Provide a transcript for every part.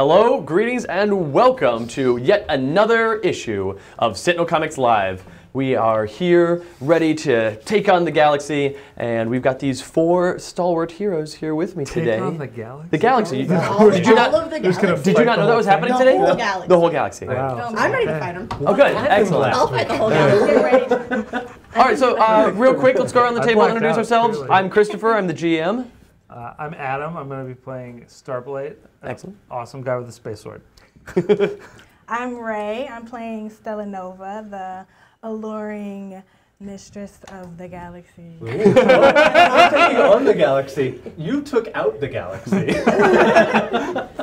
Hello, greetings, and welcome to yet another issue of Sentinel Comics Live. We are here, ready to take on the galaxy, and we've got these 4 stalwart heroes here with me today. Take on the galaxy? The galaxy. Did you not know that was happening today? The whole galaxy. The whole galaxy. Wow. I'm ready to fight him. Oh, good. Excellent. I'll fight the whole galaxy. All right, so real quick, let's go around the table and introduce out, ourselves. clearly. I'm Christopher. I'm the GM. I'm Adam. I'm going to be playing Starblight. Excellent. Awesome guy with a space sword. I'm Ray. I'm playing Stella Nova, the alluring mistress of the galaxy. I'm taking on the galaxy. You took out the galaxy.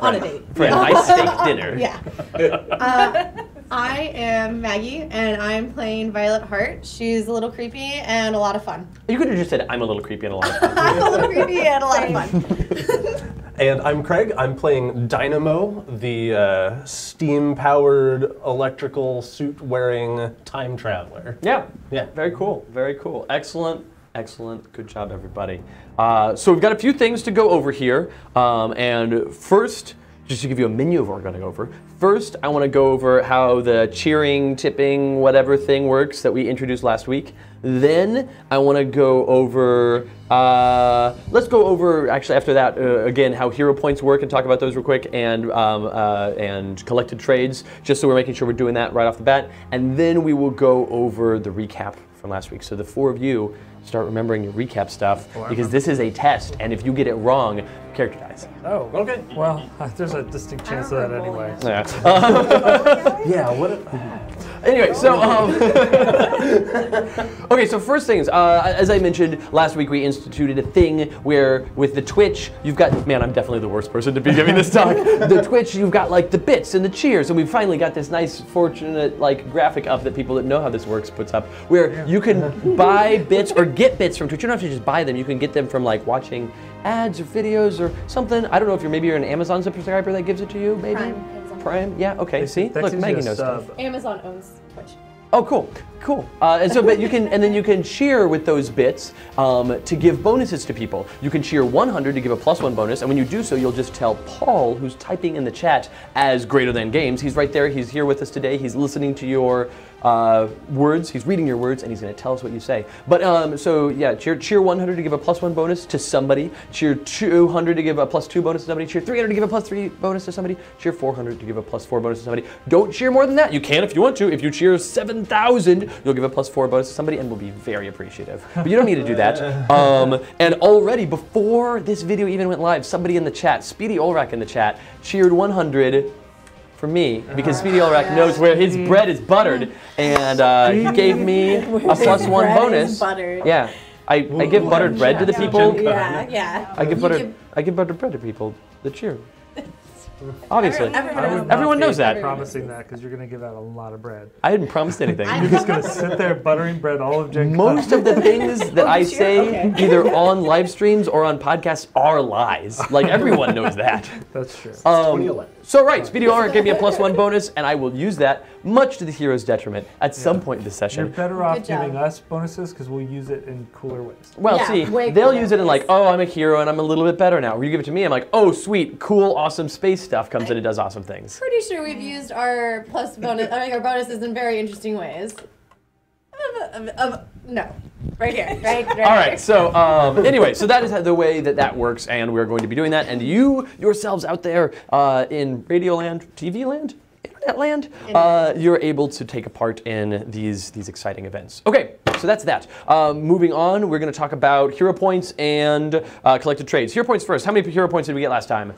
On a date. For a nice steak dinner. Yeah. I am Maggie, and I'm playing Violet Hart. She's a little creepy and a lot of fun. You could have just said, I'm a little creepy and a lot of fun. I'm a little creepy and a lot of fun. And I'm Craig. I'm playing Dynamo, the steam-powered, electrical suit-wearing time traveler. Yeah. Yeah. Very cool. Very cool. Excellent. Excellent. Good job, everybody. So we've got a few things to go over here. And first, just to give you a menu of what we're going to go over. First, I want to go over how the cheering, tipping, whatever thing works that we introduced last week. Then I want to go over, let's go over, actually after that, again, how hero points work and talk about those real quick, and collected trades, just so we're making sure we're doing that right off the bat. And then we will go over the recap from last week. So the 4 of you start remembering your recap stuff, because this is a test, and if you get it wrong, character dies. Oh, Okay. well, there's a distinct chance of that anyway. Yeah. Yeah, what Anyway, so okay. So first things, as I mentioned last week, we instituted a thing where with the Twitch, you've got I'm definitely the worst person to be giving this talk. The Twitch, you've got like the bits and the cheers, and we finally got this nice, fortunate like graphic up that people that know how this works puts up, where you can buy bits or get bits from Twitch. You don't have to just buy them. You can get them from like watching ads or videos or something. I don't know if maybe you're an Amazon subscriber that gives it to you. Maybe Prime. Yeah. Okay. See, look, Maggie knows stuff. Amazon owns Twitch. Oh, cool, cool. And so, but you can, and then you can cheer with those bits to give bonuses to people. You can cheer 100 to give a +1 bonus, and when you do so, you'll just tell Paul, who's typing in the chat as greater than games. He's right there. He's here with us today. He's listening to your words. He's reading your words, and he's going to tell us what you say. But so yeah, cheer 100 to give a +1 bonus to somebody. Cheer 200 to give a +2 bonus to somebody. Cheer 300 to give a +3 bonus to somebody. Cheer 400 to give a +4 bonus to somebody. Don't cheer more than that. You can if you want to. If you cheer 7,000, you'll give a +4 bonus to somebody, and we'll be very appreciative. But you don't need to do that. And already before this video even went live, somebody in the chat, Speedy Olrak in the chat, cheered 100. For me, because Speedy Olrak knows where his bread is buttered, and he gave me a +1 bonus. Yeah, I give buttered bread to the people. Yeah. I give buttered bread to people that cheer. Obviously, everyone knows that. Promising that because you're going to give out a lot of bread. I hadn't promised anything. You're just going to sit there buttering bread all of Gen Con. Most of the things that I say, either on live streams or on podcasts, are lies. Like everyone knows that. That's true. 2011. So right, Speedy Olrak gave me a +1 bonus, and I will use that, much to the hero's detriment, at some point in this session. You're better off giving us bonuses because we'll use it in cooler ways. Well, Yeah, see, way they'll cooler use it in like, oh, I'm a hero and I'm a little bit better now. Where you give it to me, I'm like, oh, sweet, cool, awesome space stuff comes in and does awesome things. Pretty sure we've used our our bonuses in very interesting ways. No. Right here. Right All right, so anyway, so that is the way that works, and we're going to be doing that. And you yourselves out there in Radio Land, TV Land, Internet Land, you're able to take a part in these exciting events. Okay, so that's that. Moving on, we're going to talk about hero points and collected trades. Hero points first. How many hero points did we get last time?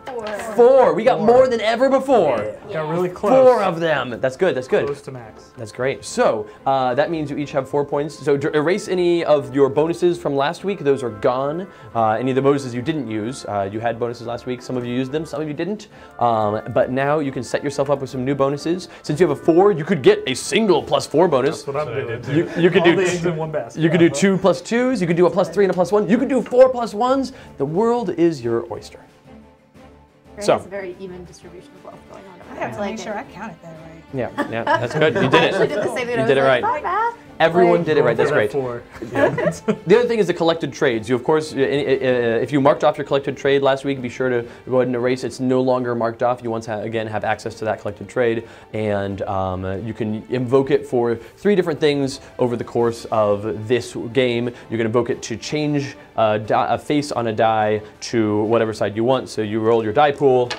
4. We got more than ever before. Got really close. 4 of them. That's good. That's good. Close to max. That's great. So that means you each have 4 points. So erase any of your bonuses from last week. Those are gone. Any of the bonuses you didn't use. You had bonuses last week. Some of you used them. Some of you didn't. But now you can set yourself up with some new bonuses. Since you have a 4, you could get a single +4 bonus. That's what I'm doing. You could All do the eggs in one basket. You could do 2 +2s. You could do a +3 and a +1. You could do 4 +1s. The world is your oyster. So it's a very even distribution of wealth going on. I have to make sure I counted that right. Yeah, that's good. You did it. I actually did the same thing. You did it right. Everyone did it right. That's great. 4. The other thing is the collected trades. You, of course, if you marked off your collected trade last week, be sure to go ahead and erase. It's no longer marked off. You once again have access to that collected trade, and you can invoke it for 3 different things over the course of this game. You can invoke it to change a face on a die to whatever side you want. So you roll your die pool.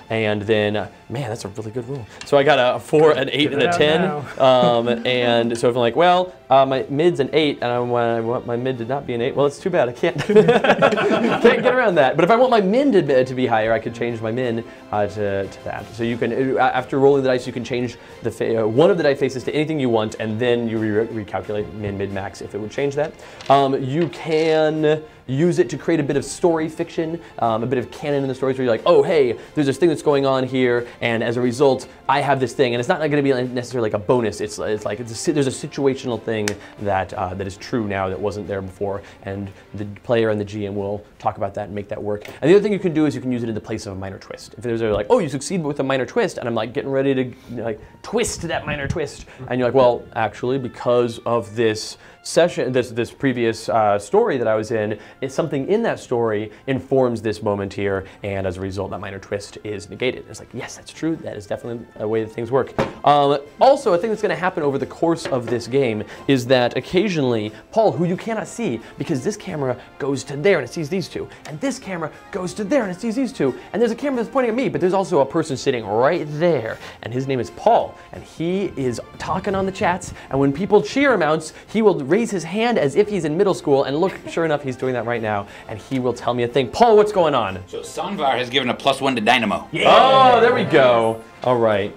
And then, man, that's a really good roll. So I got a 4, an 8, and a 10. And so if I'm like, well, my mid's an 8, and I want my mid to not be an 8, well, it's too bad. I can't, can't get around that. But if I want my min to be higher, I could change my min to that. So you can, after rolling the dice, you can change the one of the die faces to anything you want, and then you recalculate min, mid, max if it would change that. You can use it to create a bit of story fiction, a bit of canon in the stories where you're like, oh, hey, there's this thing that's going on here, and as a result, I have this thing, and it's not going to be necessarily like a bonus. It's like there's a situational thing that that is true now that wasn't there before, and the player and the GM will talk about that and make that work. And the other thing you can do is you can use it in the place of a minor twist. If there's like, oh, you succeed with a minor twist, and I'm like getting ready to like twist that minor twist, and you're like, well, actually, because of this session, this previous story that I was in, it's something in that story informs this moment here, and as a result, that minor twist is negated. It's like, yes, that's true. That is definitely a way that things work. Also, a thing that's going to happen over the course of this game is that occasionally, Paul, who you cannot see, because this camera goes to there and it sees these two, and this camera goes to there and it sees these two, and there's a camera that's pointing at me, but there's also a person sitting right there, and his name is Paul, and he is talking on the chats, and when people cheer amounts, he will raise his hand as if he's in middle school, and look, sure enough, he's doing that right now, and he will tell me a thing. Paul, what's going on? So Sanvar has given a +1 to Dynamo. Yeah. Oh, there we go. All right.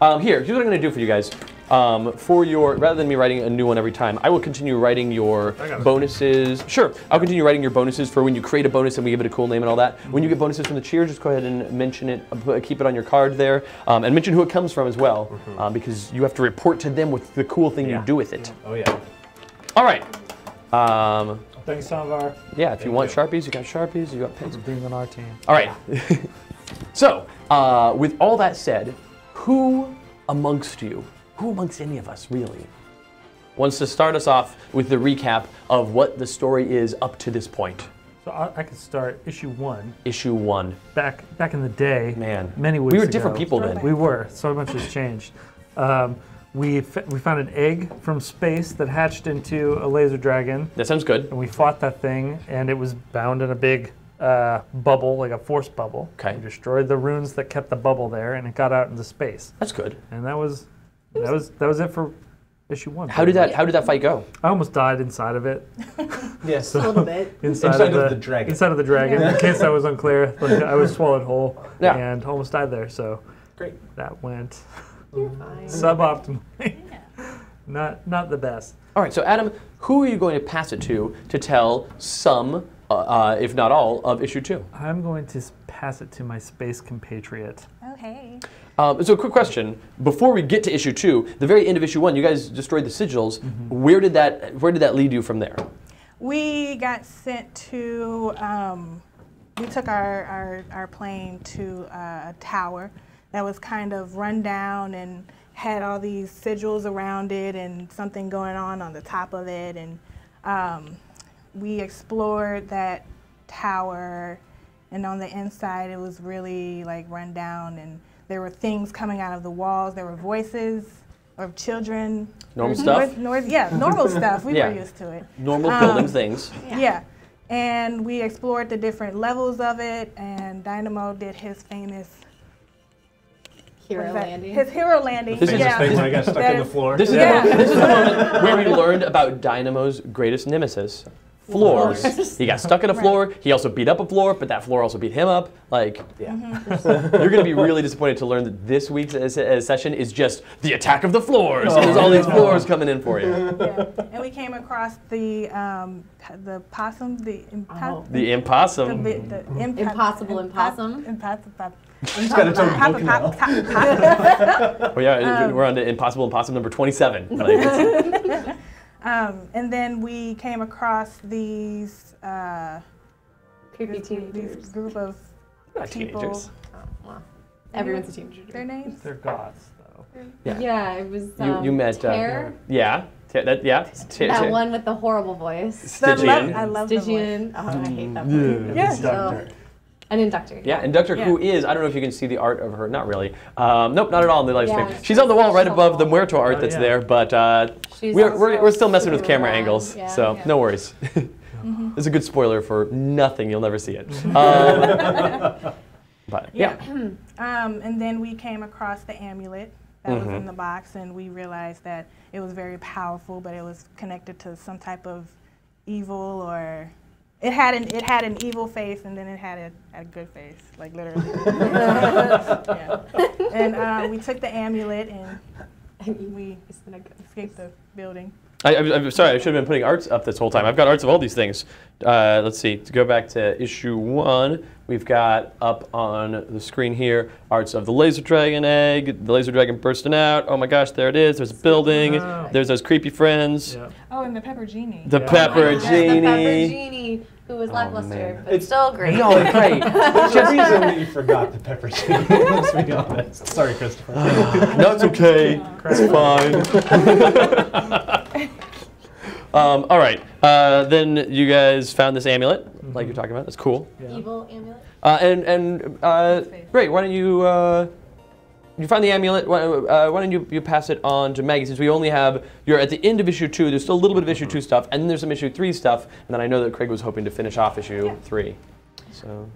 Here's what I'm going to do for you guys. For your, rather than me writing a new one every time, I will continue writing your bonuses. Sure, I'll continue writing your bonuses for when you create a bonus and we give it a cool name and all that. When you get bonuses from the cheer, just go ahead and mention it, keep it on your card there, and mention who it comes from as well, because you have to report to them with the cool thing you do with it. Oh yeah. All right. Thanks, Sanvar. Yeah, if you want Sharpies, you got Sharpies, you got pens. Being on our team. All right. So, with all that said, who amongst you, who amongst any of us really, wants to start us off with the recap of what the story is up to this point? So I can start issue 1. Issue 1. Back in the day, Man, many weeks we were ago, different people then. We were. So much has changed. We found an egg from space that hatched into a laser dragon. That sounds good. And we fought that thing, and it was bound in a big bubble, like a force bubble. Okay. We destroyed the runes that kept the bubble there, and it got out into space. That's good. And that was it for issue 1. How did that fight go? I almost died inside of it. Yes. A little bit. Inside of the dragon. Inside of the dragon. In case that was unclear, like, I was swallowed whole and almost died there. So great. That went You're fine. suboptimally. Not the best. All right. So Adam, who are you going to pass it to tell some, if not all, of issue 2? I'm going to pass it to my space compatriot. Okay. So a quick question, before we get to issue 2, the very end of issue 1, you guys destroyed the sigils. Where did that lead you from there? We got sent to, we took our plane to a tower that was kind of run down and had all these sigils around it and something going on the top of it. And we explored that tower, and on the inside it was really like run down, and there were things coming out of the walls. There were voices of children. Normal stuff? Yeah, normal stuff. We were used to it. Normal building things. Yeah. And we explored the different levels of it, and Dynamo did his famous Hero landing. His hero landing. This is Famous thing when I got stuck in the floor. This is the moment where we learned about Dynamo's greatest nemesis, floors. He got stuck in a floor. He also beat up a floor, but that floor also beat him up. Like, you're going to be really disappointed to learn that this week's session is just the attack of the floors. There's all these floors coming in for you. Yeah. And we came across the possum, the impossum. Impossible impossum. It's got its own book now. Oh yeah, we're on to Impossible Impossible number 27. Like, and then we came across these Creepy teenagers. these group of not people. teenagers. Oh, wow. Everyone's a teenager. Their names? They're gods, though. Yeah. Yeah, it was You met Tear. yeah. That one with the horrible voice. Stygian. I love the voice. Stygian. Oh, I hate that voice. Yeah. So, an inductor. Yeah, Inductor, Yeah. who is, I don't know if you can see the art of her, not really. Nope, not at all in the live stream. Yeah, She's on the wall right she's above on the the wall. Muerto art Oh, that's yeah. there, but She's we're still messing with super camera long, angles, yeah. so Yeah. no worries. It's a good spoiler for nothing, you'll never see it. But yeah. And then we came across the amulet that was in the box, and we realized that it was very powerful, but it was connected to some type of evil, or it had an evil face, and then it had a good face, like literally. Yeah. And we took the amulet and we escaped the building. I'm sorry, I should have been putting arts up this whole time. I've got arts of all these things. Let's see, to go back to issue 1, we've got up on the screen here, arts of the laser dragon egg, the laser dragon bursting out. Oh my gosh, there it is. There's a building. Oh. There's those creepy friends. Yeah. Oh, and the pepper genie. The Yeah. pepper The pepper genie. genie, who was lackluster, man. but still great. No, it's great. There's a reason that you forgot the pepperoni. Let's be honest. Sorry, Christopher. No, it's okay. It's fine. All right. Then you guys found this amulet, like you're talking about. That's cool. Yeah. Evil amulet. Great. Why don't you you find the amulet? Why don't you pass it on to Maggie? Since we only have you're at the end of issue 2. There's still a little bit of issue 2 stuff, and then there's some issue 3 stuff. And then I know that Craig was hoping to finish off issue 3. So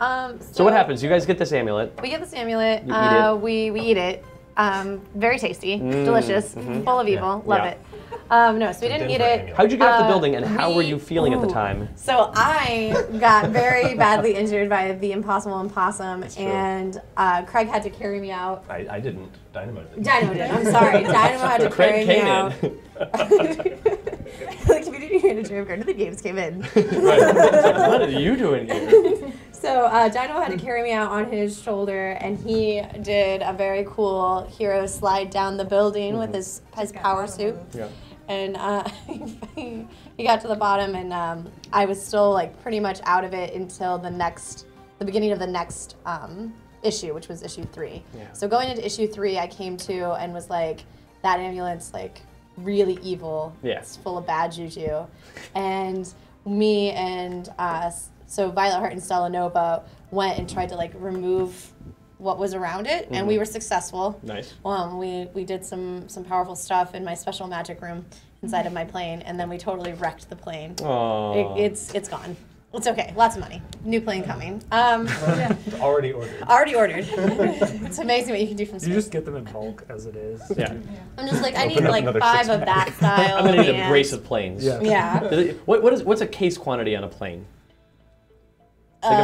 what happens? You guys get this amulet. We get this amulet. You eat it. We eat it. Very tasty, delicious, full of evil. Love Yeah. it. No, so we didn't eat it. How'd you get off the building, and how were you feeling at the time? So I got very badly injured by the impossible opossum, and Craig had to carry me out. I didn't. Dynamo did. Dynamo did. I'm sorry. Dynamo had to carry Craig me came out. in. The community manager of Garden of the Games came in. What are you doing here? So Dynamo had to carry me out on his shoulder, and he did a very cool hero slide down the building with his power suit. Yeah. And he got to the bottom, and I was still like pretty much out of it until the beginning of the next issue, which was issue 3. Yeah. So going into issue 3, I came to and was like, that amulet's like really evil. Yeah. It's full of bad juju, and me and so Violet Heart and Stella Nova went and tried to like remove what was around it, and we were successful. Nice. We did some powerful stuff in my special magic room inside of my plane, and then we totally wrecked the plane. Aww. It's gone. It's okay. Lots of money. New plane coming. Already ordered. Already ordered. It's amazing what you can do from space. You just get them in bulk as it is. Yeah. I'm just like, I need Open up like another 5 6 of that style. I'm gonna need a and- brace of planes. Yeah. Yeah. What's a case quantity on a plane? Like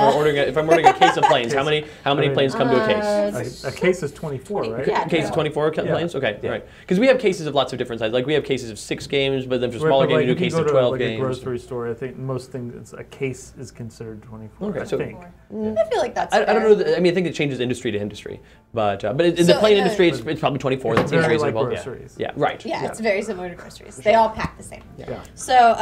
if I'm ordering a case of planes, how many planes come to a case? A case is 24, right? Yeah. A case of 24 planes? Okay, right. Because we have cases of lots of different sizes. Like we have cases of 6 games, but then for smaller But, games, we do if you cases go of to 12 like games. a grocery store, I think most things, a case is considered 24. Okay, I so- think. I feel like that's I don't fair. know. I mean, I think it changes industry to industry, but in the So plane in the- industry, it's probably 24. That It's seems very like reasonable. groceries. Yeah, right. Yeah, it's very similar to groceries. They all pack the same. Yeah. So,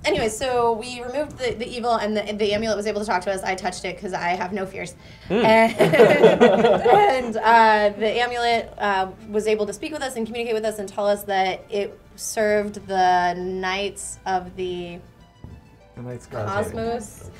anyway, so we removed the evil, and the amulet was able to talk to us. I touched it because I have no fears. And the amulet was able to speak with us and communicate with us and tell us that it served the knights of the The night's cosmos,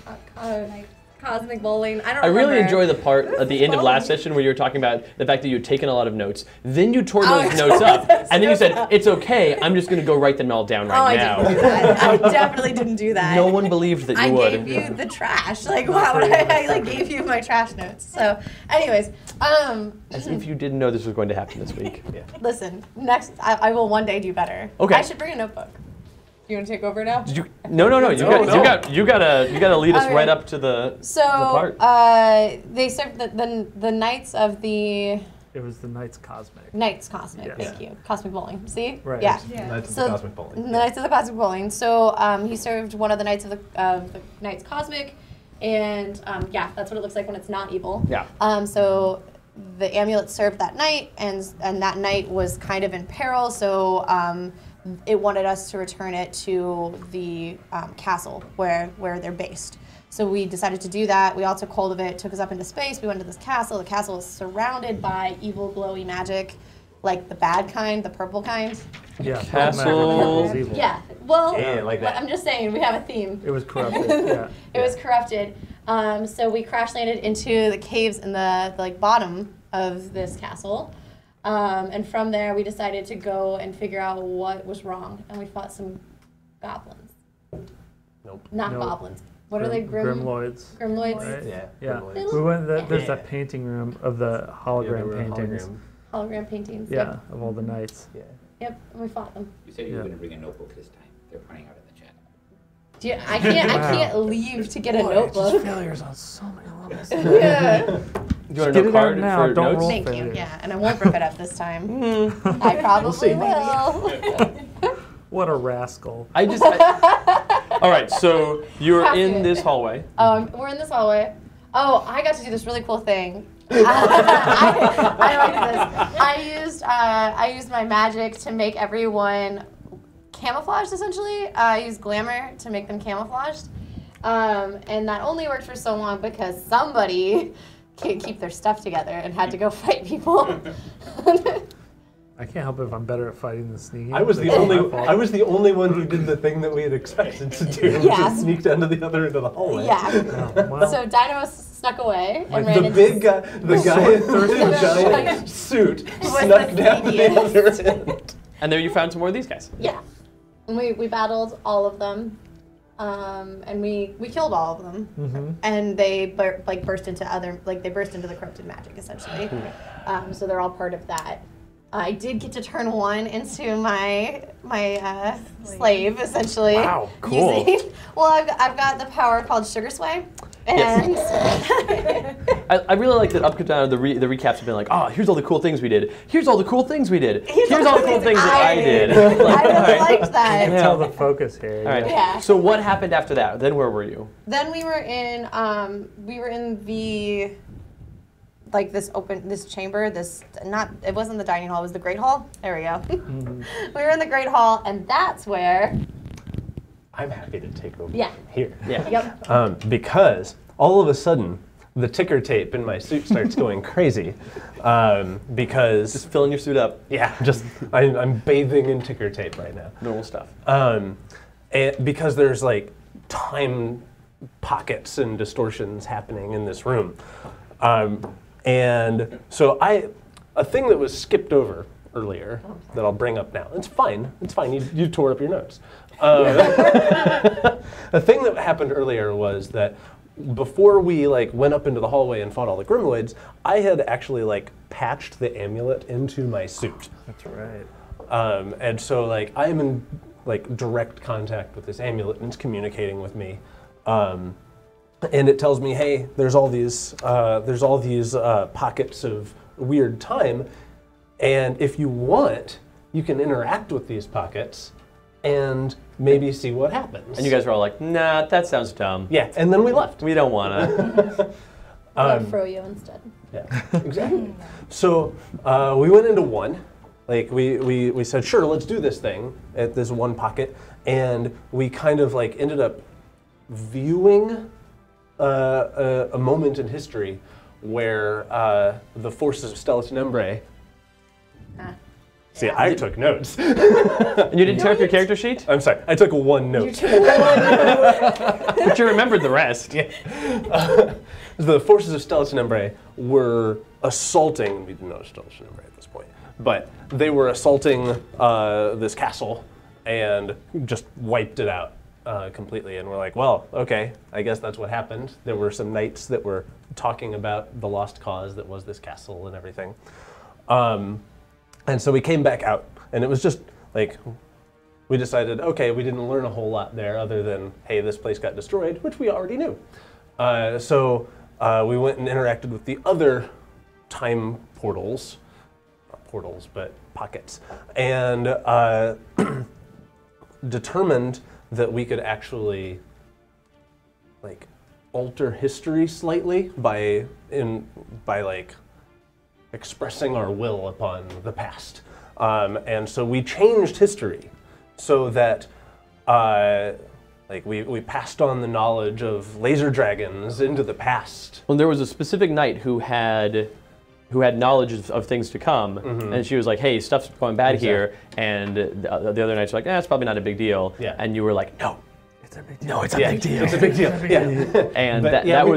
cosmic bowling. I don't I remember. really enjoy the part at the end of last session where you were talking about the fact that you had taken a lot of notes. Then you tore those notes up, and then you said, "It's okay. I'm just going to go write them all down right now." I didn't do that. I definitely didn't do that. No one believed that you I would. gave you the trash. Like, why would I like gave you my trash notes? So, anyways, As if you didn't know this was going to happen this week. Yeah. listen. Next, I will one day do better. Okay. I should bring a notebook. You want to take over now? Did you? No. You gotta lead us Okay. right up to the So, part. they served the knights of the It was the Knights Cosmic. Knights Cosmic. Yes. Thank you. Cosmic bowling. See? Right. Yeah. Knights of So the Cosmic Bowling. The Knights of the Cosmic Bowling. So he served one of the Knights of the Knights Cosmic, and yeah, that's what it looks like when it's not evil. Yeah. So the amulet served that knight, and that knight was kind of in peril. So it wanted us to return it to the castle where they're based. So we decided to do that. We all took hold of it, took us up into space. We went to this castle. The castle is surrounded by evil, glowy magic, like the bad kind, the purple kind. Yeah, Castle. was evil. Yeah. Well, Yeah, like that. I'm just saying we have a theme. It was corrupted. Yeah. It was corrupted. So we crash landed into the caves in the like bottom of this castle. And from there, we decided to go and figure out what was wrong. And we fought some goblins. Nope. Not Nope. goblins. What are they? Grimloids. Grimloids? Right? Yeah. Yeah. Grimloids. We went. There's Yeah. that painting room of the Yeah, hologram they were paintings. hologram. Hologram paintings. Yeah, of all the knights. Yeah. Yep. And we fought them. You said you Yeah. were going to bring a notebook this time. They're pointing out in the chat. I can't leave to get a notebook. Failures on so many levels. Yeah. Do you want Get a note it out card now, for don't notes? roll. Thank you. failures. Yeah, and I won't rip it up this time. I probably will. What a rascal. All right, so you're in this hallway. We're in this hallway. Oh, I got to do this really cool thing. I like this. I used my magic to make everyone camouflaged. Essentially, I used glamour to make them camouflaged, and that only worked for so long because somebody can't keep their stuff together and had to go fight people. I can't help it if I'm better at fighting than sneaking. I was the That's only. my fault. I was the only one who did the thing that we had expected to do, which Yeah. is sneak down to the other end of the hallway. Yeah. Oh, well, So Dynamo snuck away and ran The into big guy, the guy in the giant suit, Was snuck the down to the sneakiest. other end. And there you found some more of these guys. Yeah. And we battled all of them. And we killed all of them. Mhm. And they burst into the corrupted magic essentially. So they're all part of that. I did get to turn one into my slave essentially. Wow, cool. I've got the power called Sugar Sway. And I really like that up and down the recaps have been like, oh, here's all the cool things we did. Here's all the cool things we did. Here's all the cool things that I did. I really liked that. tell the focus here. All right. Yeah. So what happened after that? Then where were you? Then we were in the this chamber, it wasn't the dining hall, it was the Great Hall. There we go. We were in the Great Hall, and that's where I'm happy to take over Yeah. from here. Yeah. Yep. Because all of a sudden, the ticker tape in my suit starts going crazy. Because Just filling your suit up. yeah, I'm bathing in ticker tape right now. Normal stuff. And because there's like time pockets and distortions happening in this room. And so a thing that was skipped over earlier that I'll bring up now. It's fine. You tore up your notes. A thing that happened earlier was that before we went up into the hallway and fought all the Grimloids, I had actually patched the amulet into my suit. That's right. And so I'm in direct contact with this amulet and it's communicating with me. And it tells me, hey, there's all these pockets of weird time, and if you want, you can interact with these pockets and maybe see what happens. And you guys were all like, nah, that sounds dumb. Yeah, and then we left. We don't wanna. I'm gonna Froyo instead. Yeah, exactly. So we went into one. We said, sure, let's do this thing at this one pocket, and we kind of ended up viewing a moment in history where the forces of Stella Nova. See, I took notes. And you didn't tear up your character sheet? I'm sorry, I took one note. But you remembered the rest. Yeah. The forces of Stella Nova were assaulting, we didn't know Stella Nova at this point, but they were assaulting this castle and just wiped it out completely. And we're like, well, okay, I guess that's what happened. There were some knights that were talking about the lost cause that was this castle and everything. And so we came back out, and it was just we decided, okay, we didn't learn a whole lot there other than, hey, this place got destroyed, which we already knew. So we went and interacted with the other time portals, not portals, but pockets, and determined that we could actually alter history slightly by expressing our will upon the past. And so we changed history so that we passed on the knowledge of laser dragons into the past. Well, there was a specific knight who had who had knowledge of things to come, and she was like, "Hey, stuff's going bad here," and the other knights were like, "It's probably not a big deal," and you were like, "No, It's a big deal. no, it's a big deal." It's a big deal. Yeah. And But, that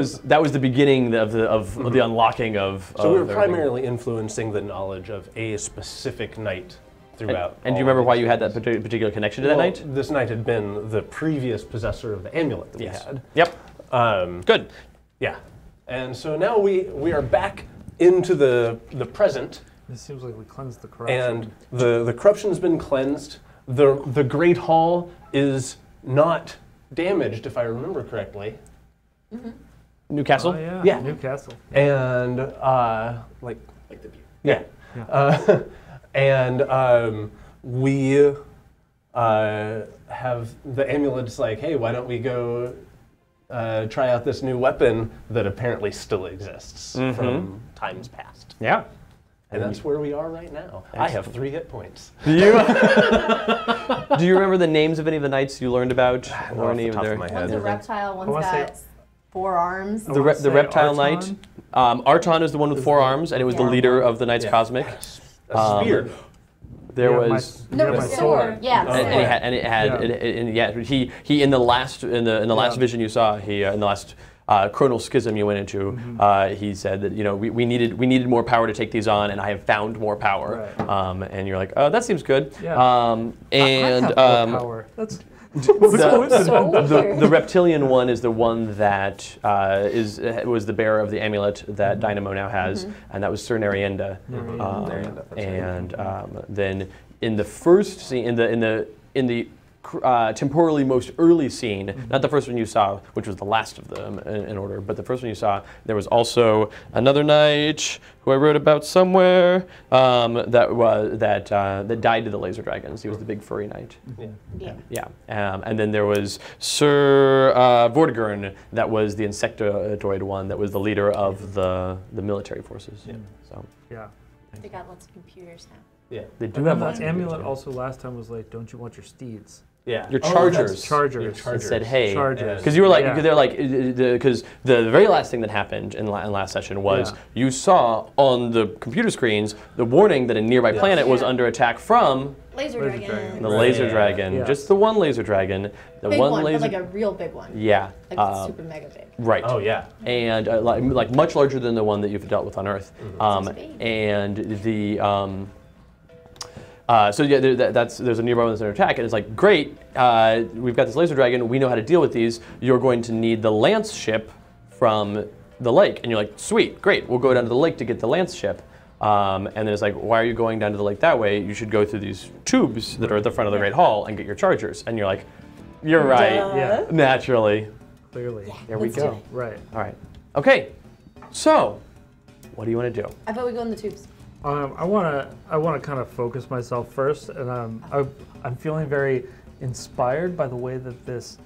was the beginning of the unlocking of. So we were everything. primarily influencing the knowledge of a specific knight throughout. And do you all remember of why these you had that phases. particular connection to that Well, knight? This knight had been the previous possessor of the amulet that we had. Yep. Good. Yeah. And so now we are back into the present, It seems like we cleansed the corruption. and the corruption has been cleansed. The Great Hall is not damaged, if I remember correctly. Newcastle. Oh, yeah. Yeah. Newcastle. And Like the view. yeah. And we have the amulets like, hey, why don't we go try out this new weapon that apparently still exists from times past. Yeah. And that's where we are right now. I have 3 hit points. Do you do you remember the names of any of the knights you learned about, or off any the of top of their? my head. One's a reptile, one's wanna got say- 4 arms. I wanna The say reptile Arton. knight. Arton is the one with 4 arms, and it was the Yeah. leader of the Knights Yeah. Cosmic. A spear. There You have was. you have my sword. Yeah, And sword. it had he in the last vision you saw, in the last chronal schism you went into, he said that we needed more power to take these on, and I have found more power. Right. And you're like, oh, that seems good. Yeah. And I have more power. That's the reptilian one is the one that was the bearer of the amulet that Dynamo now has, and that was Sir Narienda. Narienda, that's And then in the first scene, in the temporally most early scene, not the first one you saw, which was the last of them in order, but the first one you saw, there was also another knight who I wrote about somewhere that died to the laser dragons. He was the big furry knight. Yeah. And then there was Sir Vortigern, that was the insectoid one, that was the leader of the military forces. So yeah. They got lots of computers now. Yeah. they do And have then lots the of amulet computers. also last time was like, don't you want your steeds? Yeah. Your Oh, chargers. that's Chargers. Your And chargers. said, hey, Chargers. because you were like, Yeah. they're like, because the very last thing that happened in last session was Yeah. you saw on the computer screens the warning that a nearby planet was Yeah. under attack from Laser Laser dragon. dragon. the Right. laser dragon, Yeah. just the one laser dragon, the Big one one, laser, but like a real big one. yeah, Like super mega big. right. Oh, yeah. And like much larger than the one that you've dealt with on Earth. Sounds big. And the so yeah, there's a nearby one that's under attack, and it's like, great, we've got this laser dragon. We know how to deal with these. You're going to need the lance ship from the lake, and you're like, sweet, great. We'll go down to the lake to get the lance ship. And then it's like, why are you going down to the lake that way? You should go through these tubes that are at the front of the Great Hall and get your chargers. And you're like, you're right, Yeah. naturally. Clearly. There we Let's do go. it. Right. All right. Okay. So, what do you want to do? I bet we go in the tubes. I want to kind of focus myself first, and I'm feeling very inspired by the way that this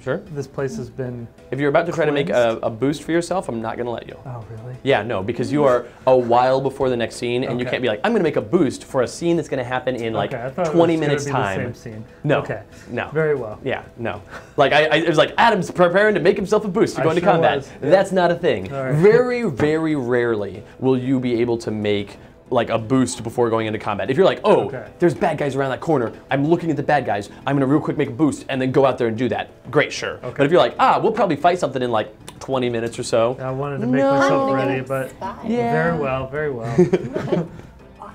Sure. this place has been. If you're about to try to make Cleansed? a boost for yourself, I'm not going to let you. Oh, really? Yeah, no, because you are a while before the next scene, and you Okay. can't be like, I'm going to make a boost for a scene that's going to happen in like Okay, I thought 20 it was gonna minutes be time. The same scene. No. Okay. No. Very well. Yeah, no. Like it was like Adam's preparing to make himself a boost to go I into sure combat. was. That's not a thing. All right. Very, very rarely will you be able to make like a boost before going into combat. If you're like, oh, Okay. there's bad guys around that corner, I'm looking at the bad guys, I'm gonna real quick make a boost and then go out there and do that. Great, sure. Okay. But if you're like, we'll probably fight something in like 20 minutes or so. I wanted to make No. myself I'm gonna ready, get but inspired. Yeah. very well, very well.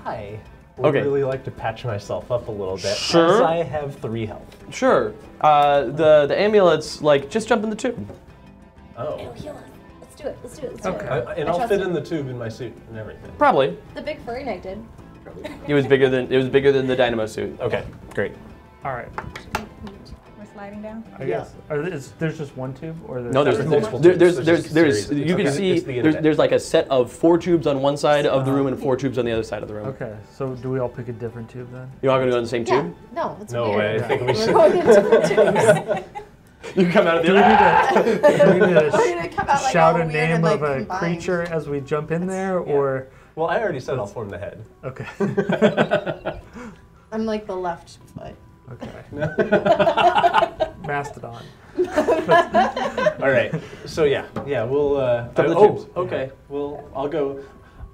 I would Okay. really like to patch myself up a little bit. Sure. As I have 3 health. Sure. The amulets, like, just jump in the tube. Oh. It'll heal us. Let's do it. Let's do it. Let's Okay. do it. And I I'll trust fit you. in the tube in my suit and everything. Probably. The big furry knight did. It was bigger than the Dynamo suit. Okay, great. All right. We're sliding down. I guess. There's just one tube, or No, there's multiple there's tubes. There's just a series. you can It's see the internet. there's like a set of 4 tubes on one side of the room and 4 tubes on the other side of the room. Okay. So do we all pick a different tube then? You all gonna go in the same Yeah. tube? No, it's No weird. way. I think we We're should. going in different tubes. You come out of Do the we need other. to, do we need to We're gonna come out like shout all a weird name and, like, of a combined. creature as we jump in there, or Well, I already said I'll form the head. okay? I'm like the left foot. Okay. Mastodon. All right. So yeah, we'll. the oh, tubes. okay. Well, I'll go.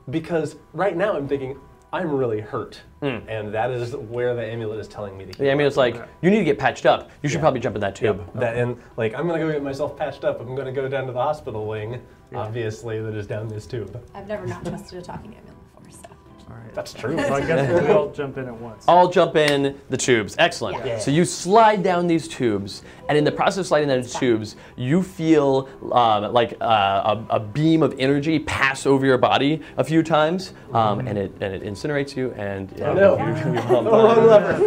because right now I'm thinking, I'm really hurt, and that is where the amulet is telling me to heal. The amulet's like, you need to get patched up. You should probably jump in that tube. That, and like, I'm gonna go get myself patched up. I'm gonna go down to the hospital wing, obviously, that is down this tube. I've never not trusted a talking amulet before, so. All right. That's true. So I guess we all jump in at once. All jump in the tubes. Excellent. Yeah. So you slide down these tubes, and in the process of sliding down the tubes, you feel like a beam of energy pass over your body a few times, and it incinerates you. And no.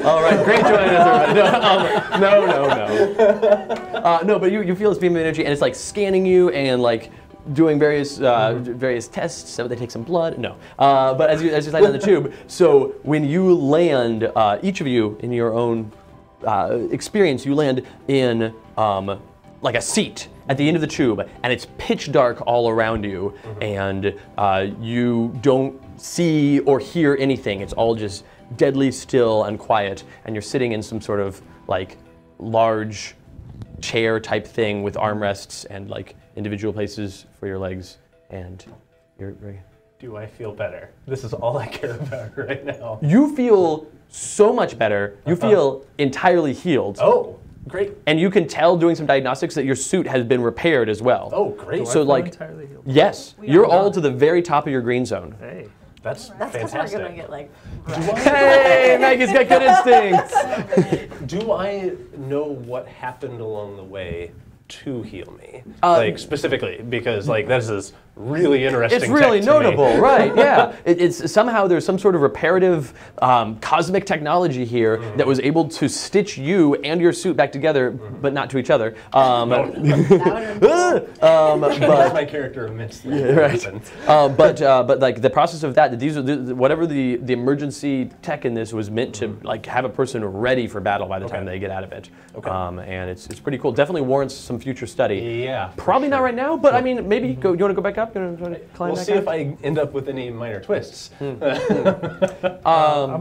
All right, great joining us, everybody. No, but you feel this beam of energy, and it's like scanning you and like doing various tests. So they take some blood. No, but as you slide down the tube, so when you land, each of you in your own experience, you land in like a seat at the end of the tube, and it's pitch dark all around you, and you don't see or hear anything. It's all just deadly still and quiet, and you're sitting in some sort of like large chair type thing with armrests and like individual places for your legs, and you're ready. Do I feel better? This is all I care about right now. You feel so much better. You feel entirely healed. Oh, great. And you can tell doing some diagnostics that your suit has been repaired as well. Oh, great. So like, entirely healed. yes, you're all to the very top of your green zone. Hey. That's That's because fantastic. we're gonna get like. Hey, Maggie's got good instincts. Do I know what happened along the way to heal me? Like specifically, because like this is really interesting. It's really tech to me. notable, right? Yeah. It's somehow there's some sort of reparative cosmic technology here that was able to stitch you and your suit back together, but not to each other. That's my character immensely. But like the process of that, these are whatever the emergency tech in this was meant to like have a person ready for battle by the time they get out of it. Okay. And it's pretty cool. Definitely warrants some future study. Yeah. Probably not right now, but I mean maybe go. You want to go back up? You want to climb We'll back see up? if I end up with any minor twists. I'm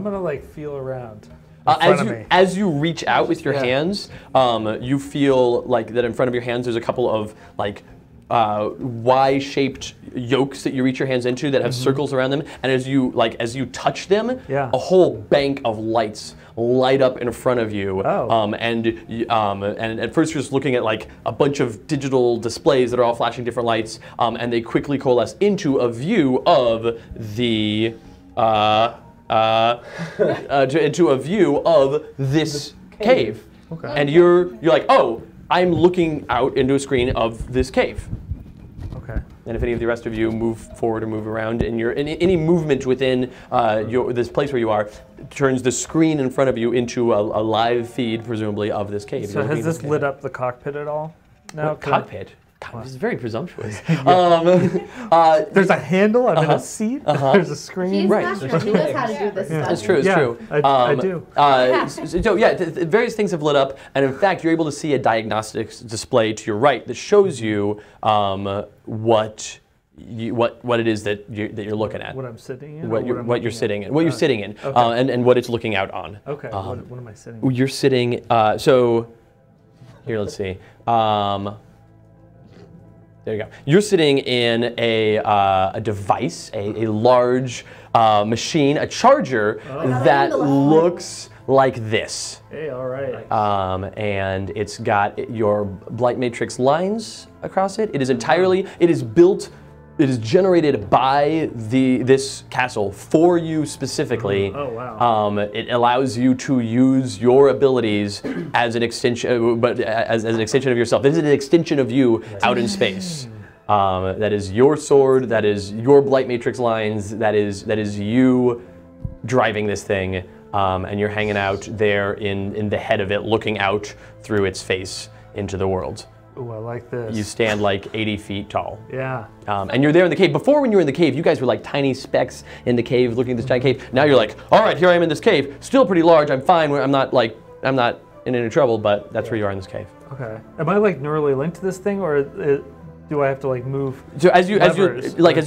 gonna like feel around. As you reach out with your hands, you feel like that in front of your hands there's a couple of like Y-shaped yolks that you reach your hands into that have circles around them, and as you touch them, a whole bank of lights light up in front of you. And at first you're just looking at like a bunch of digital displays that are all flashing different lights, and they quickly coalesce into a view of the into a view of this cave. Okay. And you're like, oh, I'm looking out into a screen of this cave. Okay. And if any of the rest of you move forward or move around, and any movement within this place where you are turns the screen in front of you into a live feed, presumably, of this cave. So has this lit up the cockpit at all? No. Cockpit? God, this is very presumptuous. There's a handle. I'm in a seat. There's a screen. He's Right. master. He knows how to do this stuff. It's true. It's true. I do. So yeah, various things have lit up, and in fact, you're able to see a diagnostics display to your right that shows you what it is that you're looking at. What I'm sitting in. What you're sitting in. What you're sitting in, Okay. and what it's looking out on. Okay. What am I sitting in? You're sitting. So here, let's see. There you go. You're sitting in a device, a large machine, a charger that looks like this. Hey, all right. And it's got your blight matrix lines across it. It is entirely. It is built. It is generated by this castle for you specifically. Oh wow. It allows you to use your abilities as an extension, but as an extension of yourself. This is an extension of you out in space. That is your sword. That is your blight matrix lines. That is you driving this thing, and you're hanging out there in the head of it, looking out through its face into the world. Ooh, I like this. You stand like 80 feet tall. Yeah. And you're there in the cave. Before, when you were in the cave, you guys were like tiny specks in the cave, looking at this giant cave. Now you're like, all right, here I am in this cave. Still pretty large. I'm fine. I'm not in any trouble, but that's where you are in this cave. Okay. Am I like neurally linked to this thing, or do I have to like move? So as you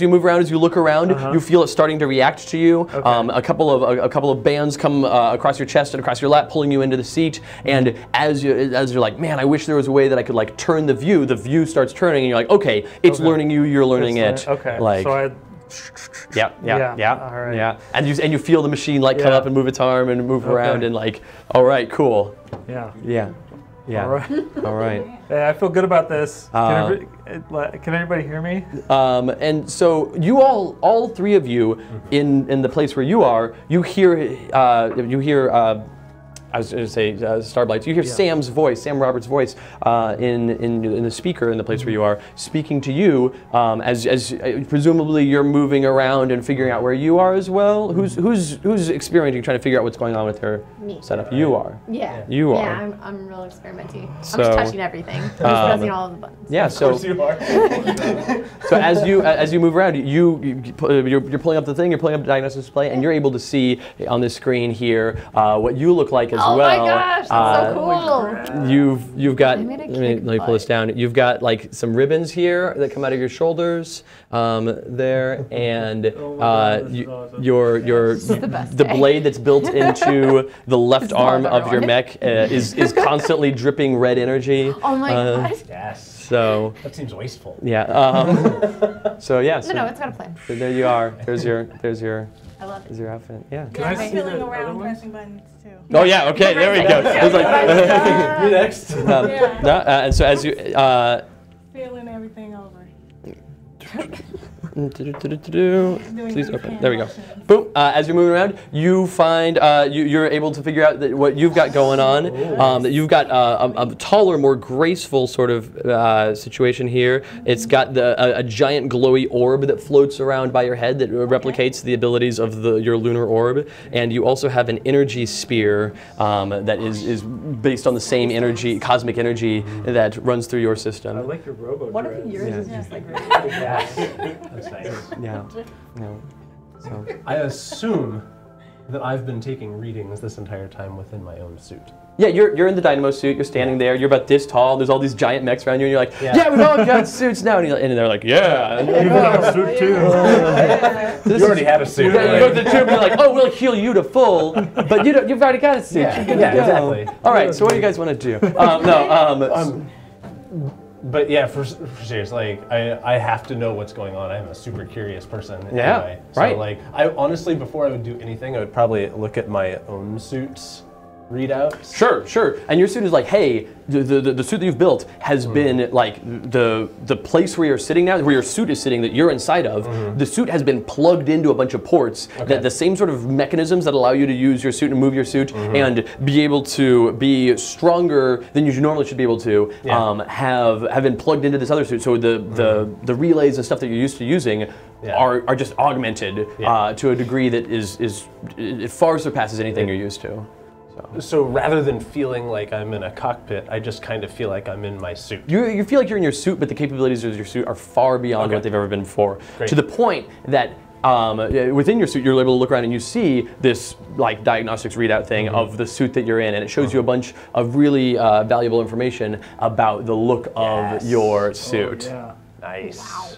move around, as you look around, you feel it starting to react to you. Okay. A couple of bands come across your chest and across your lap, pulling you into the seat. And as you're like, man, I wish there was a way that I could like turn the view. The view starts turning, and you're like, okay, it's learning you. You're learning it. Okay. Like, So I Yeah. All right. Yeah. And you feel the machine like come Yeah. up and move its arm and move around and like, all right, cool. Yeah. Yeah. All right. All right. Hey, I feel good about this. Can everybody hear me? And so you all three of you, in the place where you are, you hear I was going to say Starblight. You hear Sam's voice, Sam Roberts' voice, in the speaker in the place where you are, speaking to you as presumably you're moving around and figuring out where you are as well. Who's experimenting, trying to figure out what's going on with her setup? You are. Yeah. You are. Yeah, I'm real experimenty. I'm So, just touching everything. I'm just pressing all of the buttons. Yeah. So. Of course you are. So as you move around, you're pulling up the thing, you're pulling up the diagnosis display, and you're able to see on the screen here what you look like as Oh well. my gosh, that's so cool. You've got. I made a Let me pull this down. You've got like some ribbons here that come out of your shoulders there, and your the blade that's built into the left arm of your mech is constantly dripping red energy. Oh my gosh. Yes. So That seems wasteful. yeah. So yeah. So No, it's got a plan. there you are. There's your I love it. outfit. Yeah. Can I I'm see feeling the around other ones? pressing buttons too. Oh yeah. Okay. There we go. It was like. You're next. And so as you. Feeling everything over. Please open. There we go. Boom. As you're moving around, you find you're able to figure out that what you've got going on. That you've got a taller, more graceful sort of situation here. It's got a giant glowy orb that floats around by your head that replicates the abilities of your lunar orb, and you also have an energy spear that is based on the same energy, cosmic energy that runs through your system. I like your robo One dress. of yours is just like really That's nice. Yeah. No. So. I assume that I've been taking readings this entire time within my own suit. Yeah, you're in the Dynamo suit. You're standing there. You're about this tall. There's all these giant mechs around you, and you're like, yeah, we've all got suits now. And they're like, yeah. And You got a suit too. You already had a suit. Yeah, you go to the tube and you're like, oh, we'll heal you to full, but you've already got a suit. Yeah, You're good to go. exactly. All right, so what do you guys want to do? But yeah, for serious, like I have to know what's going on. I'm a super curious person. Yeah, anyway. So right. like I honestly, before I would do anything, I would probably look at my own suit's readouts. Sure. And your suit is like, hey, the suit that you've built has been like the place where you're sitting now, where your suit is sitting that you're inside of. The suit has been plugged into a bunch of ports. That the same sort of mechanisms that allow you to use your suit and move your suit and be able to be stronger than you normally should be able to have been plugged into this other suit. So the relays and stuff that you're used to using are just augmented to a degree that it far surpasses anything you're used to. So rather than feeling like I'm in a cockpit, I just kind of feel like I'm in my suit. You feel like you're in your suit, but the capabilities of your suit are far beyond what they've ever been before. Great. To the point that within your suit, you're able to look around and you see this like diagnostics readout thing of the suit that you're in, and it shows you a bunch of really valuable information about the look of your suit. Yeah. Nice. Wow.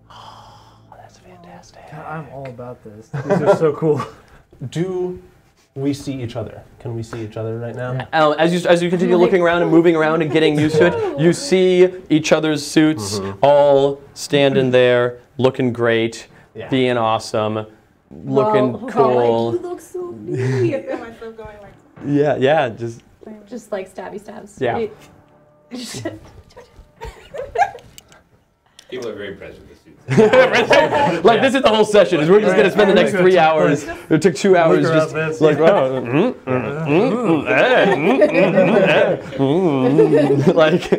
Oh, that's fantastic. God, I'm all about this. These are so cool. Do we see each other? Can we see each other right now? As you continue looking around and moving around and getting used to it, you see each other's suits all standing there, looking great, being awesome, looking cool. You look so neat. I feel myself going like. Yeah, Just like stabby stabs. Yeah. Right? People are very impressed with the suits. like this is the whole session. Is we're just gonna spend the next 3 hours. It took 2 hours Look just around this. like like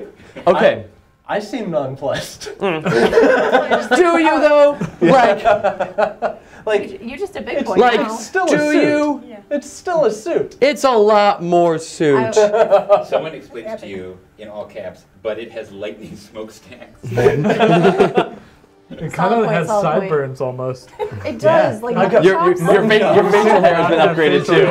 okay. I seem nonplussed. Do you though? Like You're just a big boy like now. still a do suit. you? Yeah. It's still a suit. It's a lot more suit. Someone explains to you in all caps, but it has lightning smokestacks. It kind of has solid point. sideburns almost. It does. Like Your facial hair has been upgraded too.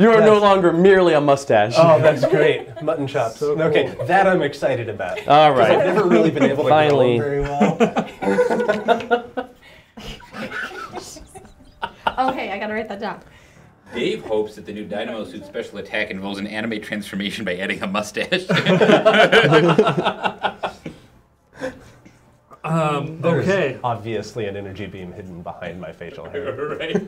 You are no longer merely a mustache. Oh, that's great. Mutton chops. So cool. Okay, that I'm excited about. All I've right. never really been able to Finally. grow very well. Okay, I gotta write that down. Dave hopes that the new Dynamo suit special attack involves an anime transformation by adding a mustache. There's Okay. obviously an energy beam hidden behind my facial hair. Right.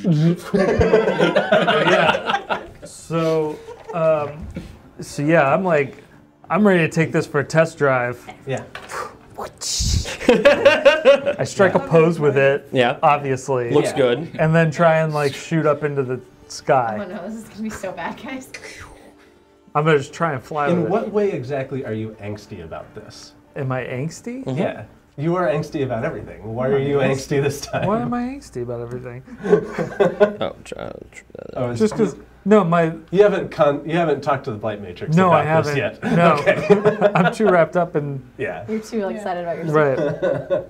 Yeah. So yeah, I'm ready to take this for a test drive. Yeah. I strike a pose with it. Yeah. Obviously. Looks Yeah. good. And then try and like shoot up into the Oh sky. no, this is gonna be so bad, guys. I'm gonna just try and fly with In it. what way exactly are you angsty about this? Am I angsty? Yeah. You are angsty about everything. Why are you angsty this time? Why am I angsty about everything? Oh, it's Just because no, you haven't talked to the Blight Matrix no, about I haven't. this yet. No, Okay. I'm too wrapped up in Yeah. You're too excited about yourself. right.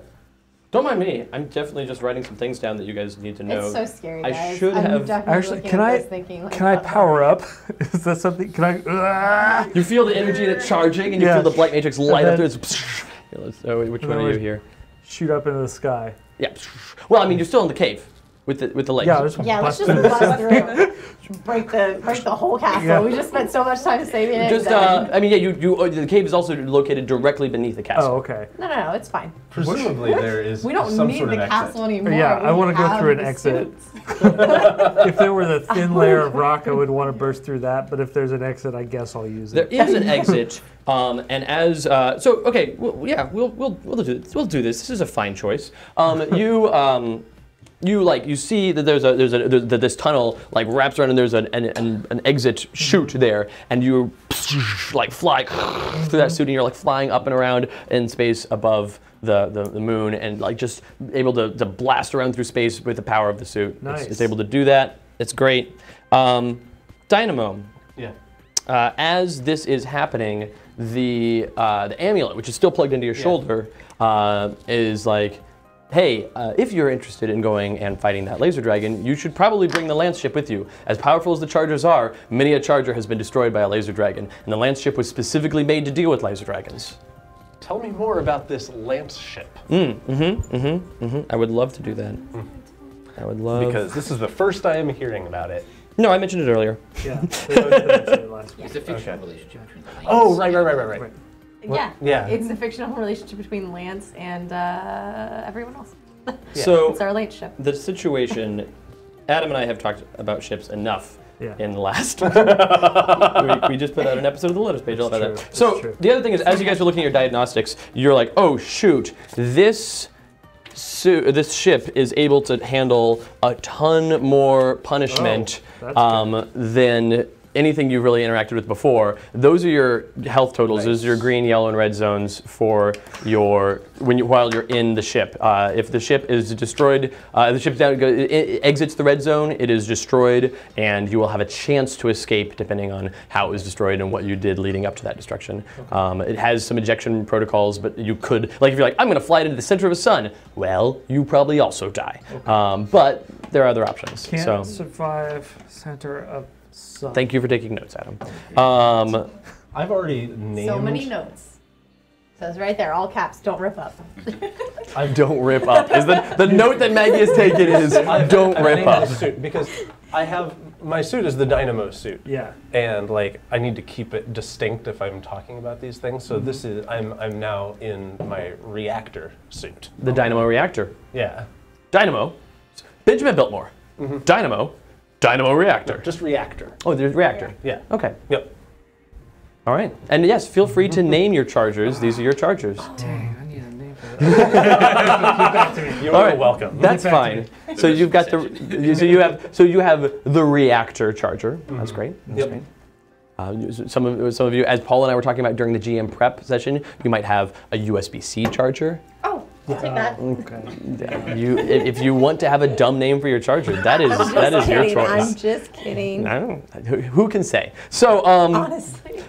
Don't mind me. I'm definitely just writing some things down that you guys need to know. It's so scary, I guys. should I'm have- definitely Actually, looking can at I- this thinking, like, Can I oh, power up? Is that something? Can I? You feel the energy that's charging, and you Yeah. feel the Blight Matrix light up then- through its. So which And one then are you we- here? Shoot up into the sky. Yeah. Well, I mean, you're still in the cave with the legs. Yeah, I just Yeah, let's bust just through. bust through. Break the whole castle. Yeah. We just spent so much time saving it. Just, then- I mean, yeah, the cave is also located directly beneath the castle. Oh, okay. No, it's fine. Presumably there is We don't some need sort the of castle exit. anymore. Yeah, I We wanna go have through an the exit. suits. If there were the thin layer of rock, I would want to burst through that. But if there's an exit, I guess I'll use There it. is an exit, and as so, okay, we'll do this. We'll do this. This is a fine choice. You see that that this tunnel like wraps around and there's an exit chute there, and you like fly through that suit and you're like flying up and around in space above the moon and like just able to blast around through space with the power of the suit. Nice. It's able to do that. It's great. Dynamo. Yeah. As this is happening, the amulet, which is still plugged into your shoulder, is like, hey, if you're interested in going and fighting that laser dragon, you should probably bring the lance ship with you. As powerful as the chargers are, many a charger has been destroyed by a laser dragon, and the lance ship was specifically made to deal with laser dragons. Tell me more about this lance ship. I would love to do that. I would love. Because this is the first I am hearing about it. No, I mentioned it earlier. Yeah. They always mention it last week. It's a fictional relationship between the lanes. Oh, right. Yeah. Yeah. It's a fictional relationship between Lance and everyone else. So It's our late ship. the situation, Adam and I have talked about ships enough Yeah. in the last we just put out an episode of the Lotus page all about true. that. So It's true. the other thing is, as you guys are looking at your diagnostics, you're like, oh shoot, this ship is able to handle a ton more punishment Oh, that's than anything you've really interacted with before. Those are your health totals. Nice. Those are your green, yellow, and red zones for your while you're in the ship. If the ship is destroyed, the ship it exits the red zone. It is destroyed, and you will have a chance to escape depending on how it was destroyed and what you did leading up to that destruction. It has some ejection protocols, but you could, like, if you're like, I'm going to fly it into the center of a sun. Well, you probably also die. But there are other options. Can't So. survive center of sun. Thank you for taking notes, Adam. I've already named. So many notes. Says right there, all caps, don't rip up. Don't rip up. Is the note that Maggie has taken is don't I've rip named up. this suit because I have my suit is the Dynamo suit. Yeah. And like I need to keep it distinct if I'm talking about these things. So this is I'm now in my reactor suit. The Dynamo reactor. Yeah. Dynamo. Benjamin Biltmore. Dynamo. Dynamo reactor. Just reactor. Oh, there's reactor. Yeah. Okay. Yep. All right. And yes, feel free to name your chargers. These are your chargers. Dang, I need a name for that. You're All right. welcome. That's fine. So you've got so you have the reactor charger. That's great. That's Yep. great. Some of you, as Paul and I were talking about during the GM prep session, you might have a USB-C charger. Oh, I'll take that. Okay. If you want to have a dumb name for your charger, that is your Kidding, I'm choice. just kidding. I don't know. Who can say? So Honestly.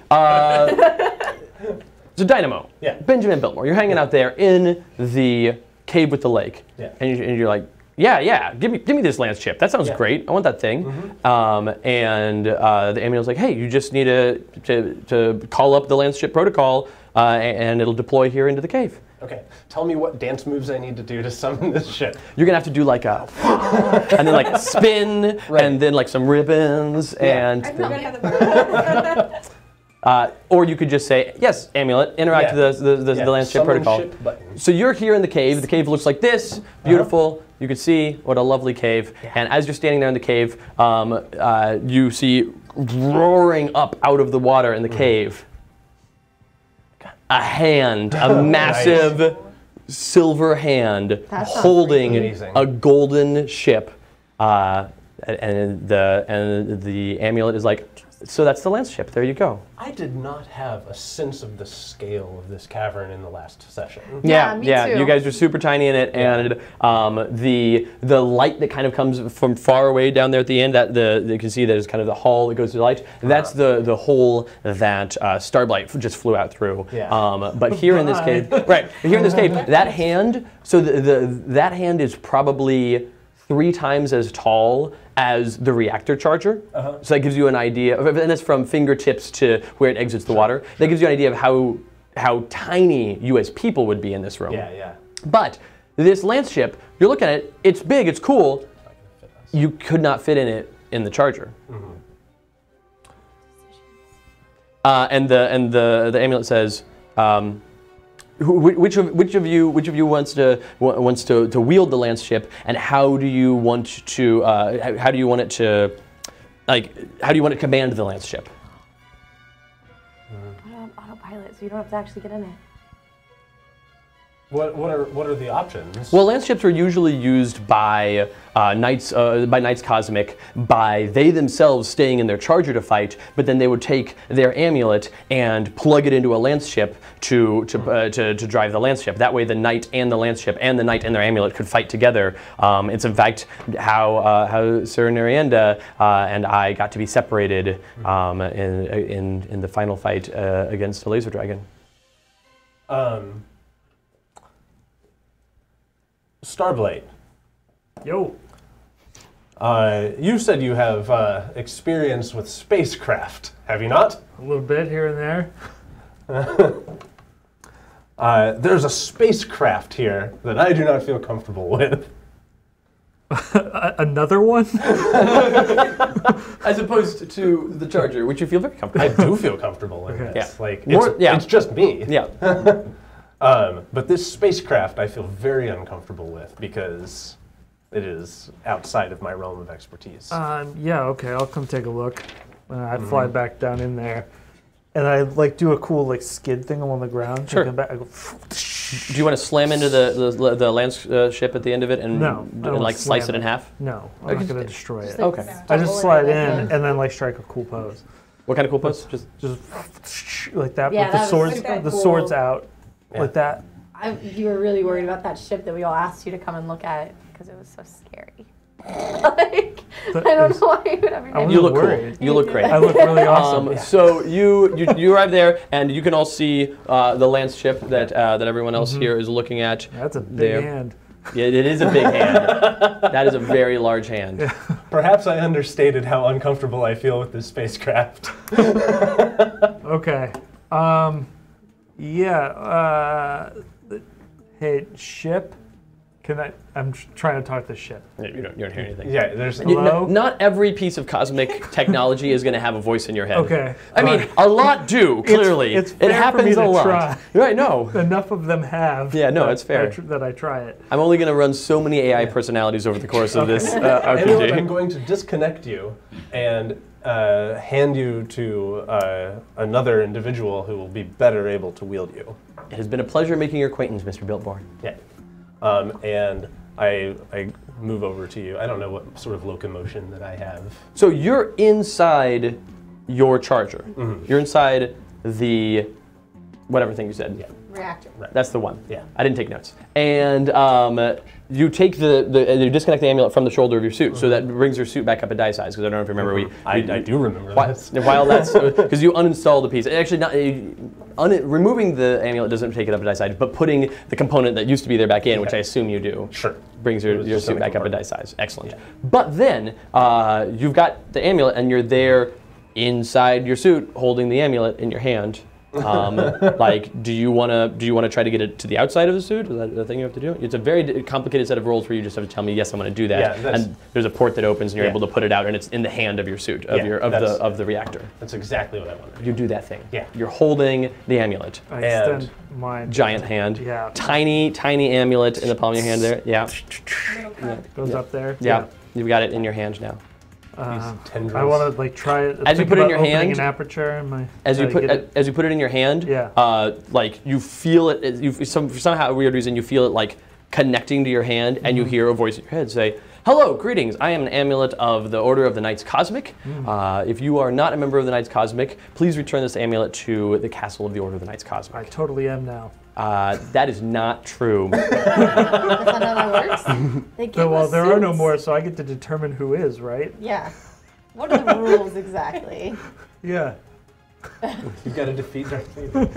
so Dynamo. Yeah. Benjamin Biltmore. You're hanging out there in the cave with the lake. Yeah. And you're like, yeah, give me this lance chip. That sounds great. I want that thing. And the amulet's like, hey, you just need to call up the lance chip protocol, and it'll deploy here into the cave. Okay. Tell me what dance moves I need to do to summon this ship. You're gonna have to do like a, and then like a spin, and then like some ribbons, and. Or you could just say, yes, amulet, interact with the lance ship protocol. Ship button. So you're here in the cave. The cave looks like this, beautiful. You can see what a lovely cave. And as you're standing there in the cave, you see roaring up out of the water in the cave a hand, a massive silver hand holding a golden ship. And the amulet is like, so that's the lance ship. There you go. I did not have a sense of the scale of this cavern in the last session. Yeah, me too. You guys are super tiny in it, and the light that kind of comes from far away down there at the end, that you can see there's kind of the hall that goes to the light. That's the hole that Starblight just flew out through. Yeah. But here in this cave, right here in this cave, that hand. So that hand is probably 3 times as tall as the reactor charger. So that gives you an idea, and that's from fingertips to where it exits the water. That gives you an idea of how tiny you as people would be in this room. Yeah. But this lance ship, you're looking at it, it's big, it's cool. You could not fit in it in the charger. And the amulet says, which of you wants to wield the lance ship, and how do you want it to command the lance ship? Autopilot, so you don't have to actually get in it. What are the options? Well, lance ships are usually used by knights cosmic, by they themselves staying in their charger to fight, but then they would take their amulet and plug it into a lance ship to drive the lance ship. That way, the knight and the lance ship and the knight and their amulet could fight together. It's in fact how Sir Nerienda and I got to be separated in the final fight against a laser dragon. Starblight. Yo. You said you have experience with spacecraft, have you not? A little bit here and there. There's a spacecraft here that I do not feel comfortable with. Another one? As opposed to the charger, which you feel very comfortable. I do feel comfortable in this. Yeah. Like, It's just me. Yeah. But this spacecraft I feel very uncomfortable with because it is outside of my realm of expertise. Yeah, okay, I'll come take a look. I fly back down in there, and I do a cool skid thing on the ground. Sure. Back, I go, Do you want to slam into the lance ship at the end of it and slice it in half? No, I'm not going to destroy it. Okay. I just slide in and then strike a cool pose. What kind of cool pose? Just like that. Yeah, with the swords out. Yeah. Like that. You were really worried about that ship that we all asked you to come and look at because it was so scary. I don't know why you would ever. You look worried. cool. You look great. I look really awesome. So you arrive there, and you can all see the lance ship that everyone else here is looking at. That's a big hand. Yeah, it is a big hand. That is a very large hand. Yeah. Perhaps I understated how uncomfortable I feel with this spacecraft. Okay. Hey, ship. I'm trying to talk to the ship. You don't hear anything. Yeah, there's not every piece of cosmic technology is going to have a voice in your head. Okay. I mean, a lot do, clearly. It's it happens a lot. Try. Right, no. Enough of them have. Yeah, no, it's fair. That I try it. I'm only going to run so many AI personalities over the course of this Anyway, I'm RPG. going to disconnect you and hand you to another individual who will be better able to wield you. It has been a pleasure making your acquaintance, Mr. Builtborn. Yeah. And I move over to you. I don't know what sort of locomotion that I have. So you're inside your charger. Mm-hmm. You're inside the whatever thing you said. Yeah. Reactor. That's the one. Yeah. I didn't take notes. And you take you disconnect the amulet from the shoulder of your suit, so that brings your suit back up a die size. Because I don't know if you remember, I do remember this. While that's because you uninstall the piece. Actually, removing the amulet doesn't take it up a die size, but putting the component that used to be there back in, which I assume you do, Sure, brings your suit back up a die important. size. Excellent. Yeah. But then you've got the amulet, and you're there inside your suit, holding the amulet in your hand. Like, do you wanna try to get it to the outside of the suit? Is that the thing you have to do? It's a very complicated set of rules where you just have to tell me, yes, I'm gonna do that. Yeah, and there's a port that opens, and you're able to put it out, and it's in the hand of your suit, of the reactor. That's exactly what I wanted. You do that thing. Yeah. You're holding the amulet. I And extend my Giant hand. Yeah. Tiny amulet in the palm of your hand there. Yeah. goes up there. Yeah. You've got it in your hand now. Tendrils. I want to like try it. As you think put it in about your opening hand- an aperture in my. As you try to get it. put it in your hand, Yeah. like you feel it. For somehow weird reason, you feel it like connecting to your hand, and you hear a voice in your head say, "Hello, greetings. I am an amulet of the Order of the Knights Cosmic. If you are not a member of the Knights Cosmic, please return this amulet to the castle of the Order of the Knights I Cosmic." totally am now. That is not true. That's not how that works. They give Well, us there are no suits. more, so I get to determine who is, right? Yeah. What are the rules exactly? Yeah. You've got to defeat Darth Vader.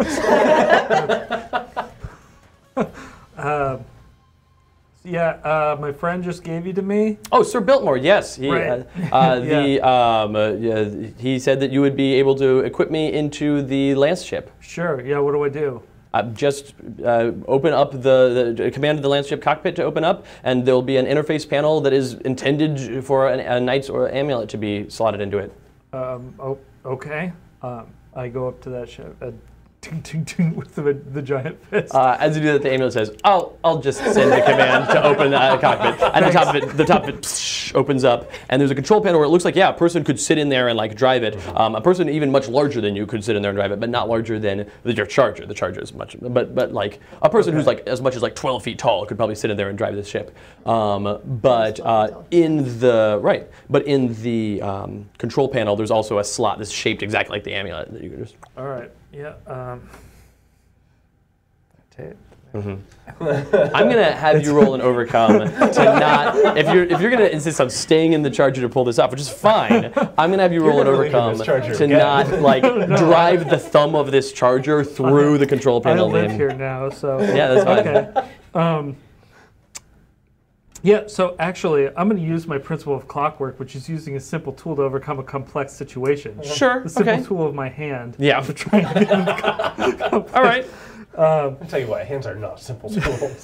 My friend just gave you to me. Oh, Sir Biltmore, yes. He, Right. he said that you would be able to equip me into the lance ship. Sure. Yeah. What do I do? Just open up the command of the lance ship cockpit to open up, and there'll be an interface panel that is intended for a knight's or amulet to be slotted into it. Okay. I go up to that ship. Ting, ting, ting, with the giant fist. As you do that, the amulet says, "I'll just send the command to open the cockpit." And the top of it psh, opens up, and there's a control panel where it looks like, yeah, a person could sit in there and like drive it. A person even much larger than you could sit in there and drive it, but not larger than your charger. The charger is much, but like a person who's like as much as like 12 feet tall could probably sit in there and drive this ship. But in the control panel, there's also a slot that's shaped exactly like the amulet that you can just. All right. Yeah. I'm gonna have you roll an overcome to not. If you're gonna insist on staying in the charger to pull this off, which is fine, I'm gonna have you roll an gonna leave in overcome this charger to again. not like drive the thumb of this charger through the control I panel. live in. here now, so. Yeah, that's fine. Okay. Yeah, so actually, I'm going to use my principle of clockwork, which is using a simple tool to overcome a complex situation. Sure. The simple Okay. tool of my hand. Yeah. To try and get All right. I'll tell you what, hands are not simple tools.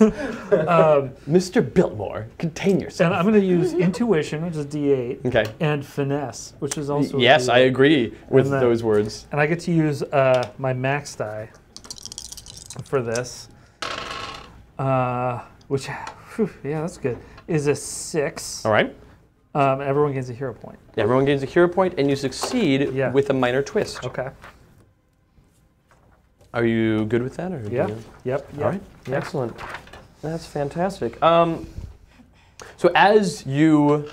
Mr. Biltmore, contain yourself. And I'm going to use intuition, which is D8, Okay. and finesse, which is also Yes, a I D8. agree with And then- those words. And I get to use my max die for this, which, whew, yeah, that's good, is a 6. All right. Everyone gets a hero point. Everyone gains a hero point, and you succeed Yeah. with a minor twist. Okay. Are you good with that? Or do Yeah. you- Yep. All right. Yep. Excellent. That's fantastic. So as you,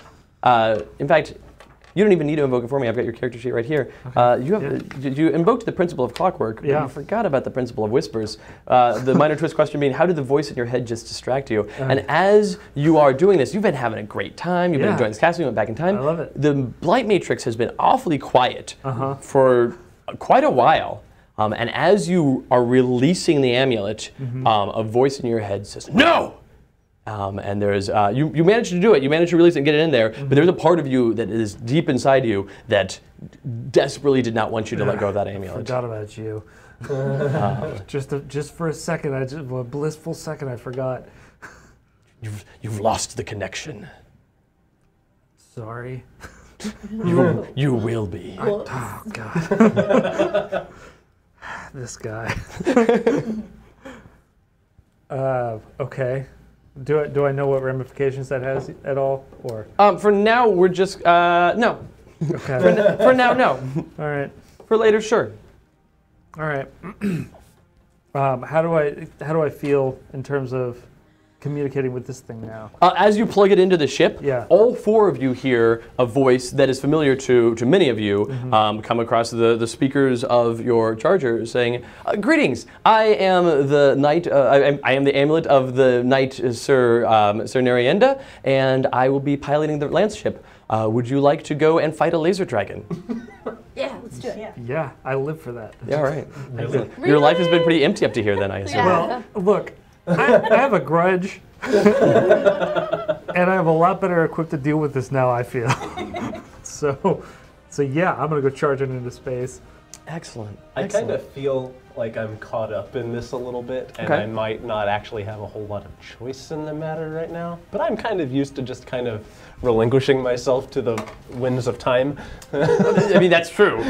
in fact, you don't even need to invoke it for me. I've got your character sheet right here. You invoked the principle of clockwork, but Yeah. you forgot about the principle of whispers. The minor twist question being, how did the voice in your head just distract you? And as you are doing this, you've been having a great time. You've been Yeah. enjoying this castle. You went back in time. I love it. The light matrix has been awfully quiet for quite a while. And as you are releasing the amulet, a voice in your head says, "No!" And there's, you managed to do it. You managed to release it and get it in there. But there's a part of you that is deep inside you that desperately did not want you to let go of that amulet. Forgot about you. Just for a second, a blissful second, I forgot. You've lost the connection. Sorry. You will be. Oh God. This guy. Okay. Do I know what ramifications that has at all, or? For now, we're just no. Okay. For now, no. All right. For later, sure. All right. How do I feel in terms of communicating with this thing now? As you plug it into the ship, Yeah. all four of you hear a voice that is familiar to many of you come across the speakers of your charger saying, "Greetings, I am the knight, I am the amulet of the knight Sir Nerienda, and I will be piloting the lance ship. Would you like to go and fight a laser dragon?" Yeah, let's do it. Yeah, I live for that. Yeah, all right. Excellent. Your life has been pretty empty up to here then, I assume. Yeah. Well, look, I have a grudge, and I have a lot better equipped to deal with this now, I feel. So, So yeah, I'm gonna go charging into space. Excellent. I Excellent. kind of feel like I'm caught up in this a little bit, and Okay. I might not actually have a whole lot of choice in the matter right now. But I'm kind of used to just kind of relinquishing myself to the winds of time. I mean, that's true.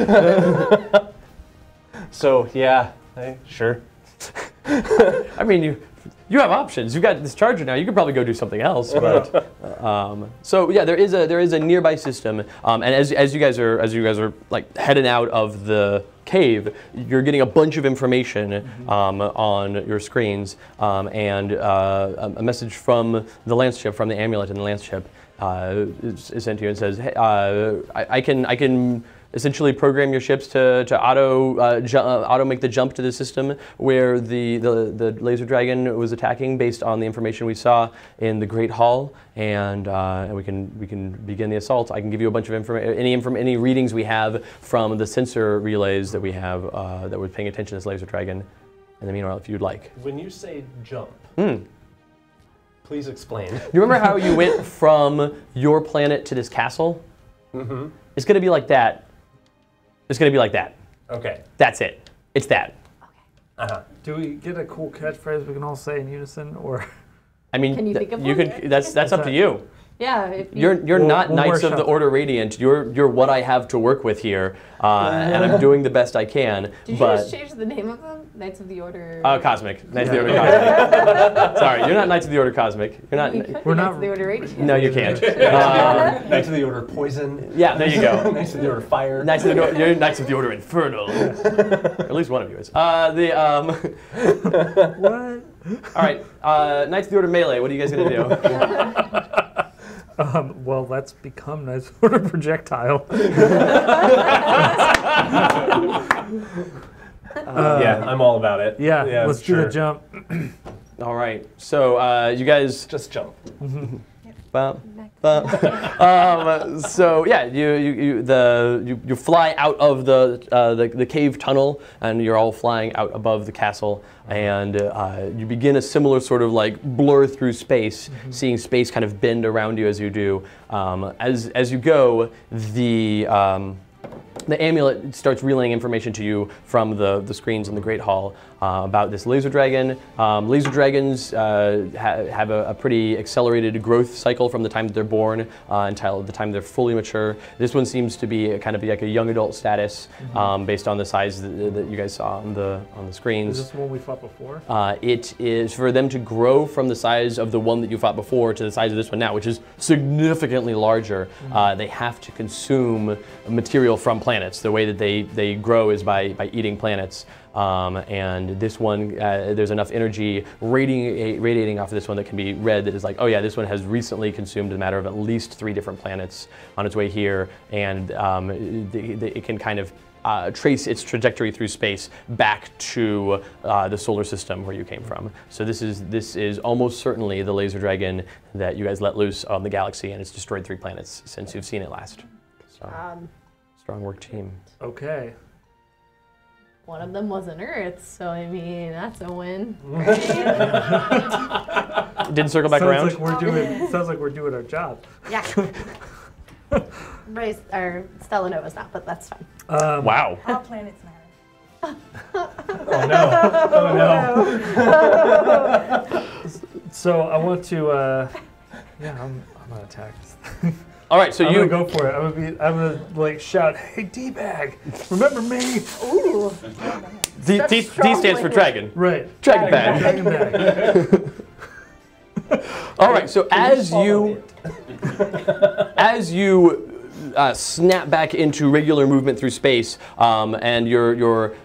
So yeah, sure. I mean, you have options. You've got this charger now. You could probably go do something else. But so yeah, there is a nearby system, and as you guys are like heading out of the cave, you're getting a bunch of information on your screens, and a message from the lance ship, from the amulet in the lance ship, is sent to you and says, "Hey, I can essentially program your ships to auto make the jump to the system where the laser dragon was attacking based on the information we saw in the Great Hall, and we can begin the assault. I can give you a bunch of any readings we have from the sensor relays that we have that were paying attention to this laser dragon. In the meanwhile, if you'd like." When you say jump, please explain. You remember how you went from your planet to this castle? Mm-hmm. It's going to be like that. It's going to be like that. Okay. That's it. It's that. Do we get a cool catchphrase we can all say in unison, or? I mean, Can you think of you one? could. That's up to you. Yeah. If you, You're not we'll Knights of the workshop. Order Radiant. You're what I have to work with here, and I'm doing the best I can. did you but just change the name of them? Knights of the Order. Cosmic. Knights of the Order Cosmic. Sorry, you're not Knights of the Order Cosmic. You're not. You could We're be not- Knights of the Order Radiant. No, you can't. Knights of the Order Poison. Yeah, there you go. Knights of the Order Fire. Knights of the Order, you're Knights of the Order Infernal. At least one of you is. What? All right, Knights of the Order Melee. What are you guys gonna do? Well, let's become Knights of Order Projectile. Yeah, I'm all about it. Yeah, let's do sure. the jump. All right, so you guys. Just jump. So yeah, you fly out of the cave tunnel, and you're all flying out above the castle, and you begin a similar sort of like blur through space, seeing space kind of bend around you as you do. As you go, the amulet starts relaying information to you from the screens in the Great Hall about this laser dragon. Laser dragons have a pretty accelerated growth cycle from the time that they're born until the time they're fully mature. This one seems to be kind of like a young adult status based on the size that you guys saw on the screens. Is this the one we fought before? It is for them to grow from the size of the one that you fought before to the size of this one now, which is significantly larger. They have to consume material from planets. The way that they grow is by eating planets. And this one, there's enough energy radiating off of this one that can be read that is like, oh yeah, this one has recently consumed a matter of at least 3 different planets on its way here, and it can kind of trace its trajectory through space back to the solar system where you came from. So this is almost certainly the laser dragon that you guys let loose on the galaxy, and it's destroyed 3 planets since you've seen it last. So strong work, team. Okay. One of them was an Earth, so I mean that's a win. Didn't circle back around. Sounds like we're doing our job. Yeah. Race or Stella Nova's not, but that's fine. Wow. All planets matter. Oh no. So I want to. Yeah, I'm gonna attack this thing. All right, so I'm you gonna go for it. I'm gonna like shout, "Hey, D-bag, remember me?" Ooh. D stands for dragon. Right. Dragon bag. Dragon bag. All right, so as you snap back into regular movement through space, and you're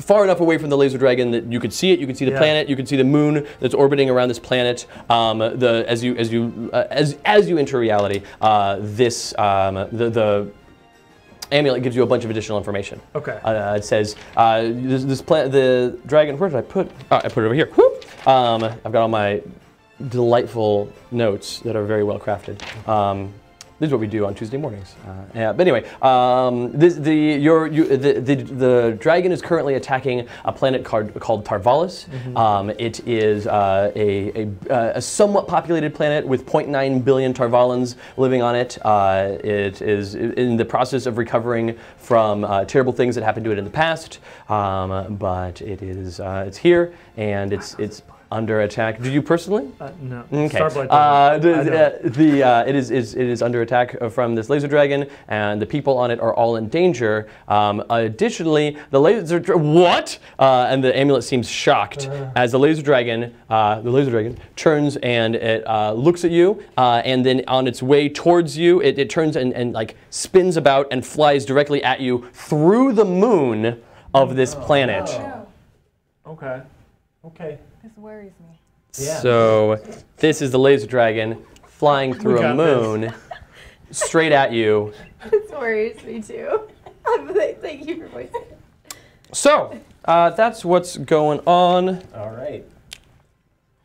far enough away from the laser dragon that you could see it. You could see the planet. You could see the moon that's orbiting around this planet. As you enter reality, the amulet gives you a bunch of additional information. Okay. It says this planet, the dragon. Where did I put? Oh, I put it over here. Whoop. I've got all my delightful notes that are very well crafted. This is what we do on Tuesday mornings. Yeah, but anyway, the dragon is currently attacking a planet called Tarvalis. It is a somewhat populated planet with 0.9 billion Tarvalans living on it. It is in the process of recovering from terrible things that happened to it in the past, but it's here and it's under attack. Do you personally? No. Okay. Starblight It is under attack from this laser dragon, and the people on it are all in danger. Additionally, the laser and the amulet seems shocked as the laser dragon turns and it looks at you, and then on its way towards you, it turns and like spins about and flies directly at you through the moon of this planet. Okay. Okay. This worries me. Yeah. So this is the laser dragon flying through a moon straight at you. This worries me too. Thank you for voicing it. So that's what's going on. All right.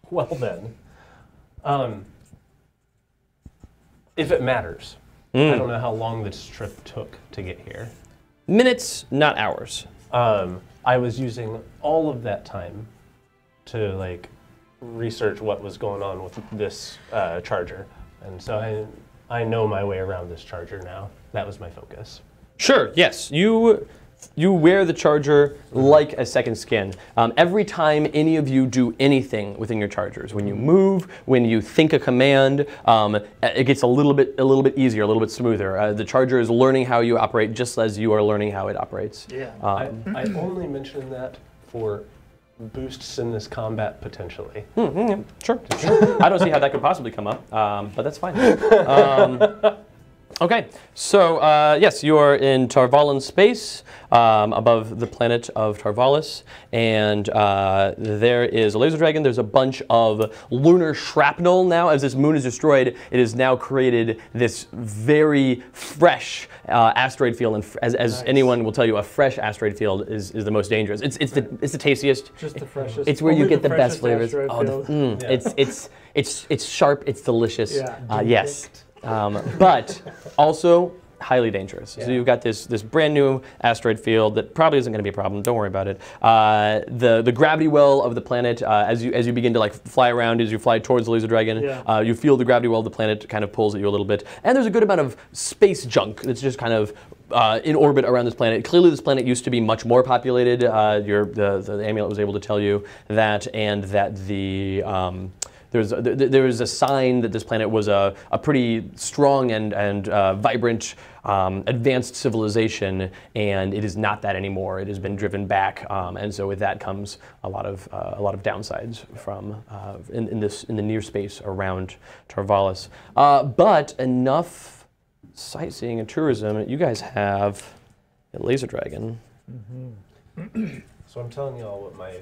Well then, if it matters, I don't know how long this trip took to get here. Minutes, not hours. I was using all of that time to like research what was going on with this charger, and so I know my way around this charger now. That was my focus. Sure. Yes. You wear the charger like a second skin. Every time any of you do anything within your chargers, when you move, when you think a command, it gets a little bit easier, a little bit smoother. The charger is learning how you operate just as you are learning how it operates. Yeah. I only mentioned that for boosts in this combat potentially. Sure. I don't see how that could possibly come up, but that's fine. Okay, so yes, you are in Tarvalan space, above the planet of Tarvalis, and there is a laser dragon. There's a bunch of lunar shrapnel now. As this moon is destroyed, it has now created this very fresh asteroid field, and as anyone will tell you, a fresh asteroid field is the most dangerous. It's the tastiest. Just the freshest. It's where you get the best flavors. Oh, It's sharp. It's delicious. Yeah. Yes. But also highly dangerous. So you've got this brand new asteroid field that probably isn't going to be a problem. Don't worry about it. The gravity well of the planet, as you begin to like fly around, as you fly towards the laser dragon, you feel the gravity well of the planet kind of pulls at you a little bit. And there's a good amount of space junk that's just kind of in orbit around this planet. Clearly, this planet used to be much more populated. The amulet was able to tell you that, and that there was a sign that this planet was a pretty strong and vibrant, advanced civilization, and it is not that anymore. It has been driven back, and so with that comes a lot of downsides from in the near space around Tarvalis. But enough sightseeing and tourism. You guys have a laser dragon. So I'm telling y'all what my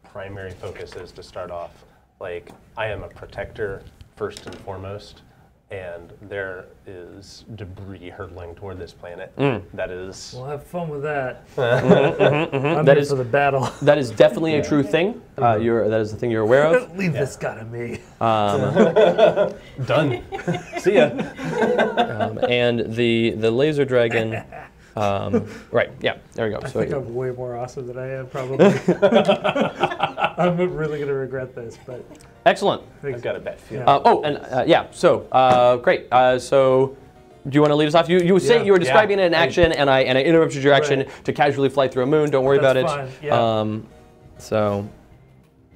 primary focus is to start off. Like, I am a protector first and foremost, and there is debris hurtling toward this planet. That is... We'll have fun with that. I'm here for the battle. That is definitely a true thing. That is the thing you're aware of. Leave this guy to me. Done. See ya. And the laser dragon... right, yeah, there we go. I think I'm way more awesome than I am, probably. I'm really going to regret this, but... Excellent. I've got a bet for you. So great. So do you want to lead us off? You say you were describing it in action, and I interrupted your action to casually fly through a moon. Don't worry about it. Fine. Yeah. So...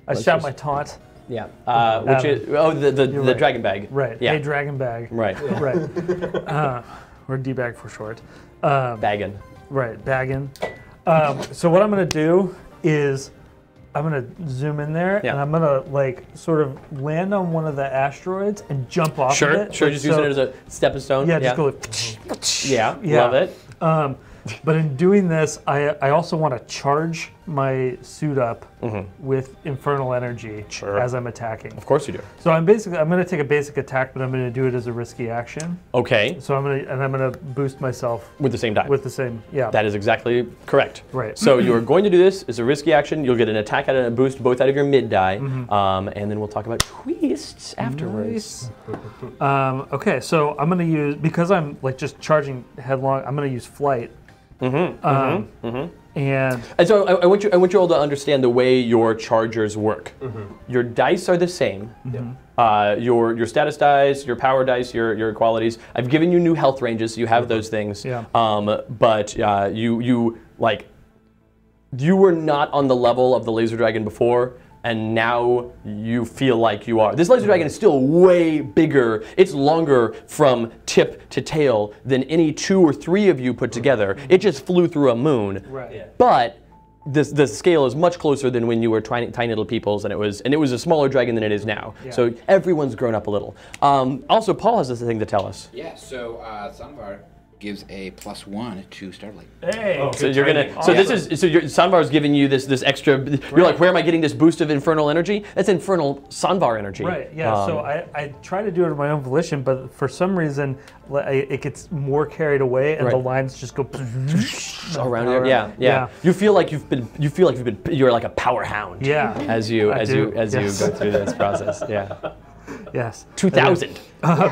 I shout my taunt. Yeah, which is the dragon bag. Right. Yeah. Hey, dragon bag. Right. Right. Or D-bag for short. Baggin. Right, baggin. So what I'm gonna do is I'm gonna zoom in there and I'm gonna like sort of land on one of the asteroids and jump off of it. Sure, just using it as a stepping stone. Yeah, just go like, love it. But in doing this, I also want to charge my suit up with infernal energy as I'm attacking. Of course you do. So I'm going to take a basic attack, but I'm going to do it as a risky action. Okay. So I'm going to boost myself with the same die. With the same, yeah. That is exactly correct. Right. So you're going to do this as a risky action. You'll get an attack and a boost both out of your mid die, and then we'll talk about twists afterwards. Nice. Okay, so I'm going to use, because I'm like just charging headlong, I'm going to use flight. And so I want you all to understand the way your chargers work. Your dice are the same. Your status dice, your power dice, your qualities. I've given you new health ranges, so you have those things. Yeah. But you were not on the level of the laser dragon before, and now you feel like you are. This laser dragon is still way bigger. It's longer from tip to tail than any 2 or 3 of you put together. It just flew through a moon. Right. Yeah. But the scale is much closer than when you were tiny little peoples, and it was a smaller dragon than it is now. Yeah. So everyone's grown up a little. Also, Paul has this thing to tell us. Yeah. So Sunvar gives a +1 to Starblight. Hey. So you're gonna. So this is. So Sanvar's giving you this extra. You're like, where am I getting this boost of infernal energy? That's infernal Sanvar energy. Right. Yeah. So I try to do it of my own volition, but for some reason it gets more carried away, and the lines just go around there. Yeah. You feel like you're like a power hound. Yeah. As you go through this process. Yeah. Yes. 2,000.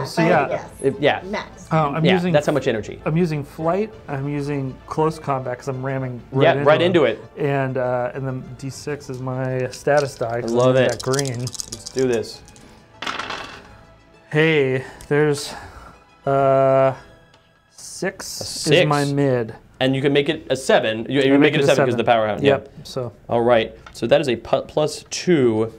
So yeah. Max. I'm using. That's how much energy. I'm using flight. I'm using close combat because I'm ramming right into it. And then D6 is my status die. I love it. That green. Let's do this. Hey, there's 6 is my mid. And you can make it a 7. You make it a 7 because of the power hound. Yep. So. All right. So that is a +2.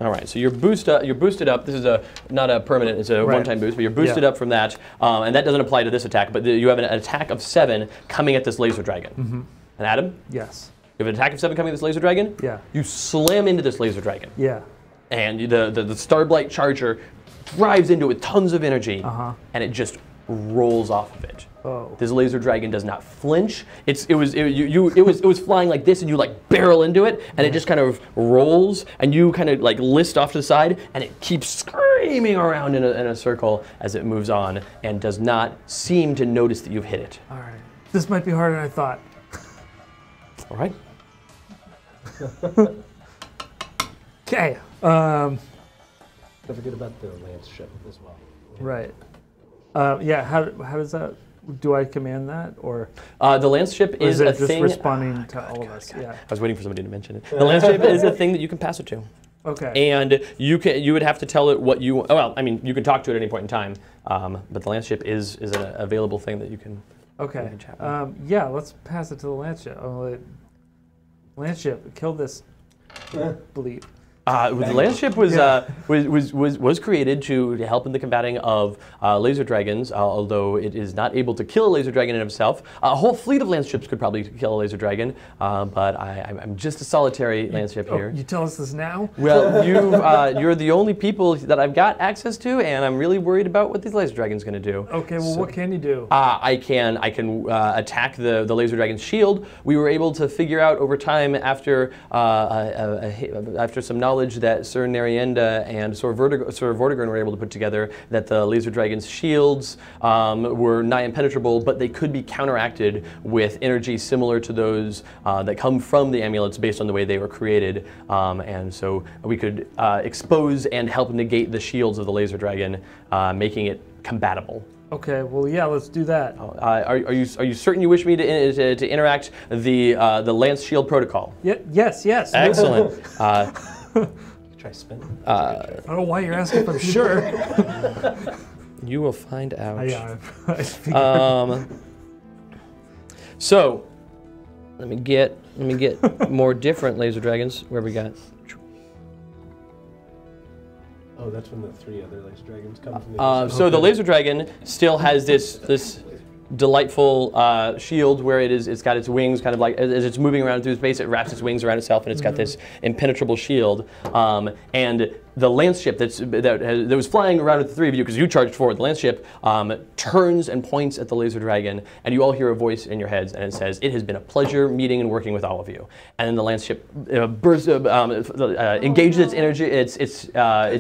All right, so you're boosted up. This is not a permanent, it's a one-time boost, but you're boosted up from that, and that doesn't apply to this attack, but you have an attack of 7 coming at this laser dragon. And Adam? Yes. You have an attack of 7 coming at this laser dragon? Yeah. You slam into this laser dragon. Yeah. And the Starblight charger drives into it with tons of energy, and it just rolls off of it. Oh. This laser dragon does not flinch. It was flying like this, and you like barrel into it, and it just kind of rolls, and you kind of like list off to the side, and it keeps screaming around in a circle as it moves on, and does not seem to notice that you've hit it. All right. This might be harder than I thought. All right. Okay. Don't forget about the lance ship as well. Right. Yeah. How does that? Do I command that, or the lance ship is a just thing responding to all of us? Yeah. I was waiting for somebody to mention it. The lance ship is a thing that you can pass it to. Okay. And you would have to tell it what you. Well, I mean, you can talk to it at any point in time, but the lance ship is an available thing that you can. Okay. You can chat with. Yeah. Let's pass it to the lance ship. Lance ship, kill this bleep. The lance ship was created to help in the combating of laser dragons, although it is not able to kill a laser dragon in itself. A whole fleet of lance ships could probably kill a laser dragon, but I'm just a solitary lance ship here. You tell us this now? Well, you're the only people that I've got access to, and I'm really worried about what this laser dragon's going to do. Okay, well, what can you do? I can attack the laser dragon's shield. We were able to figure out over time after some knowledge that Sir Narienda and Sir Vortigern were able to put together, that the laser dragon's shields were nigh impenetrable, but they could be counteracted with energy similar to those that come from the amulets based on the way they were created. And so we could expose and help negate the shields of the laser dragon, making it combatable. Okay, well, yeah, let's do that. Are you certain you wish me to interact the Lance Shield protocol? Yes. Excellent. Try spin. I don't know why you're asking if I'm sure. You will find out. Yeah, I figured. So, let me get more different laser dragons. Where we got? Oh, that's when the 3 other laser dragons come from. So the laser dragon still has this delightful shield where it's got its wings kind of like, as it's moving around through space, it wraps its wings around itself, and it's got this impenetrable shield. And the lance ship that was flying around with the three of you, because you charged forward, the lance ship turns and points at the laser dragon, and you all hear a voice in your heads, and it says, "It has been a pleasure meeting and working with all of you." And then the lance ship engages its energy, its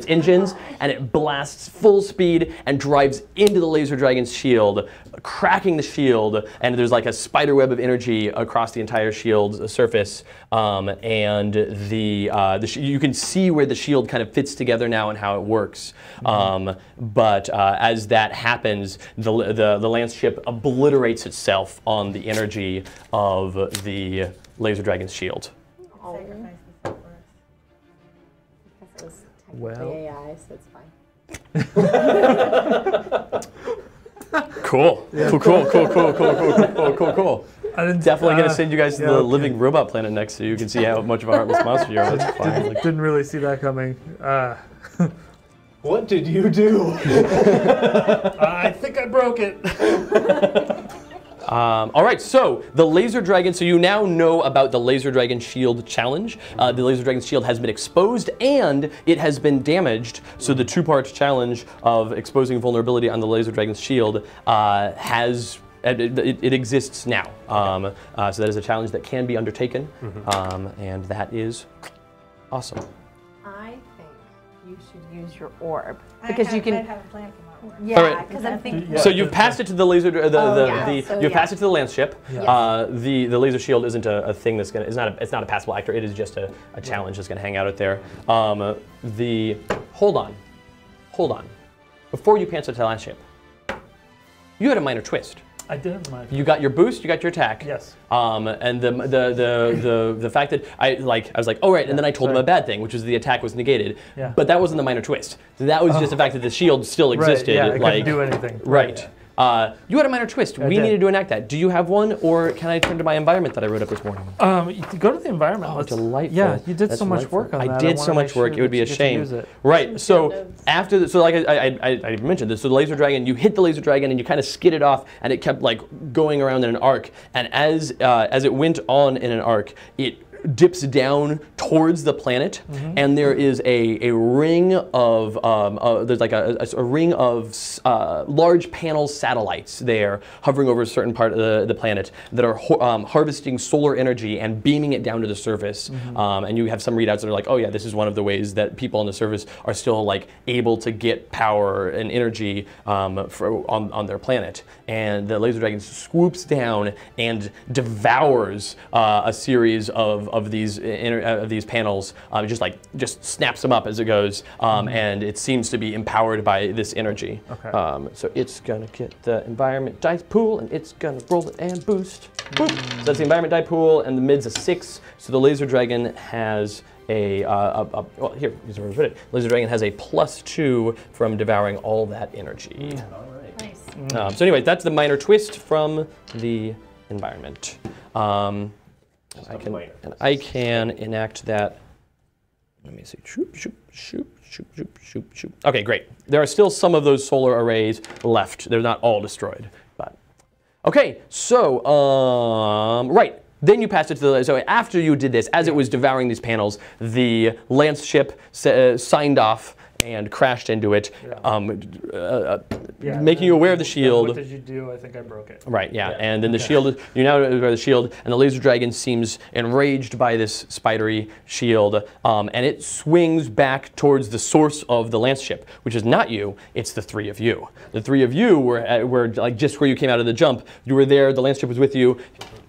engines, and it blasts full speed and drives into the laser dragon's shield, cracking the shield, and there's like a spider web of energy across the entire shield's surface, and you can see where the shield kind of fits together now and how it works. But as that happens, the lance ship obliterates itself on the energy of the laser dragon's shield. Sacrifice the because it was technically AI, so it's fine. Cool. Yeah. Cool. Definitely going to send you guys to the living robot planet next so you can see how much of a heartless monster you are. That's fine. Didn't really see that coming. What did you do? I think I broke it. All right, so the laser dragon, so you now know about the laser dragon shield challenge. The laser dragon shield has been exposed and it has been damaged. So the two-part challenge of exposing vulnerability on the laser dragon's shield it exists now. So that is a challenge that can be undertaken, and that is awesome. I think you should use your orb because you can. I have a plan for my orb. Yeah, because I'm thinking. So you've passed it to the laser, you've passed it to the lance ship. Yes. The laser shield isn't a thing that's gonna. It's not a passable actor. It is just a challenge that's gonna hang out there. Hold on. Before you pass it to the lance ship, you had a minor twist. I did. You got your boost. You got your attack. Yes. And the fact that I was like, oh right, and then I told him a bad thing, which was the attack was negated. Yeah. But that wasn't the minor twist. That was just the fact that the shield still existed. Right. Yeah. I couldn't do anything. Right. You had a minor twist. We needed to enact that. Do you have one, or can I turn to my environment that I wrote up this morning? Go to the environment. Oh, delightful. Yeah, you did so much work on that. I did so much work. It would be a shame. Right. So after, like I mentioned this. So the laser dragon, you hit the laser dragon and you kind of skidded off, and it kept like going around in an arc. And as it went on in an arc, it dips down towards the planet, and there is a ring of there's like a ring of large panel satellites there hovering over a certain part of the planet that are harvesting solar energy and beaming it down to the surface. And you have some readouts that are like, oh yeah, this is one of the ways that people on the surface are still like able to get power and energy on their planet. And the laser dragon swoops down and devours a series of these panels, just snaps them up as it goes, and it seems to be empowered by this energy. Okay. So it's gonna get the environment dice pool, and it's gonna roll it and boost. Boop. So that's the environment die pool, and the mid's a 6. So the laser dragon has well, here, laser dragon has a +2 from devouring all that energy. All right. Nice. So anyway, that's the minor twist from the environment. I can enact that. Let me see. Shoop, shoop, shoop, shoop, shoop, shoop, shoop. Okay, great. There are still some of those solar arrays left. They're not all destroyed, but okay. So right. Then you passed it to the. So after you did this, as it was devouring these panels, the lance ship signed off and crashed into it, making you aware of the shield. What did you do? I think I broke it. Right, yeah. And then the shield, you're now aware of the shield, and the laser dragon seems enraged by this spidery shield, and it swings back towards the source of the lance ship, which is not you, it's the three of you. The three of you were like just where you came out of the jump. You were there, the lance ship was with you,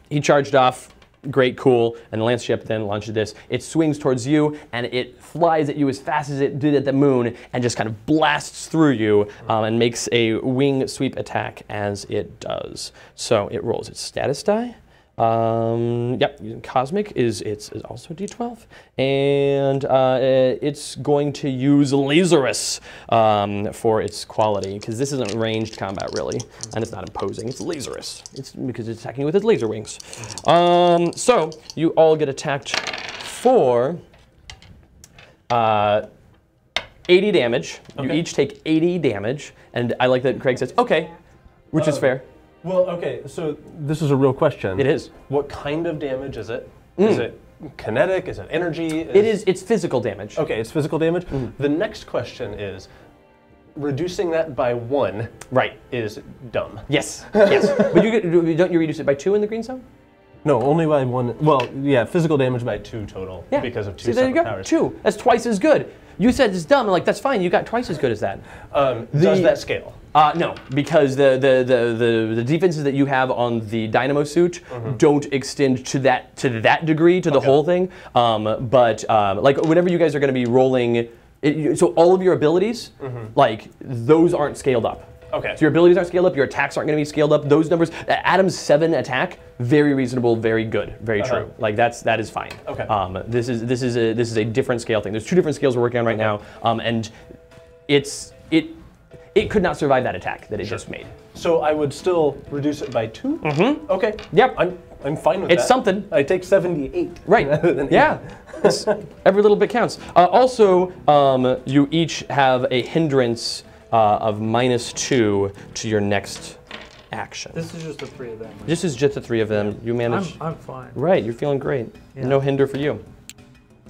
he charged off. Great, cool, and the lance ship then launches this. It swings towards you, and it flies at you as fast as it did at the moon, and just kind of blasts through you, and makes a wing sweep attack as it does. So it rolls its status die. Yep, using Cosmic it's also D12, and it's going to use Lazarus for its quality, because this isn't ranged combat really, and it's not imposing. It's Lazarus. It's because it's attacking with its laser wings. So you all get attacked for 80 damage. Okay. You each take 80 damage, and I like that Craig says okay, which is fair. Well, okay, so this is a real question. It is. What kind of damage is it? Is it kinetic? Is it energy? It's physical damage. Okay, it's physical damage. The next question is, reducing that by 1 is dumb. Yes, yes. But don't you reduce it by 2 in the green zone? No, only by 1. Well, yeah, physical damage by 2 total because of 2 See, there you go. powers. 2. That's twice as good. You said it's dumb. I'm like, that's fine. You got twice as good as that. Does that scale? No, because the defenses that you have on the Dynamo suit don't extend to that degree to the whole thing. But like whenever you guys are going to be rolling, so all of your abilities, like those aren't scaled up. Okay. So your abilities aren't scaled up. Your attacks aren't going to be scaled up. Those numbers, Adam's 7 attack, very reasonable, very good, very true. Like that is fine. Okay. This is a different scale thing. There's 2 different scales we're working on right now, and it could not survive that attack that it just made. So I would still reduce it by 2? Okay. Yep. I'm fine with that. It's something. I take 78. Right. Yeah. Every little bit counts. Also, you each have a hindrance of -2 to your next action. This is just the 3 of them. Right? This is just the 3 of them. You manage. I'm fine. Right. You're feeling great. Yeah. No hinder for you.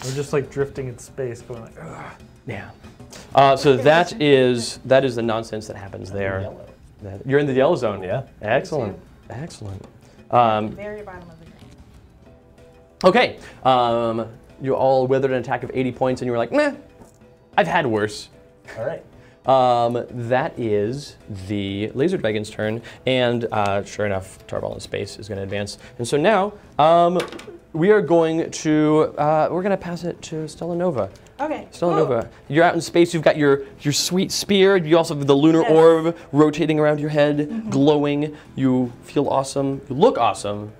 We're just like drifting in space, going like, ugh. Yeah. So that is the nonsense that happens there. You're in the yellow zone. Yeah. Excellent. Excellent. Very bottom of the green. Okay. You all weathered an attack of 80 points, and you were like, meh. I've had worse. All right. That is the laser dragon's turn, and sure enough, Tarball in space is going to advance. And so now we are going to pass it to Stella Nova. Okay. Stella Nova, you're out in space. You've got your sweet spear. You also have the lunar orb rotating around your head, glowing. You feel awesome. You look awesome.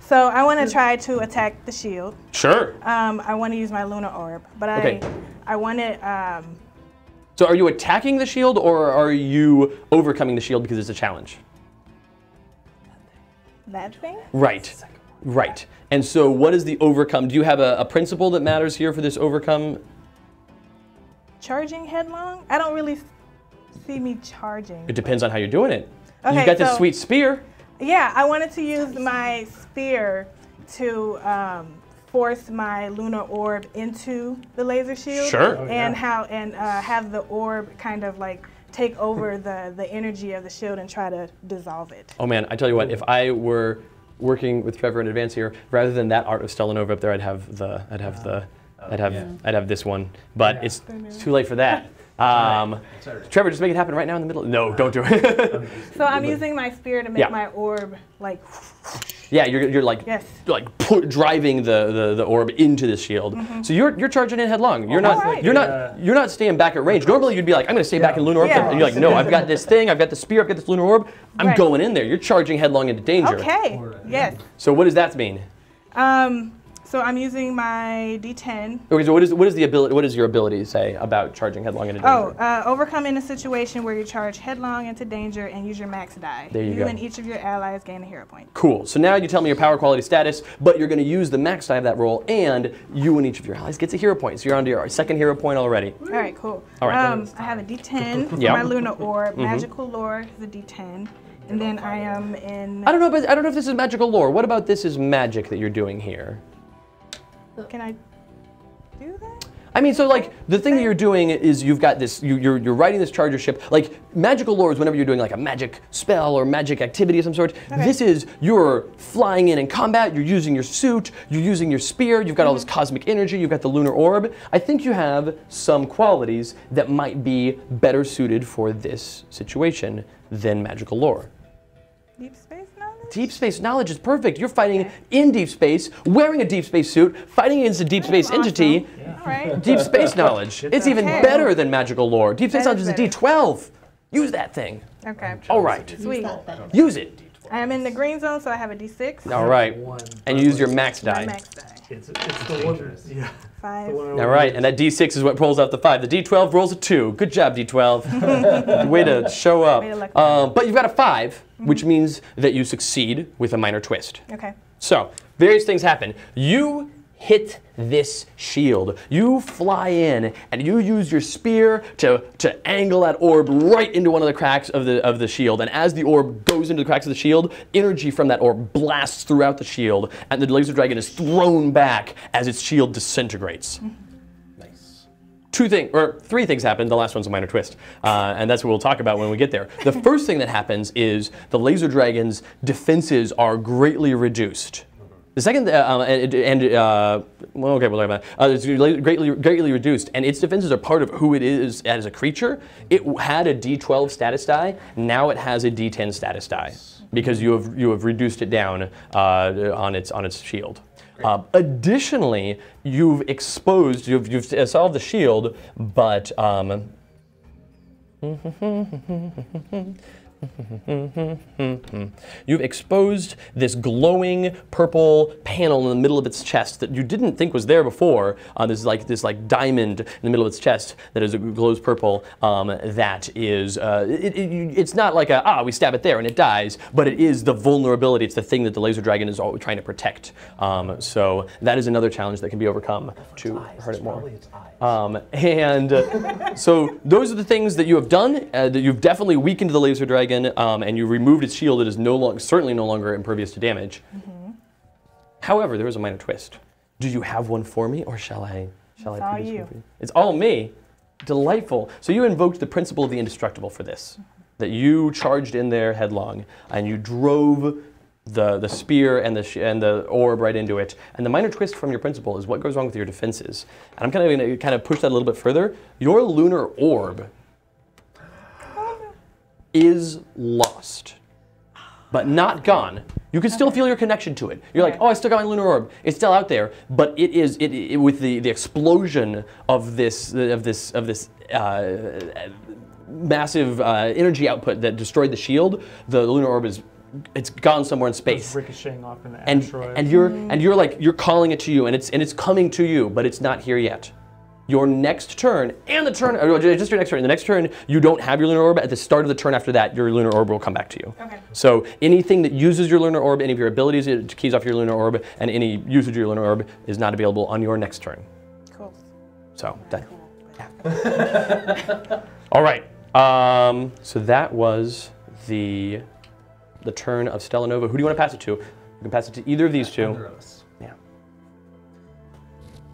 So I want to try to attack the shield. Sure. I want to use my lunar orb, but I want it. So are you attacking the shield, or are you overcoming the shield because it's a challenge? That thing? Right. Right. And so what is the overcome? Do you have a principle that matters here for this overcome? Charging headlong? I don't really see me charging. It depends on how you're doing it. Okay, You've got this sweet spear. Yeah, I wanted to use my spear to force my lunar orb into the laser shield. Sure. And have the orb kind of like take over the energy of the shield and try to dissolve it. Oh man, I tell you what, if I were working with Trevor in advance here, rather than that art of Stella Nova up there, I'd have this one. But it's too late for that. Trevor, just make it happen right now in the middle. No, don't do it. So I'm using my spear to make my orb like. Yeah, you're like driving the orb into the shield. So you're charging in headlong. You're not staying back at range. Normally you'd be like, I'm going to stay back in lunar orb, and you're like, no, I've got this thing, I've got the spear, I've got this lunar orb. I'm going in there. You're charging headlong into danger. Okay. Yes. So what does that mean? So I'm using my D10. Okay, so what is the ability? What does your ability say about charging headlong into danger? Overcome in a situation where you charge headlong into danger and use your max die. There you go. You and each of your allies gain a hero point. Cool. So now you tell me your power quality status, but you're going to use the max die of that roll, and you and each of your allies gets a hero point. So you're on to your second hero point already. All right, cool. All right. I have a D10 for my lunar orb. Magical lore is a D10. And then I am in. I don't know if this is magical lore. What about this is magic that you're doing here? Can I do that? I mean, so like the thing that you're doing is you've got this. You're riding this charger ship. Like magical lore is whenever you're doing like a magic spell or magic activity of some sort. Okay. This is you're flying in combat. You're using your suit. You're using your spear. You've got all this cosmic energy. You've got the lunar orb. I think you have some qualities that might be better suited for this situation than magical lore. Deep space knowledge? Deep space knowledge is perfect. You're fighting in deep space, wearing a deep space suit, fighting against a deep space entity. Yeah. All right. Deep space knowledge. It's even better than magical lore. Deep space knowledge is a D12. Use that thing. Okay. All right. Sweet. Use it. I am in the green zone, so I have a D6. All right. And use your max die. My max die. It's the one. Yeah. 5. All right, and that D6 is what pulls out the 5. The D12 rolls a 2. Good job, D12. Way to show up. But you've got a 5, which means that you succeed with a minor twist. Okay. So, various things happen. You hit this shield. You fly in and you use your spear to angle that orb right into one of the cracks of the shield. And as the orb goes into the cracks of the shield, energy from that orb blasts throughout the shield, and the laser dragon is thrown back as its shield disintegrates. Nice. Three things happen. The last one's a minor twist, and that's what we'll talk about when we get there. The first thing that happens is the laser dragon's defenses are greatly reduced. The second, we'll talk about that. It's greatly reduced, and its defenses are part of who it is as a creature. It had a D12 status die. Now it has a D10 status die because you have reduced it down on its shield. Additionally, you've solved the shield, but you've exposed this glowing purple panel in the middle of its chest that you didn't think was there before. This diamond in the middle of its chest that glows purple. That is, it's not like we stab it there and it dies, but it is the vulnerability. It's the thing that the laser dragon is always trying to protect. So that is another challenge that can be overcome to hurt it more. So those are the things that you have done. That you've definitely weakened the laser dragon. And you removed its shield. It is certainly no longer impervious to damage. However, there is a minor twist. Do you have one for me, or shall I produce one for you? It's all me. Delightful. So you invoked the principle of the indestructible for this. That you charged in there headlong, and you drove the spear and the orb right into it. And the minor twist from your principle is what goes wrong with your defenses. And I'm going to push that a little bit further. Your lunar orb is lost, but not gone. You can still feel your connection to it. You're like, oh, I still got my lunar orb. It's still out there, but it is with the explosion of this massive energy output that destroyed the shield. The lunar orb it's gone somewhere in space. It's ricocheting off in the asteroid. And you're calling it to you, and it's coming to you, but it's not here yet. Your next turn, and just your next turn. The next turn, you don't have your lunar orb. At the start of the turn after that, your lunar orb will come back to you. Okay. So anything that uses your lunar orb, any of your abilities to keys off your lunar orb, and any usage of your lunar orb is not available on your next turn. Cool. So, yeah. All right. So that was the turn of Stella Nova. Who do you want to pass it to? You can pass it to either of these two.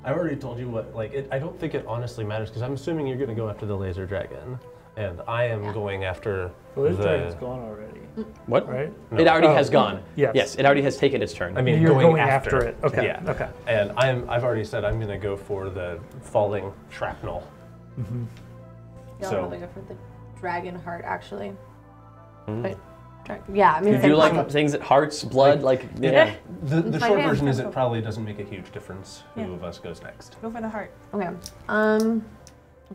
I already told you what, I don't think it honestly matters, because I'm assuming you're going to go after the laser dragon, and I am going after the laser dragon's gone already. What? Right? No. It already has gone. Yes. Yes, it already has taken its turn. I mean, you're going after it. Okay. Yeah. Okay. And I've already said I'm going to go for the falling shrapnel. I'll probably go for the dragon heart, actually. But, yeah, I mean, you do like things that hearts, blood, yeah. The short version is it probably doesn't make a huge difference who of us goes next. Go for the heart. Okay. I'm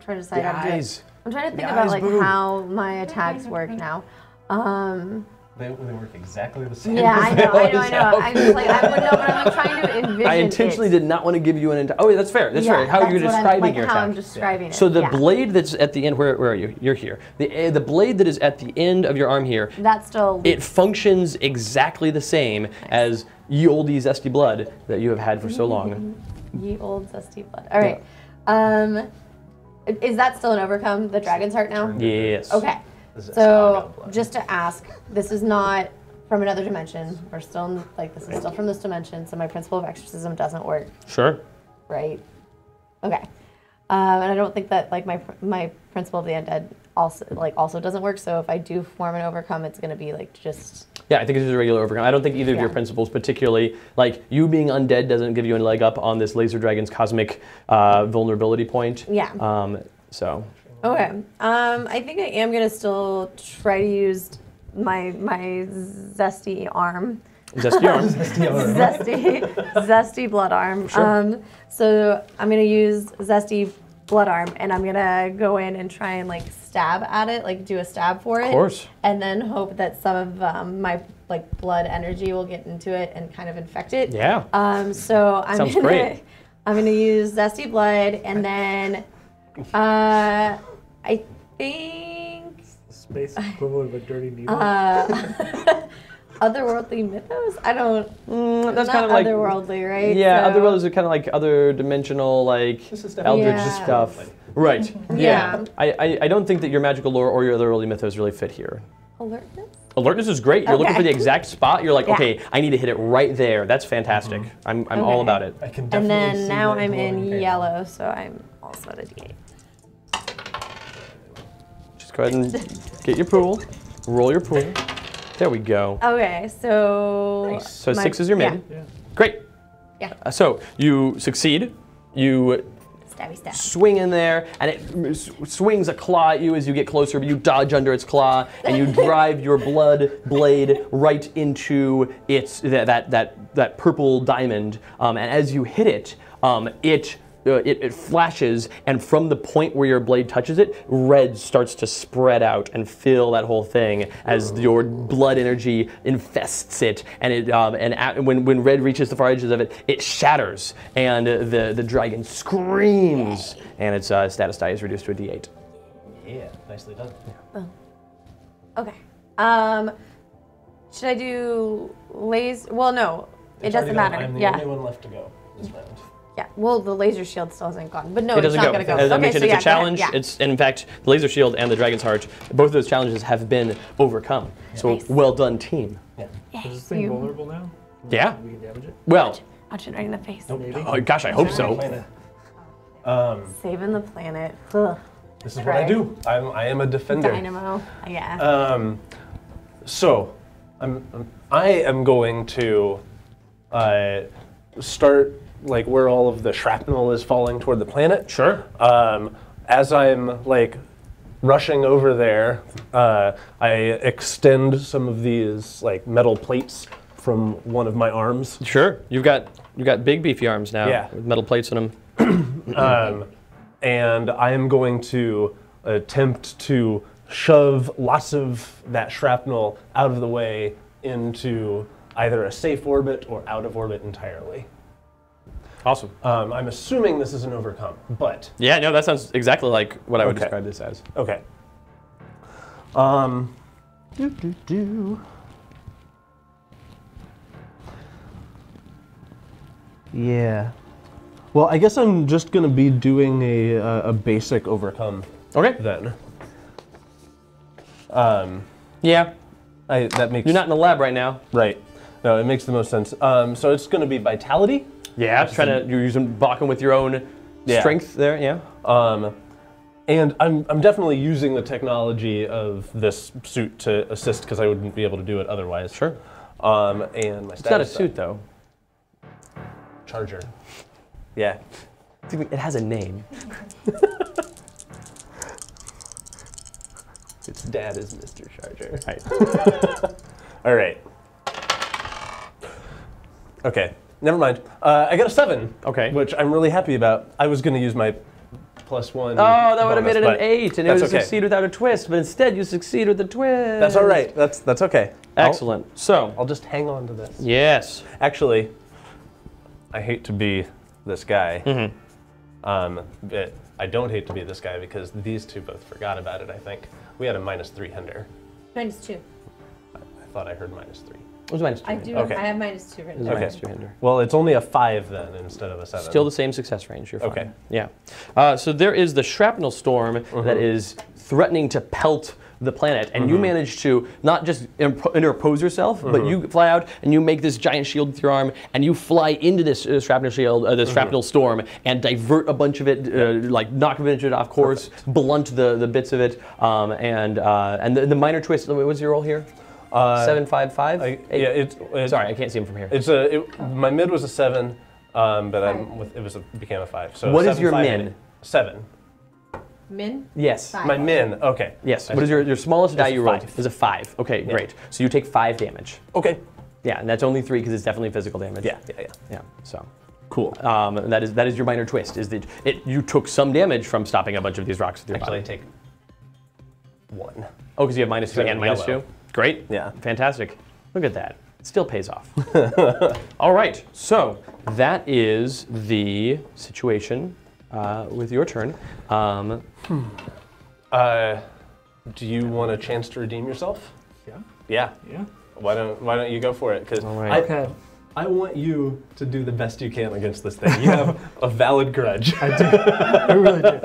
trying to decide how to do it. I'm trying to think about how my attacks work now. They work exactly the same. Yeah, I know. I'm just like, I'm trying to envision. I intentionally did not want to give you an entire. Oh, that's fair. That's fair. How are you describing your attack? How I'm describing it. So the blade that's at the end. Where are you? You're here. The blade that is at the end of your arm here. That's still. It functions exactly the same as ye olde zesty blood that you have had for so long. Ye old zesty blood. All right. Is that still an overcome? The dragon's heart now? Yes. Okay. So, just to ask, this is not from another dimension. We're still in, this is still from this dimension, so my principle of exorcism doesn't work. Sure. Right? Okay. And I don't think that, my principle of the undead also doesn't work, so if I do form an overcome, it's going to be, just... Yeah, I think it's just a regular overcome. I don't think either of your principles particularly, you being undead doesn't give you a leg up on this laser dragon's cosmic vulnerability point. Yeah. So... Okay. I think I am gonna still try to use my zesty arm. Zesty arm. Zesty blood arm. Sure. So I'm gonna use zesty blood arm, and I'm gonna go in and try and stab at it, do a stab for it. Of course. And then hope that some of my blood energy will get into it and kind of infect it. Yeah. So Sounds great. I'm gonna use zesty blood, and then. I think... Space equivalent of a dirty needle? Otherworldly mythos? I don't. That's not kind of like otherworldly, right? Yeah, So- otherworldly is kind of like other dimensional, like This is definitely eldritch Yeah. stuff. Right. Yeah. I don't think that your magical lore or your otherworldly mythos really fit here. Alertness? Alertness is great. You're looking Okay. for the exact spot. You're like, Yeah. okay, I need to hit it right there. That's fantastic. I'm all Okay. about it. I can And definitely then see now that I'm in glowing panel. yellow, so I'm also at a D8. Just go ahead and get your pool. Roll your pool. There we go. Okay, so. So 6 is your yeah. min. Great. Yeah. So you succeed. You Stabby stab. swing in there, and it swings a claw at you as you get closer, but you dodge under its claw, and you drive your blood blade right into its that purple diamond. And as you hit it, it flashes, and from the point where your blade touches it, red starts to spread out and fill that whole thing as your blood energy infests it. And when red reaches the far edges of it, it shatters, and the dragon screams, and its status die is reduced to a D8. Yeah, nicely done. Okay. Should I do laser? Well, no, it doesn't matter. I'm the Yeah. only one left to go this round. Yeah. Well, the laser shield still hasn't gone, but no, It it's doesn't not go. gonna go. As I Okay, mentioned, so it's yeah, a challenge. Go ahead. It's and in fact, the laser shield and the dragon's heart. Both of those challenges have been overcome. So Nice. well done, team. Is this Yay, thing you- vulnerable now? Yeah. We can damage it? Well, Punch it right in the face. oh gosh, I hope so. Saving the planet. Ugh. This is what I do. I am a defender. Dynamo. Yeah. So, I am going to start like where all of the shrapnel is falling toward the planet. Sure. As I'm like rushing over there, I extend some of these like metal plates from one of my arms. Sure. You've got big beefy arms now. Yeah. With metal plates in them. And I am going to attempt to shove lots of that shrapnel out of the way into either a safe orbit or out of orbit entirely. Awesome. I'm assuming this is an overcome, but Yeah, no, that sounds exactly like what I would Okay. describe this as. okay. Yeah. Well, I guess I'm just gonna be doing a basic overcome Okay. then. Yeah. That makes You're not in the lab right now. right. No, it makes the most sense. So it's gonna be vitality. Yeah. You're using blocking with your own Yeah. strength there. Yeah. And I'm definitely using the technology of this suit to assist because I wouldn't be able to do it otherwise. Sure. And my status. It's not a suit though. Charger. Yeah. It has a name. Its dad is Mr. Charger. Right. All right. Okay. Never mind. I got a 7. Okay. Which I'm really happy about. I was going to use my +1. Oh, that would have bonus, made it but an 8, and it that's would okay. succeed without a twist. But instead, you succeed with a twist. That's all right. That's okay. Excellent. So, I'll just hang on to this. yes. Actually, I hate to be this guy. But I don't hate to be this guy because these two both forgot about it, I think. We had a -3 hinder. -2. I thought I heard -3. It was minus 2. I do. Okay. I have -2 written. It was down. minus 2 hinder. Well, it's only a 5 then instead of a 7. Still the same success range. You're fine. Okay. Yeah. So there is the shrapnel storm that is threatening to pelt the planet, and you manage to not just interpose yourself, but you fly out and you make this giant shield with your arm, and you fly into this shrapnel shield, this shrapnel storm, and divert a bunch of it, like knock a bunch of it off course, blunt the bits of it, and the minor twist. What was your roll here? 7, 5, 5. Yeah, it's Sorry, I can't see him from here. It's my mid was a 7, but became a 5. So What is 7, your 5, min? 8. 7. Min. Yes. 5. My min. Okay. Yes. What is your smallest die It's you rolled? 5. Is a 5. Okay, great. So you take 5 damage. Okay. Yeah, and that's only 3 because it's definitely physical damage. Yeah. Yeah. So. Cool. That is your minor twist. Is that you took some damage from stopping a bunch of these rocks with your Actually, I body. take 1. Oh, because you have -3 and yellow. -2. Great. Yeah. Fantastic. Look at that. It still pays off. All right. So that is the situation with your turn. Do you want a chance to redeem yourself? Yeah. Yeah. Yeah. Why don't you go for it? Because Okay. I want you to do the best you can against this thing. You have a valid grudge. I do. I really do.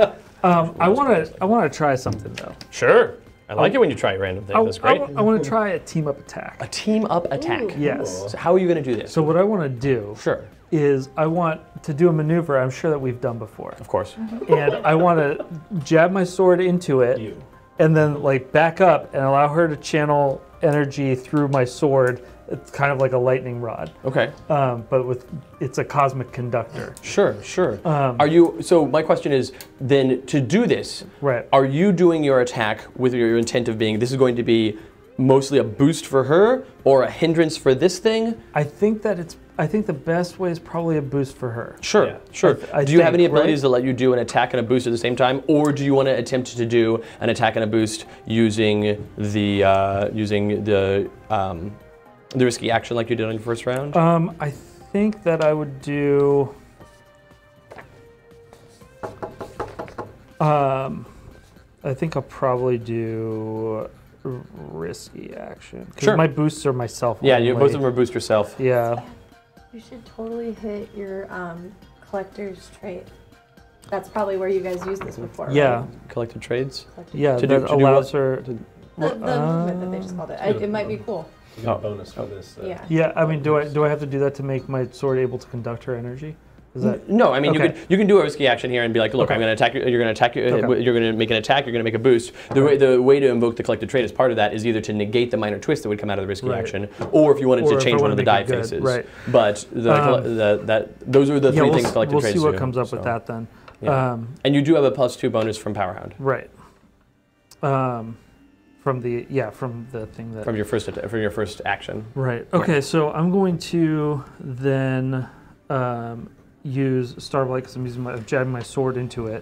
I want to try something though. Sure. I like it when you try random things. That's great. I want to try a team up attack. A team up attack. Yes. So how are you going to do this? So what I want to do Sure. is I want to do a maneuver I'm sure that we've done before. Of course. And I want to jab my sword into it and then like back up and allow her to channel energy through my sword. It's kind of like a lightning rod. Okay. But it's a cosmic conductor. Sure. So my question is then to do this, Right. are you doing your attack with your intent of being this is going to be mostly a boost for her or a hindrance for this thing? I think the best way is probably a boost for her. Sure. Do you have any abilities that let you do an attack and a boost at the same time, or do you want to attempt to do an attack and a boost using the risky action like you did on your first round? I think that I would do. I think I'll probably do risky action because Sure. my boosts are myself. Yeah, only. both of them are boost yourself. Yeah. You should totally hit your collector's trait. That's probably where you guys used this before. Yeah. Right? Collected trades. Yeah. To that do allows what? her. The movement that they just called it. It might be cool. You get a bonus for this. Yeah. Yeah. I mean, do I have to do that to make my sword able to conduct her energy? Is that? No, I mean Okay. you can do a risky action here and be like, look, Okay. I'm going to attack. You're going to attack. Okay. You're going to make an attack. You're going to make a boost. The way to invoke the collected trait as part of that is either to negate the minor twist that would come out of the risky Right. action, or if you wanted Or to if I change one wanna of the make die it good, faces. right. But those are the three Yeah, things collected we'll traits see what do, comes up so. with that then. Yeah. And you do have a +2 bonus from Powerhound Right. From the thing that. from your first action. Right. Okay. So I'm going to then use Starblight because I'm jabbing my sword into it.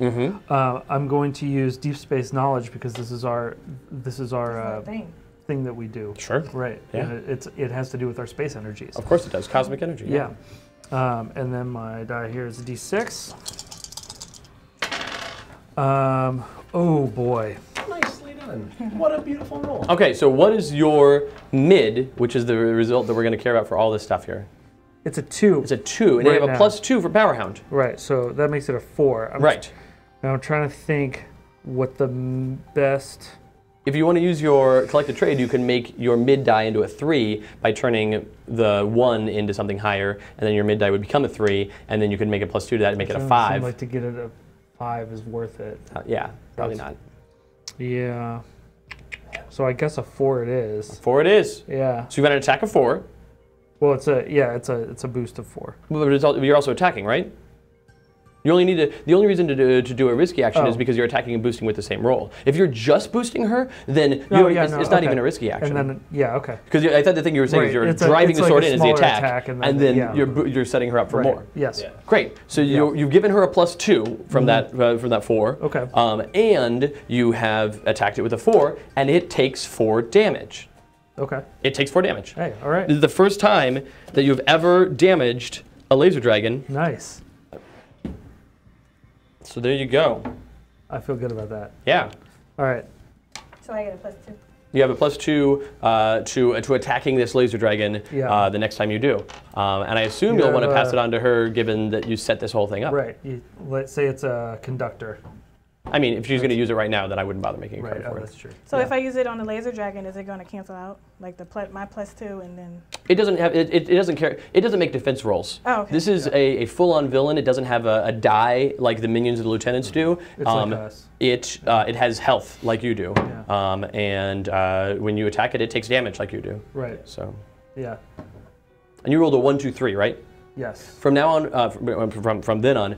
I'm going to use Deep Space Knowledge because this is our thing that we do. Sure. Right. Yeah. And it has to do with our space energies. Of course it does. Cosmic energy. Yeah. And then my die here is a D6. Oh boy. Nicely done. What a beautiful roll. Okay, so what is your mid, which is the result that we're going to care about for all this stuff here? It's a 2. It's a 2, and Right you have a now. +2 for Powerhound. Right. So that makes it a 4. Right. Now I'm trying to think what the best. If you want to use your collected trade, you can make your mid die into a 3 by turning the 1 into something higher, and then your mid die would become a 3, and then you can make a +2 to that and make it a Doesn't 5. seem like to get it a 5 is worth it. Yeah, probably not. Yeah. So I guess a 4 it is. 4 it is. Yeah. So you've got an attack of 4, Well, it's a boost of 4. but you're also attacking, right? You only need to. The only reason to do a risky action is because you're attacking and boosting with the same roll. If you're just boosting her, then it's not even a risky action. And then okay. Because I thought the thing you were saying is you're driving the sword in as the attack, and then you're setting her up for more. Yes. Yeah. Great. So you've given her a +2 from that 4. Okay. And you have attacked it with a 4, and it takes 4 damage. Okay. It takes 4 damage. Hey, all right. This is the first time that you've ever damaged a laser dragon. Nice. So there you go. I feel good about that. Yeah. All right. So I get a +2. You have a +2 to attacking this laser dragon Yeah. the next time you do. And I assume You you'll want to have, pass it on to her given that you set this whole thing up. Right. Let's say it's a conductor. I mean, if she's going to use it right now, then I wouldn't bother making a Right. card Oh, for that's it. true. So Yeah. if I use it on the laser dragon, is it going to cancel out like my +2 and then? It doesn't have. It doesn't care. It doesn't make defense rolls. Oh, okay. This is a full-on villain. It doesn't have a die like the minions of the lieutenants do. It's like us. It has health like you do. Yeah. And when you attack it, it takes damage like you do. Right. So. Yeah. And you rolled a 1, 2, 3, right? Yes. From now on, from then on,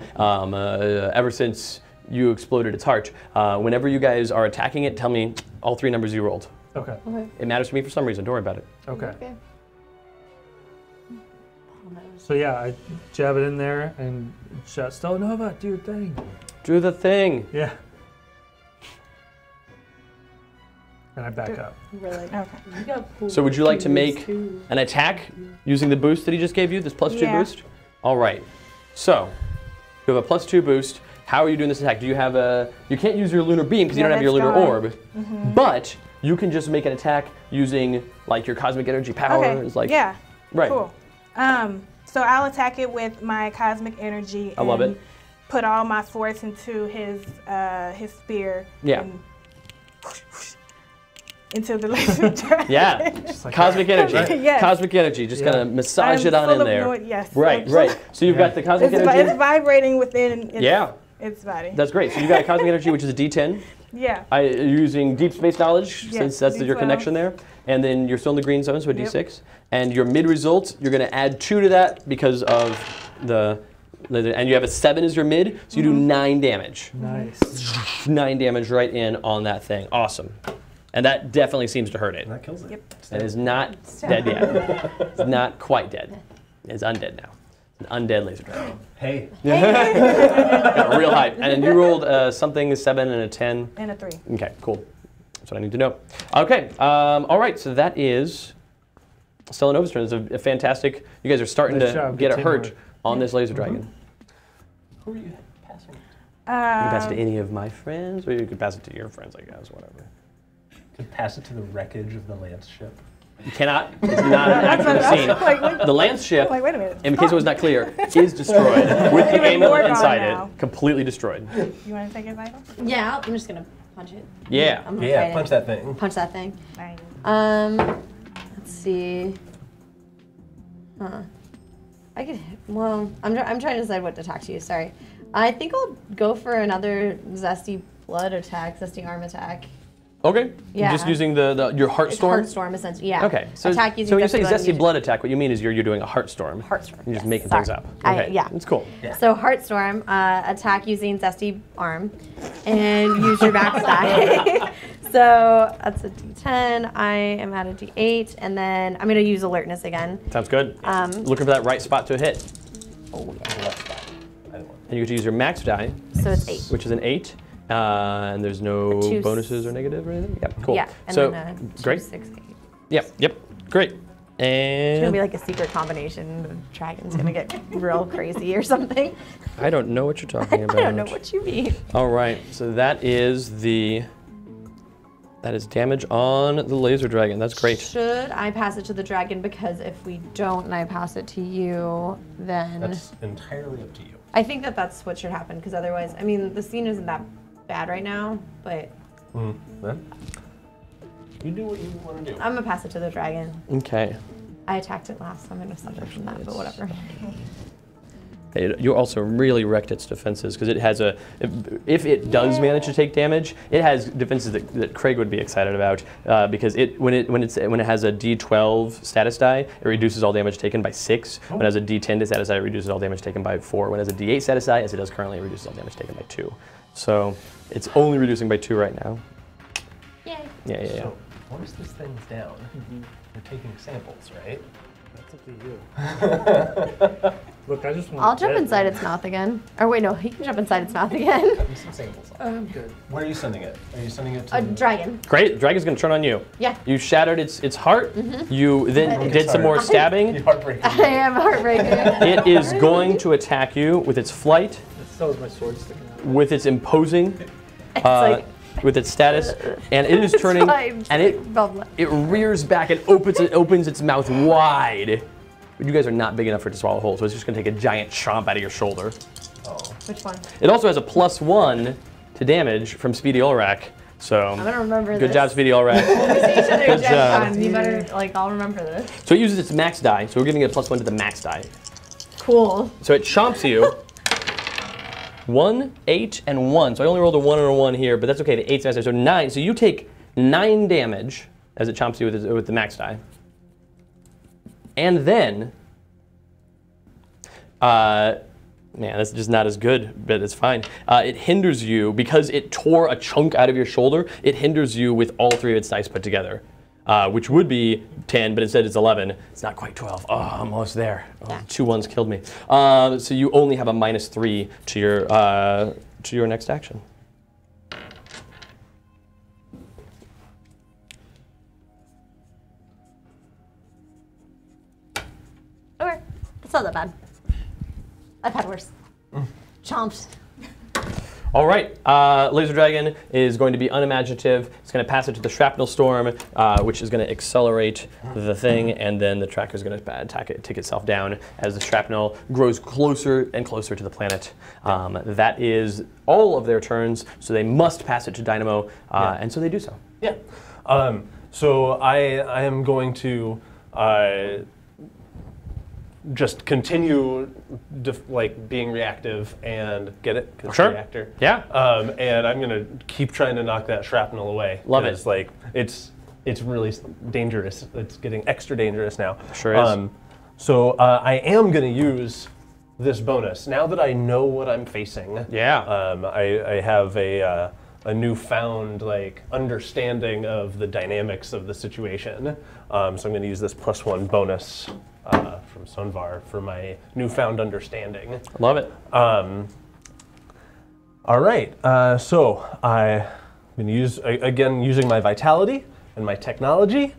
ever since you exploded its heart, whenever you guys are attacking it, tell me all 3 numbers you rolled. Okay. Okay. It matters to me for some reason. Don't worry about it. Okay. Okay. So yeah, I jab it in there and shout, Stella Nova, do your thing. Do the thing. Yeah. And I back up. Really? Okay. So would you like to make an attack using the boost that he just gave you, this +2 Yeah. boost? All right. So you have a +2 boost. How are you doing this attack? Do you have a? You can't use your lunar beam because you Yeah, don't have your that's lunar gone. orb. But you can just make an attack using like your cosmic energy power. Okay. It's like Yeah. right. Cool. So I'll attack it with my cosmic energy. I love and it. Put all my force into his spear. Yeah. And into the laser dragon. Yeah. Cosmic energy. Yes. Cosmic energy. Just kind of massage it on full in of there. noise, yes. Right. Right. So you've got the cosmic It's energy. vibrating within its body. That's great. So you got a cosmic energy, which is a D10. Yeah. You're using deep space knowledge, Yes, since that's your D12. connection there. And then you're still in the green zone, so a D6. And your mid result, you're going to add 2 to that because of and you have a 7 as your mid, so you do 9 damage. Nice. 9 damage right in on that thing. Awesome. And that definitely seems to hurt it. That kills it. Yep. It is not dead yet. It's not quite dead. It's undead now. It's an undead laser dragon. Hey. Got real hype. And then you rolled something, a 7 and a 10. And a 3. Okay, cool. That's what I need to know. Okay, all right, so that is Stella Nova's turn. It's a fantastic, you guys are starting Nice to job, get a good hurt teamwork. on this laser dragon. Who are you passing? You can pass it to any of my friends, or you could pass it to your friends, I guess, whatever. Could pass it to the wreckage of the Lance ship. You cannot, it's not an accurate scene. The Lance ship, Like, wait a minute. in case it was not clear, is destroyed with the Even more amulet gone inside now. it, completely destroyed. You want to take his item? Yeah, I'm just gonna punch it. Yeah. I'm gonna Yeah, fight punch it. that thing. Punch that thing. Nice. Let's see. I could. Well, I'm trying to decide what attack to use. Sorry. I think I'll go for another zesty blood attack, zesty arm attack. Okay. Yeah. Just using your heart It's storm. Heart storm, essentially. Yeah. Okay. So, attack using so when you say zesty blood, zesty you- blood attack, what you mean is you're doing a heart storm. Heart storm. You're just yes. making Sorry. things up. Okay. Yeah. That's cool. So Heartstorm, attack using Zesty Arm, and use your max die. So that's a D10. I am at a D8, and then I'm gonna use Alertness again. Sounds good. Looking for that right spot to hit. Oh yeah. And you get to use your max die, So it's 8. which is an 8. And there's no A 2, bonuses or negative or anything? Yep, cool. Yeah. And so, then 2, great. 6, 8. Yep, great. It's gonna And be like a secret combination. The dragon's gonna get real crazy or something. I don't know what you're talking about. I don't know what you mean. All right, so that is damage on the laser dragon. That's great. Should I pass it to the dragon? Because if we don't and I pass it to you, then That's entirely up to you. I think that's what should happen. Because otherwise, I mean, the scene isn't that bad right now, but Then you do what you want to do. I'm gonna pass it to the dragon. Okay. I attacked it last, so I'm gonna suffer from that, but whatever. You also really wrecked its defenses because it has if it does manage to take damage, it has defenses that Craig would be excited about because when it has a D12 status die, it reduces all damage taken by 6. When it has a D10 status die, it reduces all damage taken by 4. When it has a D8 status die, as it does currently, it reduces all damage taken by 2. So it's only reducing by 2 right now. Yay. Yeah. So once this thing's down, you're taking samples, right? That's up to you. Look, I just want. I'll jump inside its mouth again. Or wait, no, he can jump inside its mouth again. Give some samples. I'm good. Where are you sending it? Are you sending it to A dragon. Great, dragon's gonna turn on you. Yeah. You shattered its heart. You then did some more stabbing. You heartbreaking. I am heartbreaking. It is going to attack you with its flight, So is my sword sticking out. with its imposing, It's like, with its status, and it is turning, fine. and it rears back and opens its mouth wide. But you guys are not big enough for it to swallow whole, so it's just going to take a giant chomp out of your shoulder. which one? It also has a +1 to damage from Speedy Olrak, so I'm gonna remember good this. job, Speedy Olrak. We see each other Good Gen job. Con. You better, I'll remember this. So it uses its max die, so we're giving it a +1 to the max die. Cool. So it chomps you. 1, 8, and 1. So I only rolled a 1 and a 1 here, but that's okay. The 8's max die, so 9. So you take 9 damage as it chomps you with the max die. And then, man, that's just not as good, but it's fine. It hinders you, because it tore a chunk out of your shoulder, it hinders you with all 3 of its dice put together. Which would be 10, but instead it's 11. It's not quite 12. Oh, almost there. Oh, 2 1s killed me. So you only have a -3 to your next action. Okay. It's not that bad. I've had worse. Chomped. All right, Laser Dragon is going to be unimaginative. It's going to pass it to the Shrapnel Storm, which is going to accelerate the thing, and then the tracker is going to take itself down as the shrapnel grows closer and closer to the planet. That is all of their turns, so they must pass it to Dynamo, and so they do so. Yeah. So I am going to just continue being reactive and get it? 'Cause Sure. Reactor. Yeah. And I'm gonna keep trying to knock that shrapnel away. Love it. It's really dangerous. It's getting extra dangerous now. Sure is. So I am gonna use this bonus now that I know what I'm facing. Yeah. I have a newfound understanding of the dynamics of the situation. So I'm going to use this +1 bonus from Sonvar for my newfound understanding. Love it. All right. So I'm going to use again using my vitality and my technology,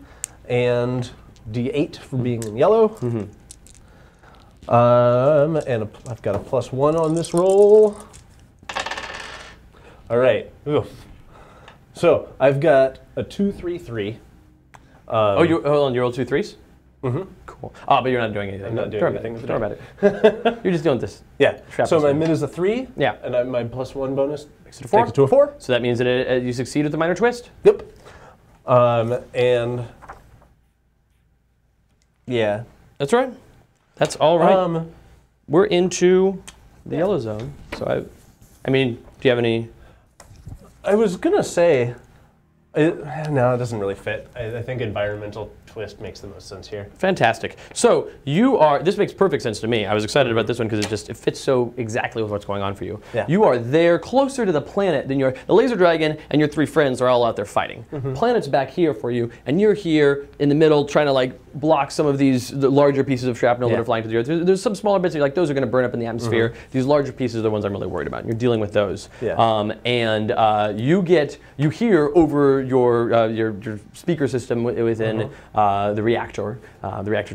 and D8 for being in yellow. Mm-hmm. And I've got a +1 on this roll. All right. Oof. So I've got a 2, 3, 3. Hold on, you rolled 2 3s? Mm-hmm. Cool. Oh, but you're not doing anything. I'm not doing anything. Don't worry about it. You're just doing this. Yeah. Shrapnel So my storm. mid is a 3. Yeah. And my +1 bonus Makes it a 4. takes it to a 4. So that means that you succeed with the minor twist? Yep. And yeah. That's right. That's all right. We're into the yellow zone. So I mean, do you have any? I was gonna say, no, it doesn't really fit. I think environmental twist makes the most sense here. Fantastic. So this makes perfect sense to me. I was excited about this one because it fits so exactly with what's going on for you. Yeah. You are there closer to the planet than the Laser Dragon and your 3 friends are all out there fighting. Mm-hmm. Planet's back here for you, and you're here in the middle trying to block some of the larger pieces of shrapnel that are flying to the Earth. There's some smaller bits, those are going to burn up in the atmosphere. Mm-hmm. These larger pieces are the ones I'm really worried about, and you're dealing with those. Yeah. You hear over your speaker system within the reactor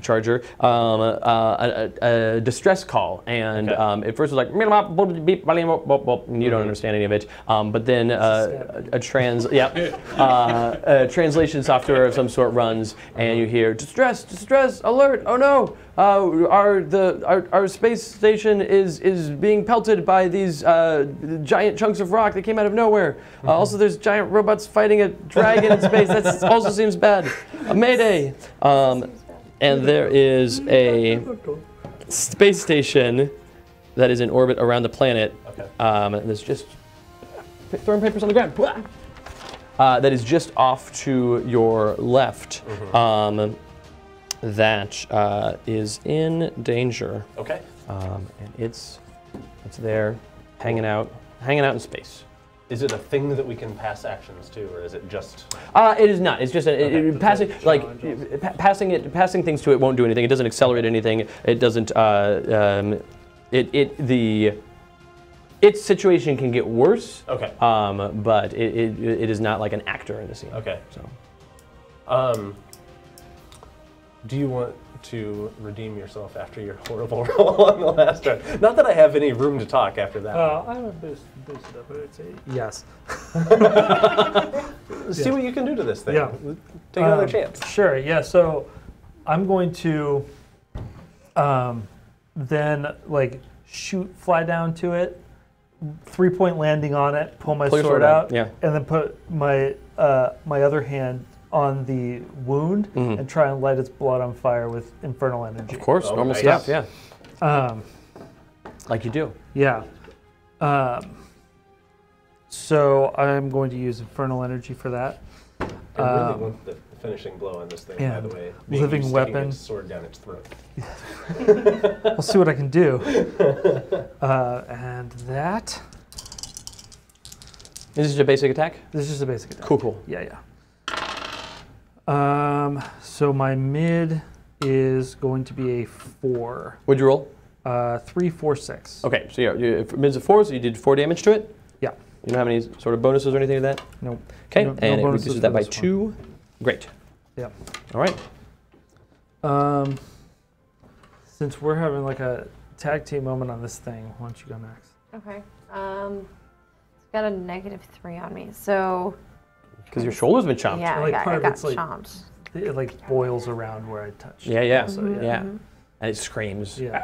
charger, a distress call, and at first it was like, and you don't understand any of it, but then a translation software of some sort runs, and you hear distress alert, oh no, our space station is being pelted by these giant chunks of rock that came out of nowhere. Also, there's giant robots fighting a dragon in space. That also seems bad. A mayday. And there is a space station that is in orbit around the planet. That's just throwing papers on the ground. That is just off to your left. That is in danger. Okay. And it's there, hanging out in space. Is it a thing that we can pass actions to, or is it just? It is not. It's just passing things to it won't do anything. It doesn't accelerate anything. It doesn't. Its situation can get worse. Okay. But it is not like an actor in the scene. Okay. So. Do you want to redeem yourself after your horrible roll on the last round? Not that I have any room to talk after that. I haven't boosted up, but it's a yes. See what you can do to this thing. Yeah. Take another chance. Sure, yeah, so I'm going to then fly down to it, 3-point landing on it, pull my sword out, and then put my other hand on the wound and try and light its blood on fire with infernal energy. Of course, normal stuff, yeah. Like you do. Yeah. So I'm going to use infernal energy for that. I really want the finishing blow on this thing, by the way. Living weapon. Its sword down its throat. We'll see what I can do. And that. Is this a basic attack? This is just a basic attack. Cool. Yeah. So my mid is going to be a 4. What'd you roll? 3, 4, 6. Okay, so mid's a 4, so you did 4 damage to it? Yeah. You don't have any sort of bonuses or anything to that? Nope. Okay, no and it reduces that by 2. Great. Yeah. All right. Since we're having a tag team moment on this thing, why don't you go next? Okay. Got a -3 on me, so. Because your shoulder's been chomped. Yeah, Like, I part of got it's, like, chomped. It like boils around where I touched. Yeah, yeah, Also, yeah. And it screams. Yeah.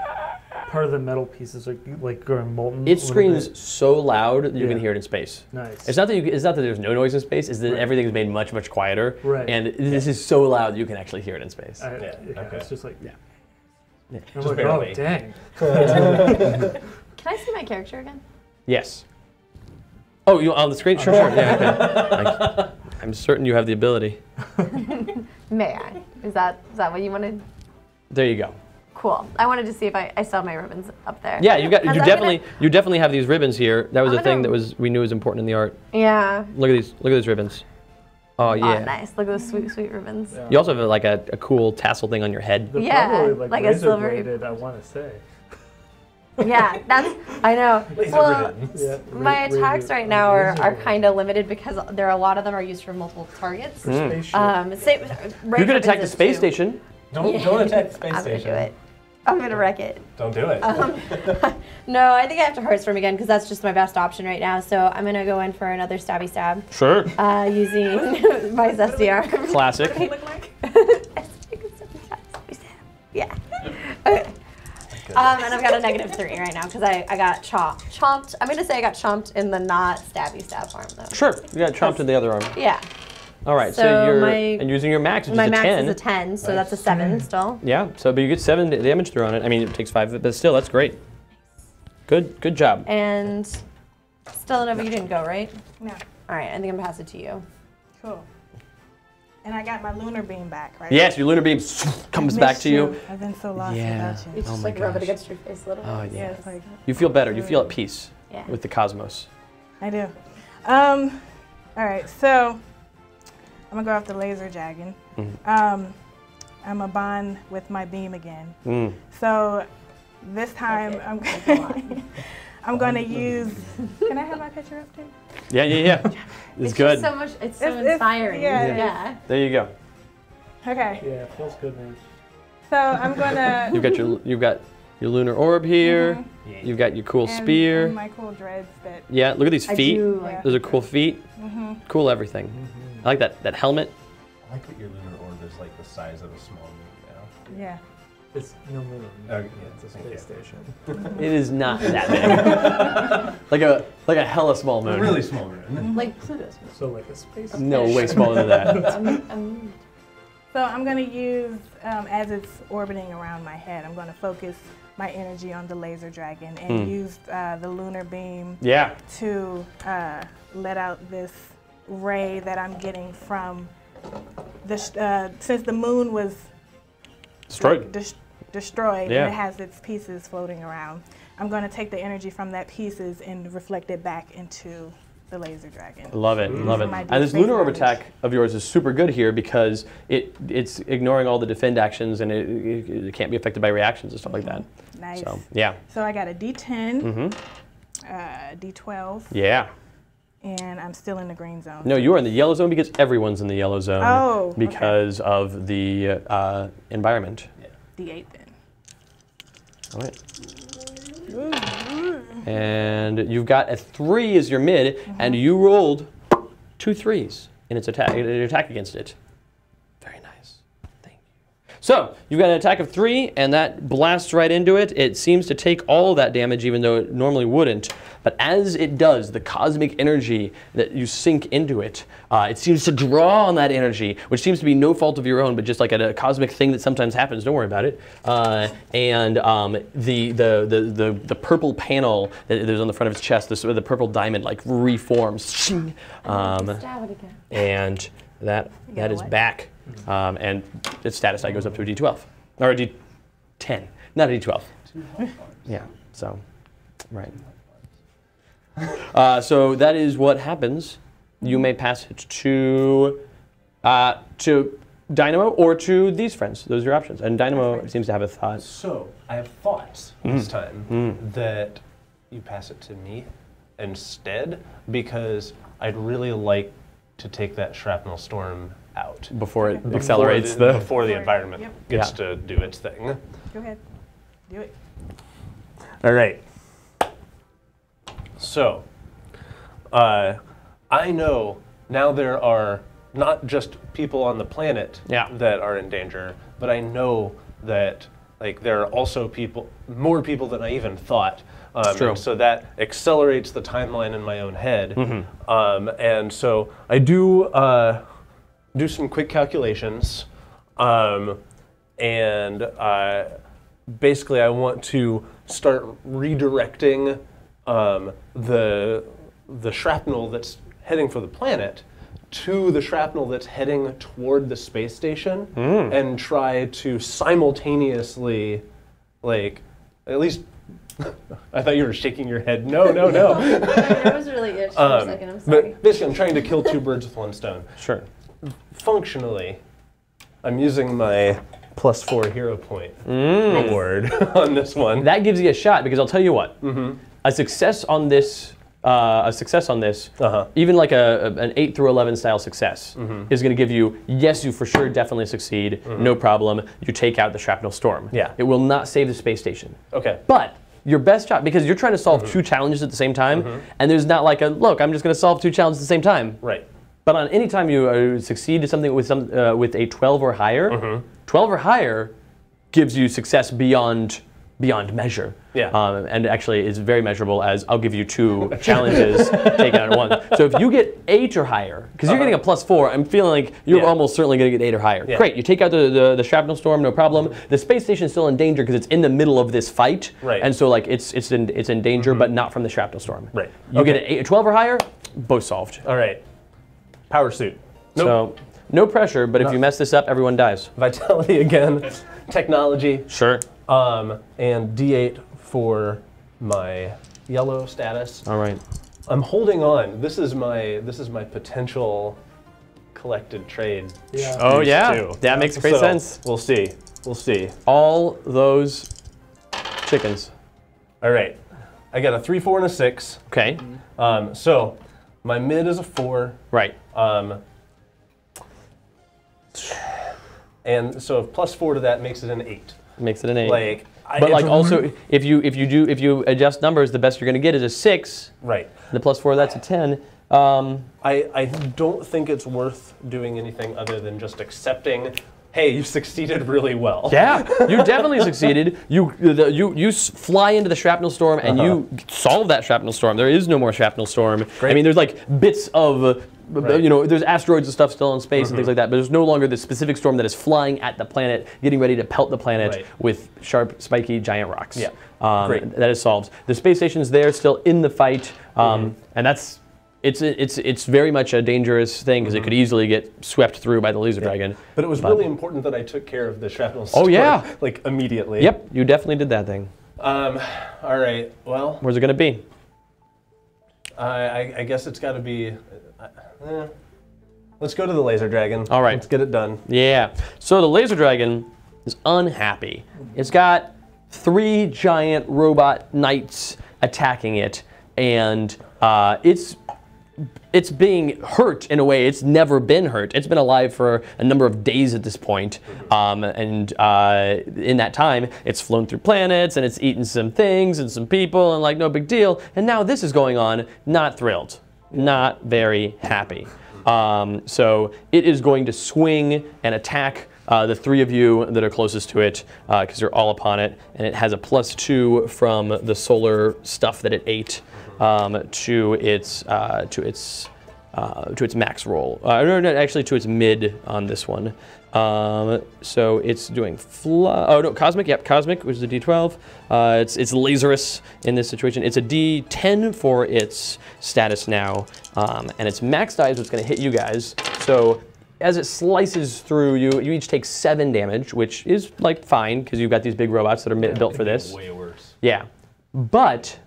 Part of the metal pieces are like going molten. It screams so loud that you can hear it in space. Nice. It's not that there's no noise in space. It's that everything's made much quieter. Right. And this is so loud that you can actually hear it in space. Okay. It's just like I'm Just like, barely. oh dang. Can I see my character again? Yes. Oh, you on the screen? Sure. Yeah. Okay. I'm certain you have the ability. May I? Is that what you wanted? There you go. Cool. I wanted to see if I still have my ribbons up there. Yeah, you As I'm definitely have these ribbons here. That was I'm a thing gonna- that we knew was important in the art. Yeah. Look at these ribbons. Oh yeah. Oh, nice. Look at those sweet ribbons. Yeah. You also have like a cool tassel thing on your head. They're Yeah, probably like a razor silvery- bladed, I want to say. Yeah, I know. Well, Yeah, my attacks right now are kind of limited because there are a lot of them are used for multiple targets. Spaceship. You could attack the space station. Don't attack the space I'm station. gonna do it. I'm gonna wreck it. Don't do it. No, I think I have to Heartstorm again because that's just my best option right now. So I'm gonna go in for another stabby stab. Sure. Using my zesty arm. Classic. Yeah. Okay. And I've got a -3 right now because I got chomped. I'm gonna say I got chomped in the not stabby stab arm though. Sure. You got chomped in the other arm. Yeah. All right. So So you're my- using your max, which My is a max 10. is a 10, so that's a 7 still. Yeah. So but you get 7 damage through on it. I mean, it takes 5, but still, that's great. Good job. And Stella Nova, you didn't go, right? No. All right, I think I'm gonna pass it to you. Cool. And I got my lunar beam back, right? Yes, your lunar beam comes back to you. I've been so lost Yeah. without you. You just my like rub it gosh. against your face a little. Oh bit. yeah. It's like, You feel better. You feel at peace Yeah. with the cosmos. I do. All right, so I'm gonna go off the laser dragon. I'm a bond with my beam again. So this time I'm gonna use. Can I have my picture up too? Yeah. It's good. Just so much. It's so It's- inspiring. yeah. There you go. Okay. Yeah, it feels good, man. So I'm gonna. You've got your lunar orb here. You've got your cool and spear. my cool dreads that. Yeah, look at these I feet. do like Those are cool feet. Cool everything. I like that helmet. I like that your lunar orb is like the size of a small moon Yeah. It's no moon. Okay, It's a thank space you. station. It is not that big. like a hella small now. moon. Really small moon. Like Pluto's. So like a space. No, way smaller than that. So I'm gonna use, as it's orbiting around my head, I'm gonna focus my energy on the laser dragon and use the lunar beam Yeah. to let out this ray that I'm getting from the since the moon was Destroyed. destroyed Yeah. and it has its pieces floating around. I'm going to take the energy from that pieces and reflect it back into the laser dragon. Love it, love it. My And deep this space lunar orb knowledge. attack of yours is super good here because it's ignoring all the defend actions and it can't be affected by reactions and stuff like that. Nice. So yeah. So I got a D10, D12, Yeah. and I'm still in the green zone. No, you are in the yellow zone because everyone's in the yellow zone Oh, okay. because of the environment. D8 then. All right. And you've got a 3 as your mid, and you rolled 2 3s in its attack against it. Very nice. Thank you. So you've got an attack of 3, and that blasts right into it. It seems to take all of that damage, even though it normally wouldn't. But as it does, the cosmic energy that you sink into it, it seems to draw on that energy, which seems to be no fault of your own, but just like a cosmic thing that sometimes happens. Don't worry about it. And the purple panel that is on the front of its chest, the purple diamond, like reforms. Stab it again. And that is what? back. And its status die goes up to a D12 or a D10, not a D12. Yeah. So, right. So that is what happens. You may pass it to Dynamo or to these friends. Those are your options. And Dynamo seems to have a thought. So I have thought this time that you pass it to me instead because I'd really like to take that shrapnel storm out Before it accelerates before the environment gets Yeah. to do its thing. Go ahead. Do it. All right. So, I know now there are not just people on the planet that are in danger, but I know that like there are also more people than I even thought. And so that accelerates the timeline in my own head. And so I do some quick calculations, and basically I want to start redirecting the shrapnel that's heading for the planet to the shrapnel that's heading toward the space station, and try to simultaneously, like, at least. I thought you were shaking your head. No. It was really itched for a second. I'm sorry. But basically, I'm trying to kill two birds with one stone. Sure. Functionally, I'm using my +4 hero point reward on this one. That gives you a shot because I'll tell you what. A success on this, even like an 8 through 11 style success, is going to give you, yes, you for sure definitely succeed, no problem. You take out the shrapnel storm. Yeah. It will not save the space station. Okay. But your best shot, because you're trying to solve two challenges at the same time, and there's not like look, I'm just going to solve two challenges at the same time. Right. But on any time you succeed at something with with a 12 or higher, 12 or higher gives you success beyond measure. Yeah. And actually is very measurable, as I'll give you 2 challenges taken out at once. So if you get 8 or higher, because you're getting a +4, I'm feeling like you're almost certainly going to get 8 or higher. Yeah. Great, you take out the shrapnel storm, no problem. The space station's still in danger because it's in the middle of this fight, and so like it's in danger, but not from the shrapnel storm. Right. You get a 12 or higher, both solved. All right. Power suit. So no pressure, but if you mess this up, everyone dies. Vitality again. Technology. Sure. And D8 for my yellow status. All right. I'm holding on. This is my potential collected trade. Yeah. Oh yeah, that makes great sense. We'll see. All those chickens. All right. I got a 3, 4, and a 6. Okay. So my mid is a 4. Right. And so if +4 to that makes it an 8. Makes it an 8. Like, but like also, if you adjust numbers, the best you're going to get is a 6. Right. The +4, that's a 10. I don't think it's worth doing anything other than just accepting, hey, you succeeded really well. Yeah, you definitely succeeded. You fly into the shrapnel storm and you solve that shrapnel storm. There is no more shrapnel storm. Great. I mean, there's like bits of, there's asteroids and stuff still in space and things like that, but there's no longer this specific storm that is flying at the planet, getting ready to pelt the planet with sharp, spiky, giant rocks. Yeah, great. That is solved. The space station's there, still in the fight, and that's. It's very much a dangerous thing because it could easily get swept through by the laser dragon. But it was really important that I took care of the shrapnel storm, like immediately. Yep, you definitely did that thing. All right, well. Where's it gonna be? I guess it's gotta be, let's go to the laser dragon. All right. Let's get it done. Yeah. So the laser dragon is unhappy. It's got 3 giant robot knights attacking it, and it's being hurt in a way it's never been hurt. It's been alive for a number of days at this point, and in that time, it's flown through planets and it's eaten some things and some people and like no big deal. And now this is going on, not thrilled, not very happy. So it is going to swing and attack the 3 of you that are closest to it, because you're all upon it, and it has a +2 from the solar stuff that it ate. To its max roll. No, actually to its mid on this one. So it's doing cosmic. Yep, cosmic, which is a D12. It's Lazarus in this situation. It's a D10 for its status now, and its max die is what's going to hit you guys. So as it slices through you, you each take 7 damage, which is like fine because you've got these big robots that are built for this. Way worse. Yeah, but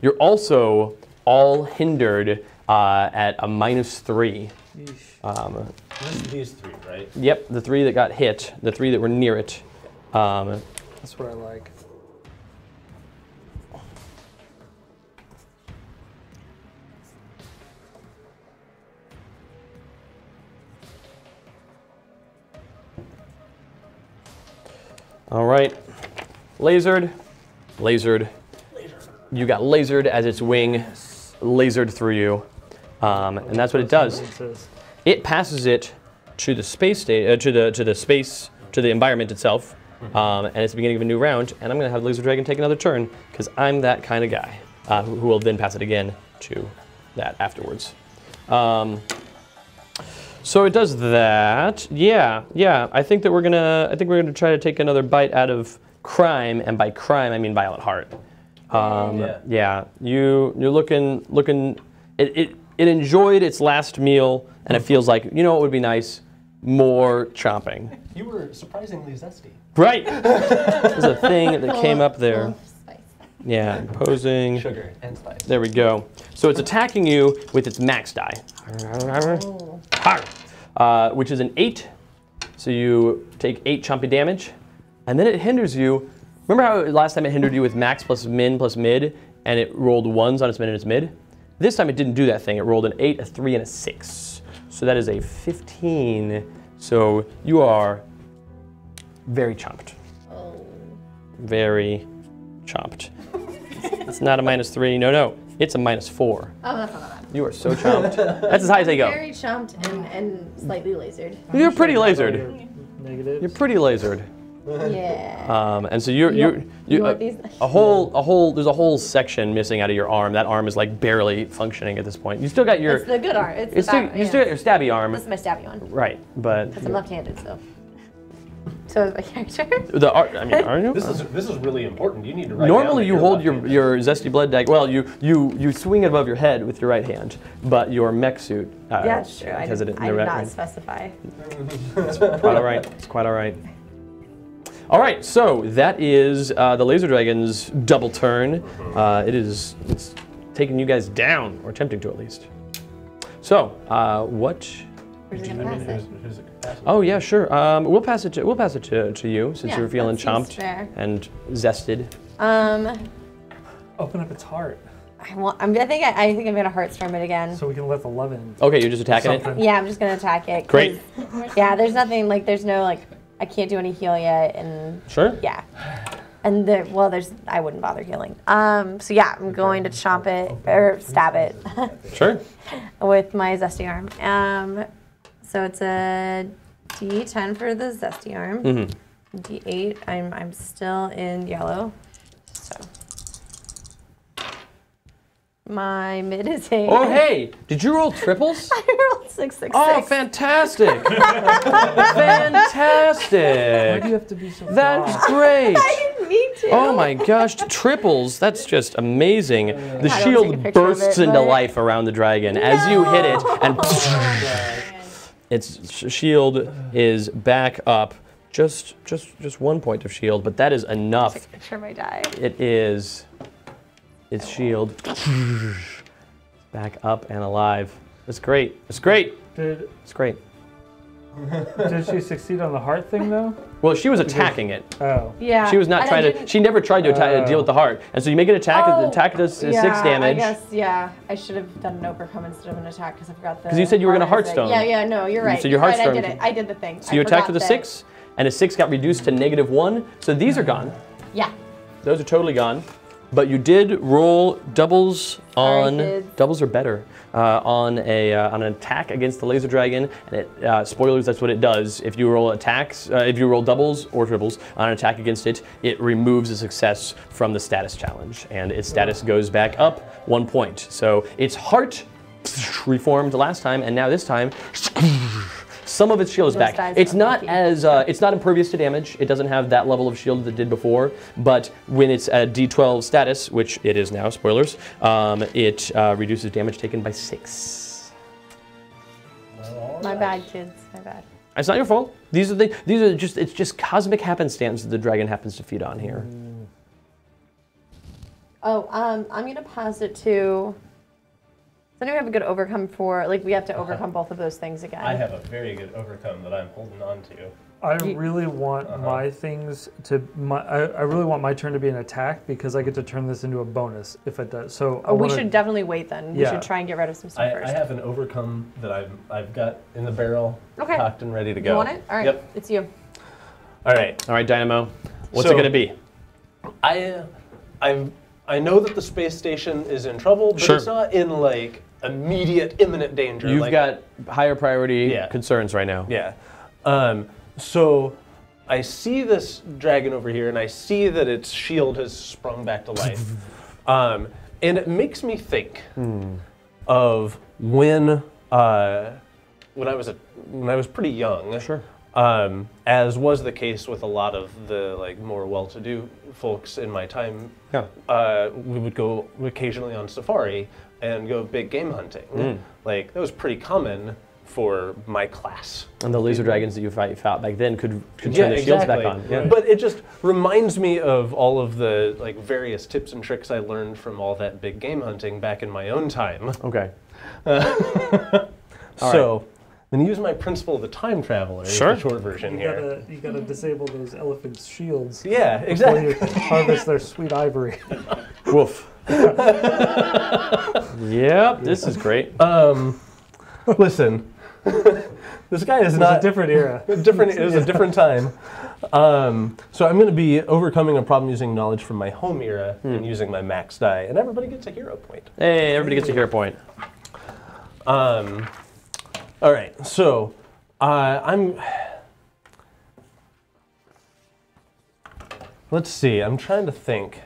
you're also all hindered at a -3. These 3, right? Yep, the 3 that got hit, the 3 that were near it. That's what I like. All right, lasered. You got lasered as its wing lasered through you, and that's what it does. It passes it to the space to the environment itself, and it's the beginning of a new round. And I'm going to have Laser Dragon take another turn because I'm that kind of guy, who will then pass it again to that afterwards. So it does that. Yeah. I think we're gonna try to take another bite out of crime, and by crime I mean Violet Heart. Yeah. You're looking. It enjoyed its last meal, and it feels like, you know what would be nice? More chomping. You were surprisingly zesty. Right. There's a thing that came up there. Yeah, imposing. Sugar and spice. There we go. So it's attacking you with its max die, which is an 8. So you take 8 chompy damage, and then it hinders you. Remember how last time it hindered you with max plus min plus mid, and it rolled 1s on its min and its mid? This time it didn't do that thing. It rolled an 8, a 3, and a 6. So that is a 15. So you are very chomped. Very chomped. It's not a -3. No. It's a -4. Oh, that's not bad. You are so chomped. That's as high as they go. Very chomped and slightly lasered. You're pretty lasered. Negatives. You're pretty lasered. Yeah. And so you want these? there's a whole section missing out of your arm. That arm is like barely functioning at this point. You still got your. It's the good arm. You still got your stabby arm. This is my stabby one. Right, but. Because I'm left-handed, so. So is my character. Are you? This is really important. You need to write Normally down you hold your zesty blood dagger. Well, you swing it above your head with your right hand, but your mech suit. Yeah, sure. I did not specify. It's quite all right. It's quite all right. All right, so that is the Laser Dragon's double turn. It's taking you guys down, or attempting to at least. So, what? Where's it gonna pass it? Oh yeah, sure. We'll pass it to you since you're feeling that seems chomped fair. and zested. Open up its heart. I think I'm gonna Heartstorm it again. So we can let the love in. Okay, you're just attacking it? Yeah, I'm just gonna attack it. Great. Yeah, there's nothing there's no I can't do any heal yet, and Sure. yeah, and I wouldn't bother healing. So yeah, I'm going to chomp it or stab it. Sure. With my zesty arm. So it's a D10 for the zesty arm. Mm-hmm. D8. I'm still in yellow. So my mid is 8. Oh hey, did you roll triples? I rolled 6, 6, 6. Oh, fantastic! Fantastic! Why do you have to be so That's great. I didn't mean to. Oh my gosh, triples! That's just amazing. The I don't take a shield picture of bursts it, into but- life around the dragon as you hit it, and its shield is back up. Just 1 point of shield, but that is enough. Take a picture of my die. It is. Its shield back up and alive. It's great. It's great. It's great. Did she succeed on the heart thing though? Well, she was attacking it. Oh. Yeah. She was not trying to. She never tried to deal with the heart, and so you make an attack. The attack does 6 damage. I guess I should have done an overcome instead of an attack because I forgot the. Because you said you were going to Heartstone. Yeah. No, you're right. So your You're right, Heartstone. I did the thing. So you attacked with a 6, and a 6 got reduced to -1. So these are gone. Yeah. Those are totally gone. But you did roll doubles on. kids. Doubles are better on an attack against the laser dragon. And it, spoilers, that's what it does. If you roll attacks, if you roll doubles or triples on an attack against it, it removes a success from the status challenge, and its status goes back up 1 point. So its heart reformed last time, and now this time. Some of its shield is back. It's not it's not impervious to damage. It doesn't have that level of shield that it did before. But when it's a D12 status, which it is now, spoilers, it reduces damage taken by 6. My bad, kids. My bad. It's not your fault. It's just cosmic happenstance that the dragon happens to feed on here. Oh, I'm gonna pass it to. Does anyone have a good overcome for, we have to overcome both of those things again? I have a very good overcome that I'm holding on to. I really want my things to, I really want my turn to be an attack because I get to turn this into a bonus if it does. So we should definitely wait then. We should try and get rid of some stuff first. I have an overcome that I've got in the barrel, cocked and ready to go. You want it? All right, Yep. it's you. All right, Dynamo. What's it gonna be? I know that the space station is in trouble, but it's not in like immediate, imminent danger. You've got higher priority concerns right now. Yeah. So I see this dragon over here, and I see that its shield has sprung back to life. And it makes me think of when I was pretty young. Sure. As was the case with a lot of the like more well-to-do folks in my time. Yeah. We would go occasionally on safari and go big game hunting. Like that was pretty common for my class. And the laser dragons that you fought back then could turn their shields back on. Yeah. But it just reminds me of all of the like various tips and tricks I learned from all that big game hunting back in my own time. Okay. So, I'm going to use my principle of the time traveler as the short version here. You gotta disable those elephants' shields. Yeah, exactly. Before you harvest their sweet ivory. Woof. Yep, this is great. Listen, this guy is not a different era. It was a different time. So I'm going to be overcoming a problem using knowledge from my home era and using my max die, and everybody gets a hero point. Hey, everybody gets a hero point. All right, so let's see, I'm trying to think.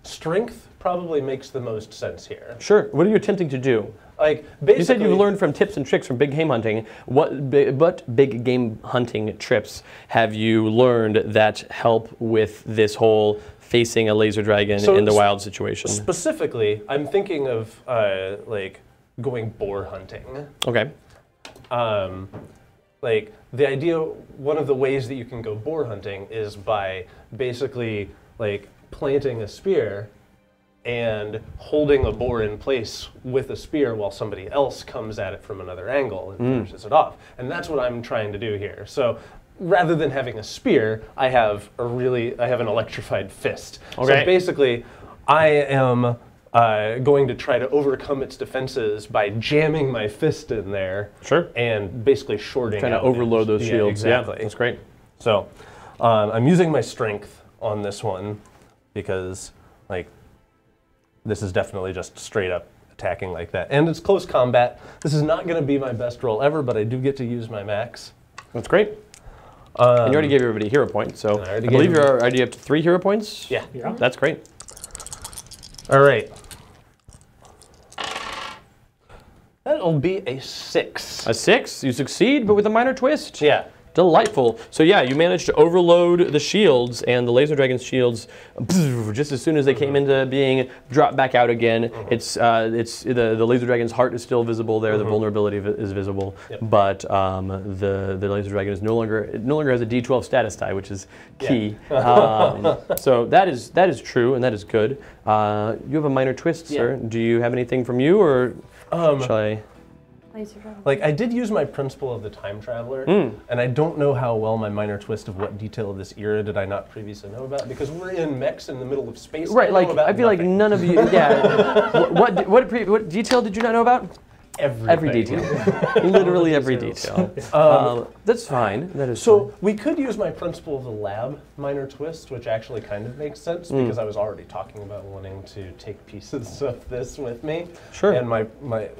Strength probably makes the most sense here. Sure. What are you attempting to do? Like basically, you said you've learned from tips and tricks from big game hunting. What big game hunting trips have you learned that help with this whole facing a laser dragon in the wild situation? Specifically, I'm thinking of like going boar hunting. Okay. Like the idea, one of the ways that you can go boar hunting is by basically like planting a spear and holding a boar in place with a spear while somebody else comes at it from another angle and finishes it off. And that's what I'm trying to do here. So rather than having a spear, I have an electrified fist. Okay. So basically, I am going to try to overcome its defenses by jamming my fist in there. Sure. And basically shorting trying to overload those shields. Yeah, exactly. Yeah, that's great. So I'm using my strength on this one because like this is definitely just straight up attacking like that. And it's close combat. This is not going to be my best roll ever, but I do get to use my max. That's great. And you already gave everybody a hero point, so I believe you're already up to 3 hero points? Yeah. That's great. All right. That'll be a 6. A 6? You succeed, but with a minor twist. Yeah. Delightful. So yeah, you managed to overload the shields, and the laser dragon's shields, just as soon as they came into being, dropped back out again. It's the laser dragon's heart is still visible there. The vulnerability is visible, but the laser dragon is no longer has a D12 status die, which is key. So that is true, and that is good. You have a minor twist, sir. Do you have anything from you, or shall I? Like, I did use my principle of the time traveler, and I don't know how well my minor twist of what detail of this era did I not previously know about, because we're in mechs in the middle of space. Right, like, I feel like none of you, what detail did you not know about? Everything. Every detail. Literally every detail. That's fine. That is so fine. We could use my principle of the lab minor twist, which actually kind of makes sense because I was already talking about wanting to take pieces of this with me. Sure. And my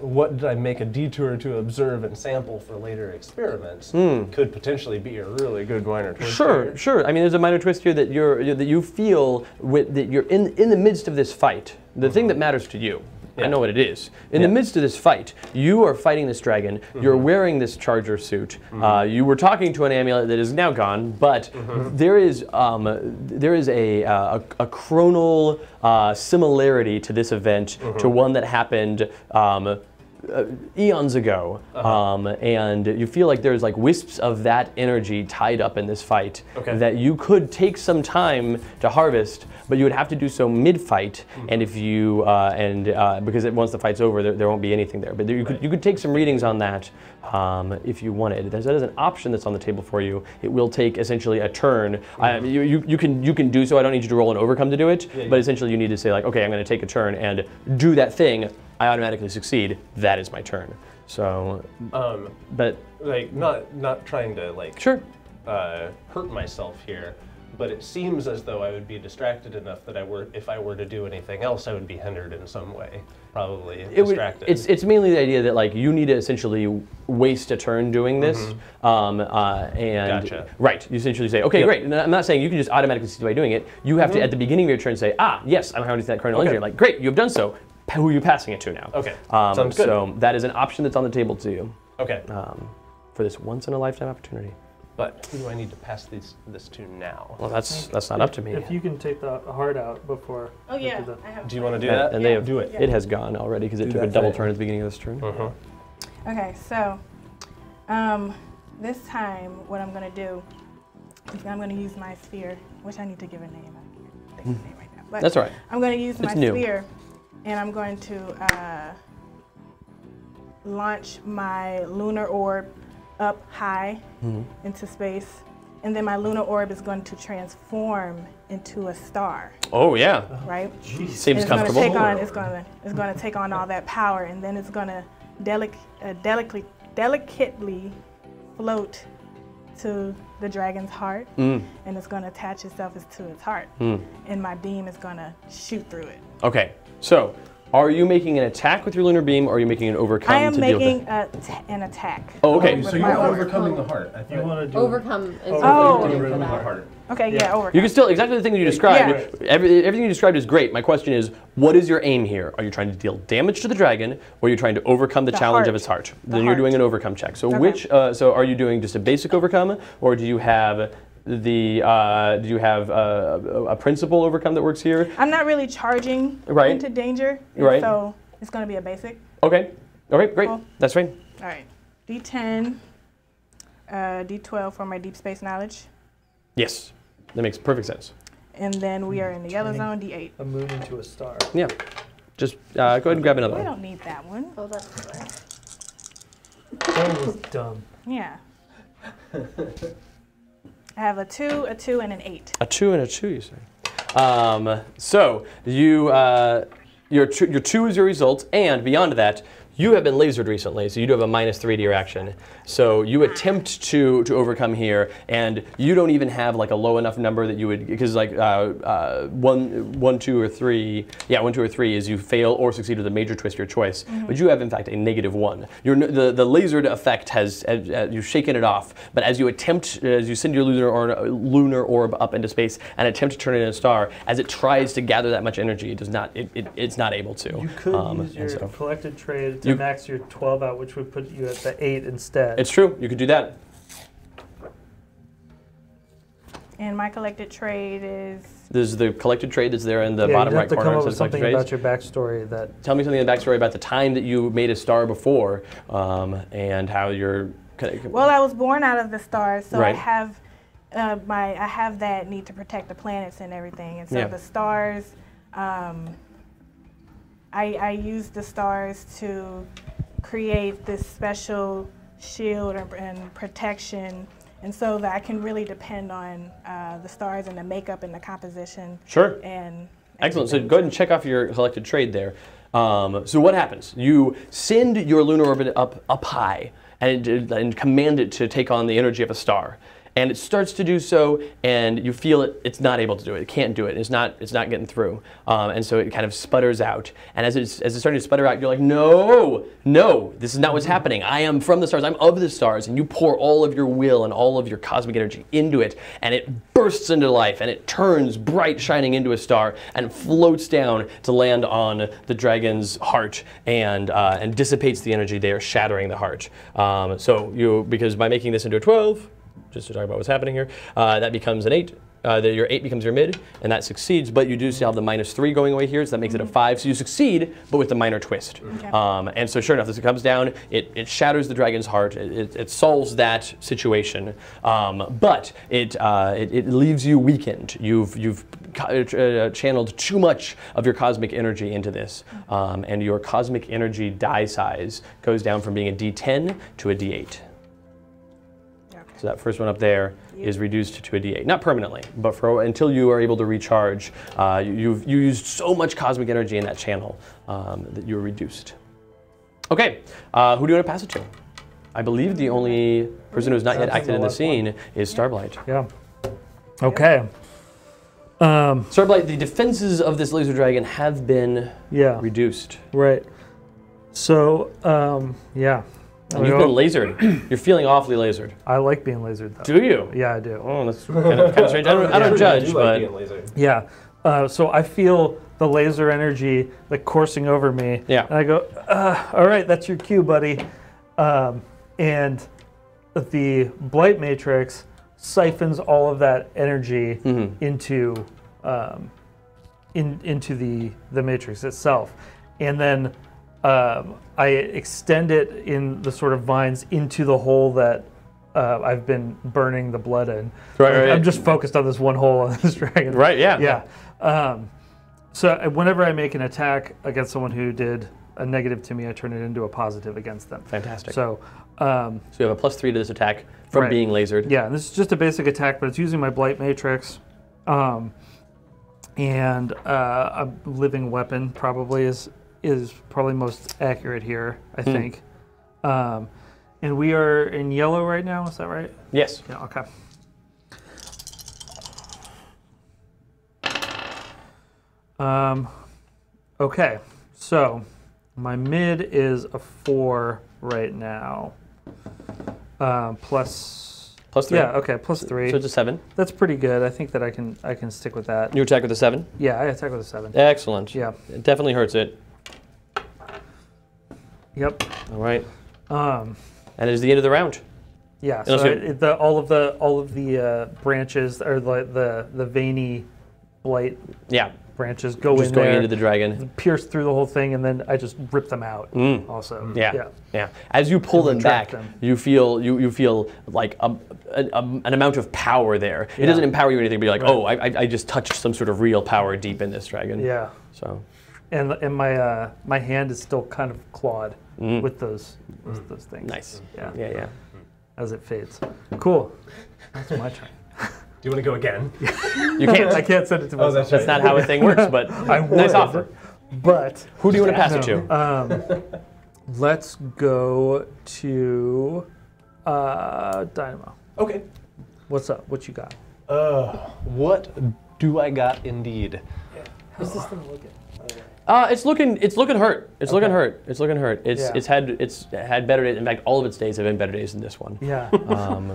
what did I make a detour to observe and sample for later experiments could potentially be a really good minor twist. Sure. I mean, there's a minor twist here that you feel that you're in the midst of this fight. The thing that matters to you. I know what it is. In the midst of this fight, you are fighting this dragon. You're wearing this charger suit. You were talking to an amulet that is now gone, but there is a chronal similarity to this event to one that happened eons ago, and you feel like there's like wisps of that energy tied up in this fight that you could take some time to harvest, but you would have to do so mid-fight, and if you because once the fight's over, there won't be anything there. But you could take some readings on that if you wanted. That is an option that's on the table for you. It will take essentially a turn. You can do so. I don't need you to roll an overcome to do it, but essentially you need to say like, okay, I'm going to take a turn and do that thing. I automatically succeed. That is my turn. So, but like not trying to like hurt myself here, but it seems as though I would be distracted enough that if I were to do anything else, I would be hindered in some way, probably distracted. It's mainly the idea that like you need to essentially waste a turn doing this, and Gotcha. right, you essentially say, okay, great. And I'm not saying you can just automatically see by doing it. You have to at the beginning of your turn say, yes, I'm harnessing that current energy. Like, great, you have done so. Who are you passing it to now? Okay, sounds good. So that is an option that's on the table to you. Okay. For this once in a lifetime opportunity. But who do I need to pass this to now? Well, that's not up to me. If you can take the heart out before. Oh yeah. I have Do you want to do that? And they have, do it. It has gone already because it took a double turn at the beginning of this turn. Okay, so this time what I'm going to do is I'm going to use my sphere, which I need to give a name. I can't think of a name right now. But That's all right. I'm going to use my new. sphere, and I'm going to launch my lunar orb up high into space, and then my lunar orb is going to transform into a star. Oh yeah. Right? Seems comfortable. It's going to take on all that power, and then it's going to delicately float to the dragon's heart, and it's going to attach itself to its heart, and my beam is going to shoot through it. Okay, so are you making an attack with your lunar beam, or are you making an overcome I am to deal with making it? an attack. Oh, okay. So you're overcoming the heart. I You want to do Overcome is overcoming the heart. Okay, yeah, overcome. You can still, exactly the thing that you described, Yeah. everything you described is great. My question is, what is your aim here? Are you trying to deal damage to the dragon, or are you trying to overcome the challenge heart. of its heart? The Then you're heart. doing an overcome check. So Okay. so are you doing just a basic overcome, or do you have a principal overcome that works here? I'm not really charging Right. into danger, Right. so it's going to be a basic. Okay, all right, great, Cool. that's fine. All right, D10, D12 for my deep space knowledge, Yes, that makes perfect sense. and then we are in the yellow zone, D8. a moon into a star. Yeah, just go ahead and grab another We one. don't need that one. Oh, that's good. That was dumb. Yeah. I have a 2, and an 8. A 2 and a 2, you say. So you, your 2 is your result, and beyond that, you have been lasered recently, so you do have a -3 to your action. So you attempt to overcome here, and you don't even have like a low enough number that you would, because like 1, 2, or 3, yeah, 1, 2, or 3 is you fail or succeed with a major twist your choice. But you have in fact a -1. The lasered effect has you've shaken it off, but as you send your lunar orb up into space and attempt to turn it into a star, as it tries to gather that much energy, it does not. It's not able to. You could use your collected trade to max your 12 out, which would put you at the 8 instead. It's true. You could do that. And my collected trade is... There's the collected trade that's there in the Yeah, bottom you right have to corner. come It up with says collected something trades. about your backstory that... Tell me something in the backstory about the time that you made a star before, and how you're. Well, I was born out of the stars, so Right. I have that need to protect the planets and everything, and so the stars, I use the stars to create this special shield and protection, and so that I can really depend on the stars and the makeup and the composition. Sure. And Excellent. So go ahead and check off your collected trade there. So what happens? You send your lunar orbit up high and command it to take on the energy of a star. And it starts to do so, and you feel it's not able to do it. It can't do it. It's not getting through. And so it kind of sputters out. And as it's starting to sputter out, you're like, no, this is not what's happening. I am from the stars. I'm of the stars. And you pour all of your will and all of your cosmic energy into it, and it bursts into life, and it turns bright, shining into a star, and floats down to land on the dragon's heart, and dissipates the energy there, shattering the heart. Because by making this into a 12, just to talk about what's happening here, that becomes an 8. Your 8 becomes your mid, and that succeeds, but you do still have the -3 going away here, so that makes it a 5. So you succeed, but with a minor twist. Okay. And so sure enough, as it comes down, it shatters the dragon's heart, it solves that situation, but it leaves you weakened. You've channeled too much of your cosmic energy into this, and your cosmic energy die size goes down from being a D10 to a D8. So that first one up there is reduced to a D8. Not permanently, but until you are able to recharge. You used so much cosmic energy in that channel that you're reduced. Okay, who do you want to pass it to? I believe the only person who's not yet acted in the scene is Starblight. Yeah. Okay. Starblight, the defenses of this laser dragon have been reduced. Right. So, yeah. And you've been lasered. You're feeling awfully lasered. I like being lasered, though. Do you? Yeah, I do. Oh, that's kind of strange. I don't judge, but... Yeah. So I feel the laser energy like coursing over me. Yeah. And I go, all right, that's your cue, buddy. And the Blight Matrix siphons all of that energy into into the matrix itself, and then I extend it in the sort of vines into the hole that I've been burning the blood in. Right. I'm just focused on this one hole on this dragon. Right. Yeah. Yeah. So whenever I make an attack against someone who did a negative to me, I turn it into a positive against them. Fantastic. So. So you have a +3 to this attack from being lasered. Yeah, and this is just a basic attack, but it's using my Blight Matrix. And a living weapon probably is probably most accurate here, I think. And we are in yellow right now, is that right? Yes. Yeah, okay. Okay, so my mid is a 4 right now. Plus 3. Yeah, okay, +3. So it's a 7. That's pretty good. I think that I can stick with that. You attack with a 7? Yeah, I attack with a 7. Excellent. Yeah. It definitely hurts it. Yep. All right. And it is the end of the round. Yeah. So all of the branches or the veiny blight branches go just in going there, into the dragon, pierce through the whole thing, and then I just rip them out. Also. Yeah. As you pull them back, you feel like an amount of power there. It doesn't empower you or anything, but you're like, oh, I just touched some sort of real power deep in this dragon. Yeah. So. And my hand is still kind of clawed with those things. Nice. Yeah. As it fades. Cool. That's my turn. Do you want to go again? You can't. I can't send it to myself. That's not how a thing works, but nice offer. But who do you want to pass it to? Let's go to Dynamo. Okay. What's up? What you got? What do I got indeed? How's this thing looking? It's looking hurt. It's looking hurt. It's had better days. In fact, all of its days have been better days than this one. Yeah.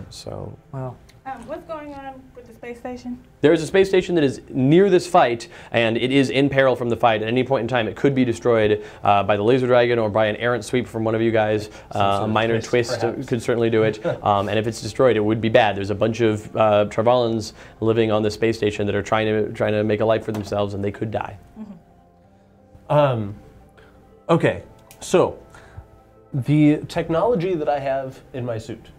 So. Wow. What's going on with the space station? There is a space station that is near this fight, and it is in peril from the fight. At any point in time, it could be destroyed by the laser dragon or by an errant sweep from one of you guys. A minor twist could certainly do it. And if it's destroyed, it would be bad. There's a bunch of Travalans living on the space station that are trying to make a life for themselves, and they could die. Okay, so the technology that I have in my suit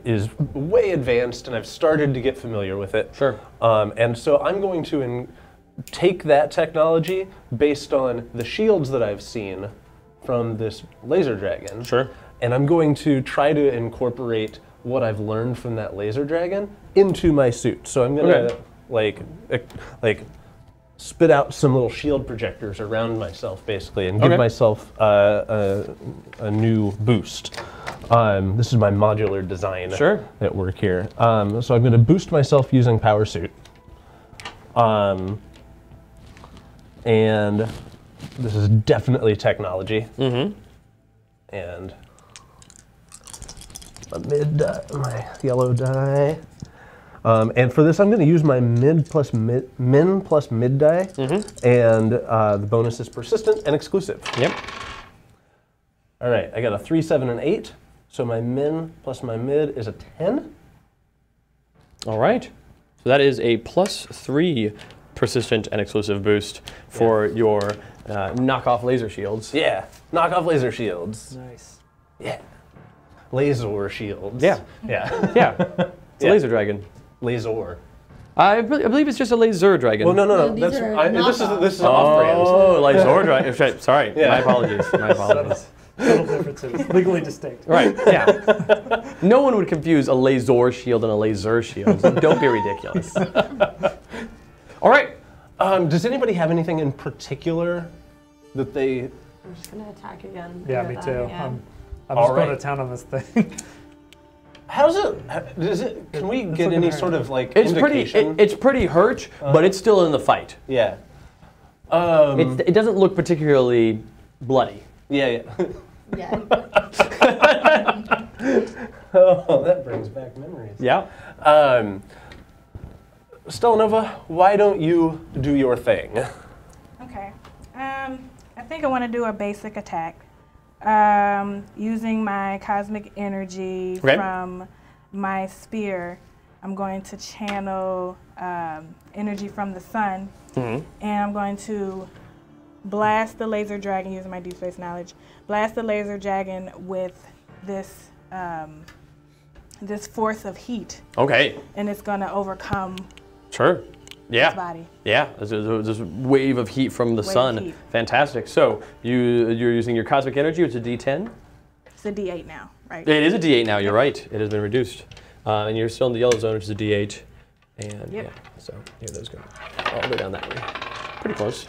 is way advanced, and I've started to get familiar with it. Sure. And so I'm going to take that technology based on the shields that I've seen from this laser dragon. Sure. And I'm going to try to incorporate what I've learned from that laser dragon into my suit. So I'm going to like spit out some little shield projectors around myself, basically, and give myself a new boost. This is my modular design at work here. So I'm going to boost myself using Power Suit. And this is definitely technology. And my yellow die. And for this, I'm going to use my min plus mid die, and the bonus is persistent and exclusive. Yep. All right, I got a 3, 7, and 8, so my min plus my mid is a 10. All right. So that is a +3 persistent and exclusive boost for your knockoff laser shields. Yeah, knockoff laser shields. Nice. Yeah. Laser shields. Yeah. Yeah. It's a laser dragon. Laser. I believe it's just a laser dragon. Well, no. These are This is off-brand. Oh, laser dragon. Sorry, my apologies. My apologies. Subtle differences. Legally distinct. Right, yeah. No one would confuse a laser shield and a laser shield. Don't be ridiculous. All right. Does anybody have anything in particular that they... I'm just going to attack again. Yeah, me too. Yeah. I'm just going to town on this thing. How's it? Does it? Can we get any sort of like It's indication? it's pretty hurt, but it's still in the fight. Yeah. It doesn't look particularly bloody. Yeah. Yeah. Oh, that brings back memories. Yeah. Stella Nova, why don't you do your thing? Okay. I think I want to do a basic attack. Using my cosmic energy from my spear, I'm going to channel energy from the sun, and I'm going to blast the laser dragon using my deep space knowledge. Blast the laser dragon with this this force of heat. Okay. And it's going to overcome. Sure. Yeah. His body. Yeah. There's this wave of heat from the sun. Fantastic. So you're using your cosmic energy. It's a D10. It's a D8 now, right? It is a D8 now. You're right. It has been reduced, and you're still in the yellow zone, which is a D8. And yeah. So here those go. I'll go down that way. Pretty close.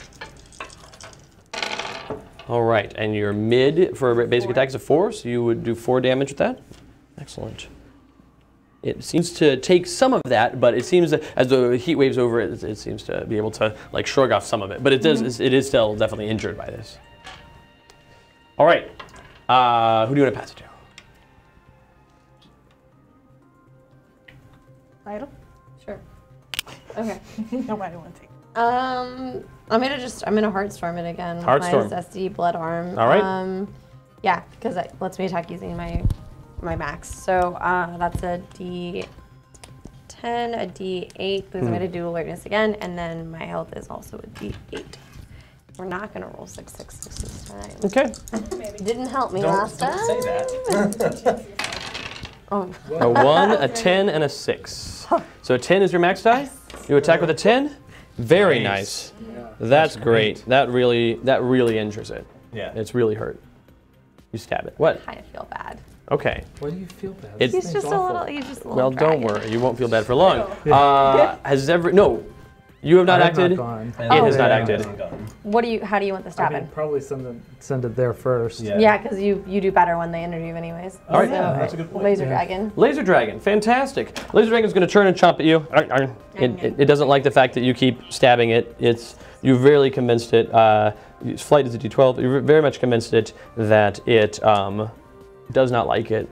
All right. And your mid for a basic attack is a 4, so you would do 4 damage with that. Excellent. It seems to take some of that, but it seems that as the heat waves over it, it seems to be able to like shrug off some of it. But it does. It is still definitely injured by this. All right. Who do you want to pass it to? Vital? Sure. Okay. Nobody wants to take it. I'm gonna Heartstorm it again. Heartstorm. My SD Blood Arm. All right. Yeah, because it lets me attack using my max. So that's a D10, a D8, because I'm going to do alertness again, and then my health is also a D8. We're not going to roll 6 6s this time. Okay. Didn't help me last time. Don't say that. Oh. A 1, a 10, and a 6. So a 10 is your max die. You attack with a 10. Very nice. Yeah. That's great. That really injures it. Yeah. It's really hurt. You stab it. What? I kind of feel bad. Okay. Why do you feel bad? He's just a little. Well, don't dragon. worry. You won't feel bad for long. No. You have not acted. It has not acted. How do you want this to I happen? mean, probably send it there first. Yeah, because you do better when they enter you anyways. All right. So, That's a good point. Laser dragon. Laser dragon, fantastic. Laser dragon is going to turn and chomp at you. It doesn't like the fact that you keep stabbing it. You've really convinced it. Flight is a D12. You're very much convinced it that it does not like it.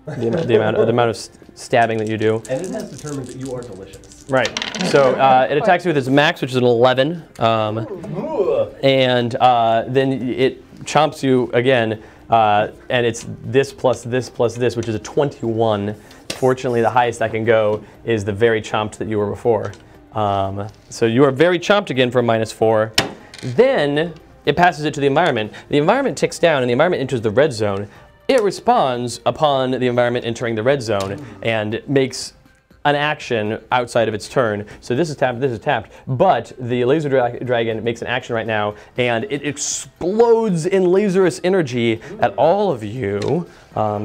The amount of stabbing that you do. And it has determined that you are delicious. Right. So it attacks you with its max, which is an 11, and then it chomps you again, and it's this plus this plus this, which is a 21. Fortunately, the highest that can go is the very chomped that you were before. So you are very chomped again for a -4. Then it passes it to the environment. The environment ticks down, and the environment enters the red zone. It responds upon the environment entering the red zone and makes an action outside of its turn. So this is tapped, but the laser dragon makes an action right now, and it explodes in laserous energy at all of you.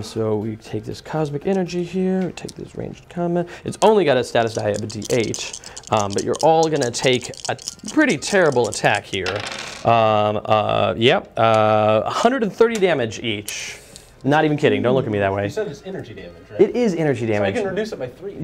So we take this cosmic energy here, we take this ranged combat. It's only got a status die of a D8, but you're all gonna take a pretty terrible attack here. 130 damage each. Not even kidding. Don't look at me that way. You said it's energy damage, right? It is energy damage. So I can reduce it by 3.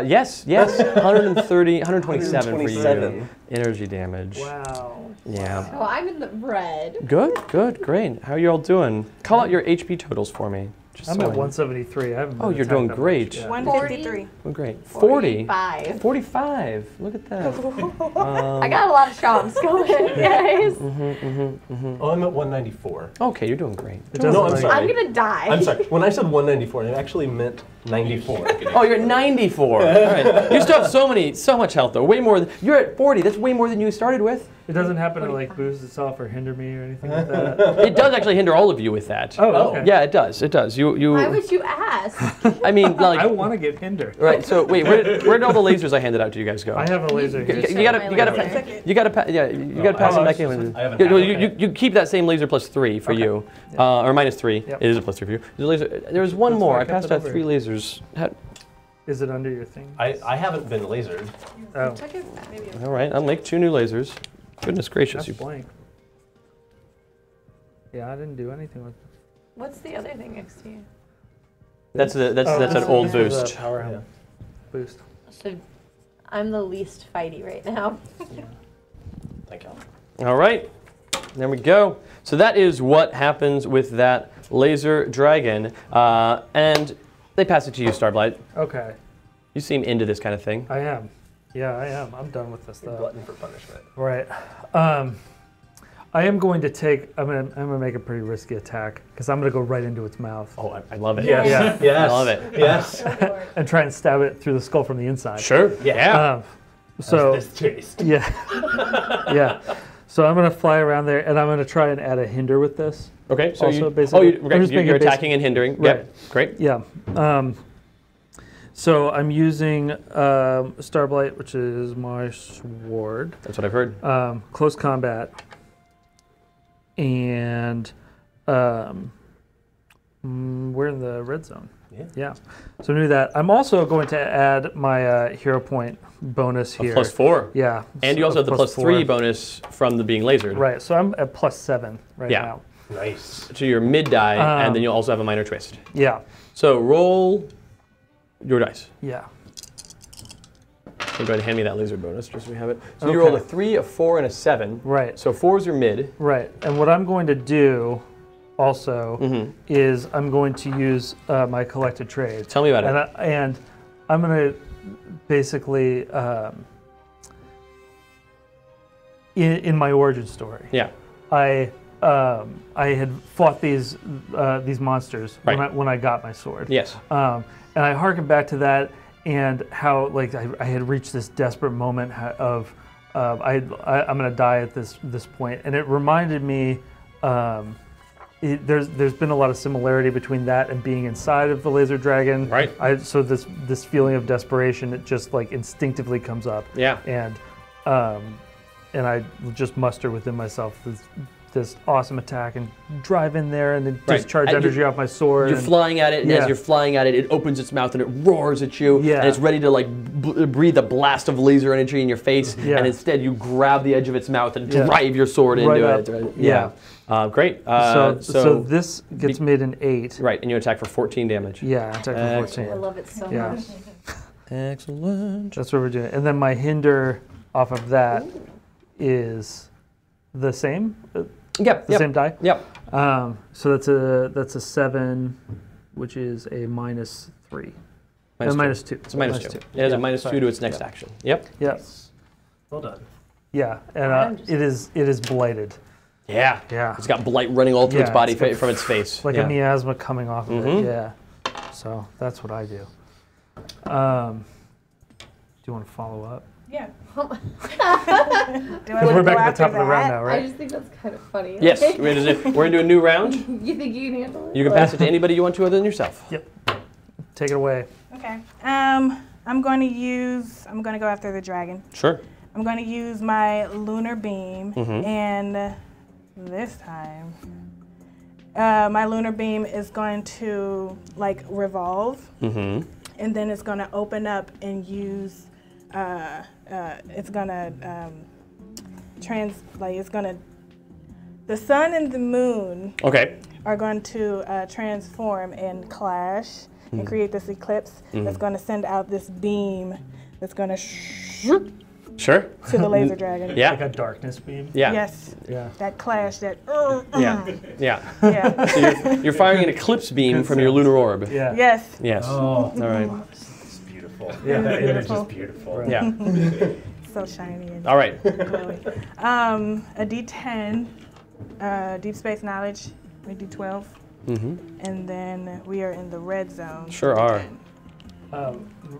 Yes. 127 for you. Energy damage. Wow. Yeah. Oh, I'm in the red. Good, great. How are you all doing? Call out your HP totals for me. I'm at 173. I haven't been you're doing attacked that great. much. 153. Oh, great. 40. 45. 45. Look at that. I got a lot of chomps going, guys. Oh, I'm at 194. Okay, you're doing great. No, I'm sorry. I'm gonna die. I'm sorry. When I said 194, I actually meant 94. Oh, you're at 94. All right. You still have so much health though. Way more. You're at 40. That's way more than you started with. It doesn't happen to like boost itself or hinder me or anything like that. It does actually hinder all of you with that. Oh, okay. Yeah, it does. It does. You. Why would you ask? I mean, like. I want to get hindered. Right. So wait, where did all the lasers I handed out to you guys go? I have a laser here. You gotta pass them back in. I haven't You keep that same laser plus 3 for you, or -3. Yep. It is a plus 3 for you. There was one That's more. why I I kept passed it out over 3 lasers. Is it under your thing? I haven't been lasered. Oh, All right, I'll make 2 new lasers. Goodness gracious, that's blank. Yeah, I didn't do anything with it. What's the other thing next to you? That's an old boost. Power boost. So I'm the least fighty right now. Thank you. All right, there we go. So that is what happens with that laser dragon, and they pass it to you, Starblight. Okay. You seem into this kind of thing. I am. Yeah, I am. I'm done with this stuff. Glutton for punishment. Right. I am going to take. I'm gonna make a pretty risky attack because I'm gonna go right into its mouth. Oh, I love it. Yes. Yeah. Yes. I love it. Yes. And try and stab it through the skull from the inside. Sure. Yeah. So This taste. yeah, yeah. So I'm gonna fly around there, and I'm gonna try and add a hinder with this. Okay. So also you, basically- okay, I'm just making you're it basic. attacking and hindering. Right. Yep. Great. Yeah. So I'm using Starblight, which is my sword. That's what I've heard. Close combat. And we're in the red zone. Yeah. So I'm gonna do that. I'm also going to add my hero point bonus here. +4. Yeah. And you also have the +3 bonus from the being lasered. Right. So I'm at +7 right Yeah. now. Nice. To your mid die, and then you'll also have a minor twist. Yeah. So roll your dice. Yeah. So go ahead and hand me that laser bonus just so we have it. So you Okay. rolled a 3, a 4, and a 7. Right. So 4 is your mid. Right. And what I'm going to do also is I'm going to use my collected trades. Tell me about it. And I'm going to basically, in my origin story, Yeah. I had fought these monsters Right. when I got my sword. Yes. And I harken back to that and how like I had reached this desperate moment of I'm going to die at this point, and it reminded me. There's been a lot of similarity between that and being inside of the laser dragon. Right. So this feeling of desperation, it just like instinctively comes up. Yeah. And I just muster within myself this awesome attack and drive in there and then Right. discharge And energy off my sword. You're flying at it, and as Yeah. you're flying at it, it opens its mouth and it roars at you, Yeah. and it's ready to like breathe a blast of laser energy in your face, Yeah. and instead you grab the edge of its mouth and Yeah. drive your sword Right into up. it. Right? Yeah. Great. So this gets made an 8. Right, and you attack for 14 damage. Yeah, attack for 14. I love it so Yeah. much. Excellent. That's what we're doing. And then my hinder off of that is the same? Yep. The same die? Yep. So that's a 7, which is a -3. -2. -2. It's a -2. It has a -2 to its next action. Yep. Yes. Well done. Yeah, and it is blighted. Yeah. Yeah. It's got blight running all through its Yeah, body it's got from its face. Like yeah. a miasma coming off of it. Yeah. So that's what I do. Do you want to follow up? Yeah. Oh Do I Because wanna we're back go at the top of after the round that? now, I right? just think that's kind of funny. Yes, Like, we're into a new round. you think you can handle it? You can pass it to anybody you want to other than yourself. Yep. Take it away. Okay. I'm going to go after the dragon. Sure. I'm going to use my lunar beam, and this time, my lunar beam is going to like revolve, and then it's going to open up and use. It's going to the sun and the moon Okay. are going to transform and clash and create this eclipse that's going to send out this beam that's going to shoot Sure. to the laser dragon. Yeah. Like a darkness beam. Yeah. Yes. Yeah. That clash, that. Yeah. Yeah. Yeah. So you're firing an eclipse beam from your lunar orb. Yeah. Yes. Yes. Oh. All right. It's beautiful. Yeah. That image is Beautiful. beautiful. Right. Yeah. So shiny and All right. glowy. A D10, deep space knowledge, a D12, and then we are in the red zone. Sure are.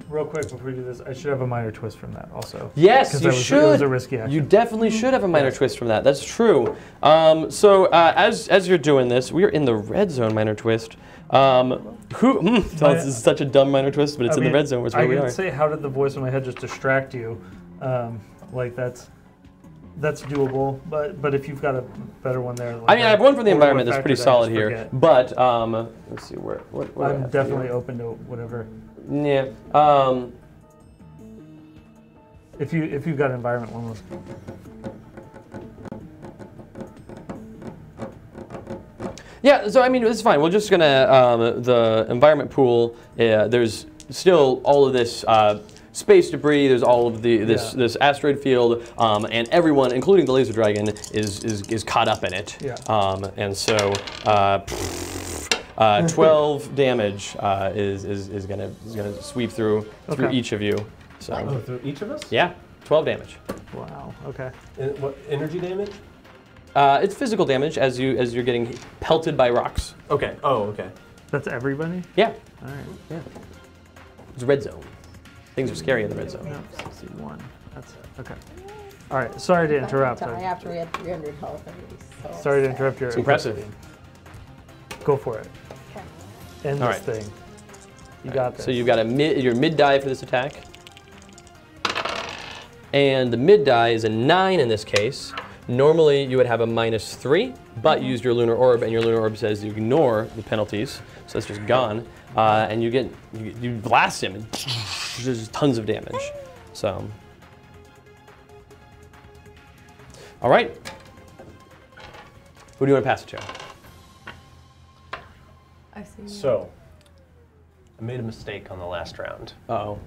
Real quick before we do this, I should have a minor twist from that also. Yes, 'Cause you that was- should. It was a risky action. You definitely should have a minor twist from that. That's true. As you're doing this, we are in the red zone minor twist. This is such a dumb minor twist, but it's in the red zone, which is where we I are. would say, how did the voice in my head just distract you? Like that's doable. But if you've got a better one there, like I mean, I have one for the or environment what that's pretty factors I solid just here. forget. But let's see what do I I'm have definitely here? open to whatever. Yeah. If you've got an environment one. Yeah, so I mean, it's fine. We're just gonna, the environment pool, there's still all of this space debris, there's all of this asteroid field, and everyone, including the laser dragon, is caught up in it. Yeah. And so, 12 damage is gonna sweep through each of you. So. Oh, through each of us? Yeah, 12 damage. Wow. Okay. What energy damage? It's physical damage as you're getting pelted by rocks. Okay. Oh, okay. That's everybody? Yeah. All right. Yeah. It's a red zone. Things are scary in the red zone. No, 61. That's okay. All right. Sorry to interrupt. After we had 300 health. So Sorry to interrupt your. It's impressive. Go for it. Okay. End All this right. thing. You got this. So you've got your mid die for this attack. And the mid die is a 9 in this case. Normally you would have a -3, but you used your lunar orb, and your lunar orb says you ignore the penalties, so it's just gone. And you blast him, and there's tons of damage. So, all right. Who do you want to pass it to? I see. So, I made a mistake on the last round. Uh-oh.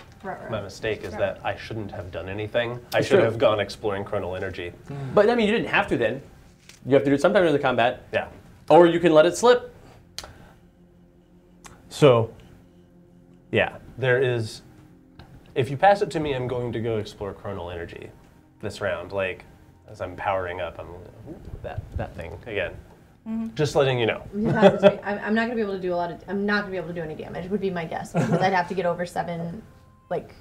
My mistake is that I shouldn't have done anything. I That's should true. have gone exploring chronal energy. But I mean, you didn't have to then. You have to do it sometime during the combat. Yeah. Or you can let it slip. So, yeah, there is. If you pass it to me, I'm going to go explore chronal energy this round. Like, as I'm powering up, I'm that thing again. Just letting you know. I'm not gonna be able to do I'm not gonna be able to do any damage. Would be my guess because I'd have to get over 7. Like,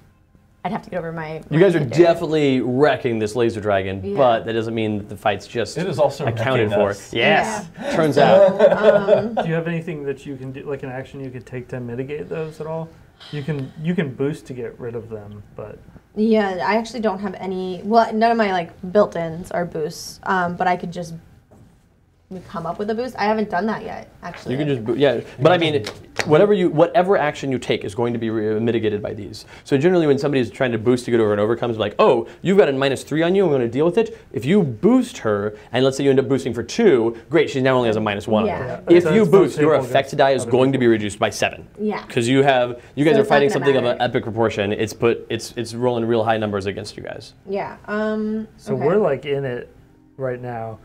I'd have to get over my. You guys are definitely wrecking this laser dragon, but that doesn't mean that the fight's just It is also accounted wrecking for. us. Yes, turns out. Do you have anything that you can do, like an action you could take to mitigate those at all? You can boost to get rid of them, but. Yeah, I actually don't have any. Well, none of my like built-ins are boosts, but I could just come up with a boost. I haven't done that yet, actually. You can just, but I mean, whatever action you take is going to be mitigated by these. So generally when somebody's trying to boost to get over and over comes like, oh, you've got a -3 on you, I'm going to deal with it. If you boost her, and let's say you end up boosting for 2, great, she now only has a -1 on her. Yeah. If So you it's boost, your unstable effect die is against going other to be reduced by 7. Yeah. Because you guys So are it's not fighting gonna something of matter. an epic proportion. It's rolling real high numbers against you guys. Yeah. So okay. we're like in it right now,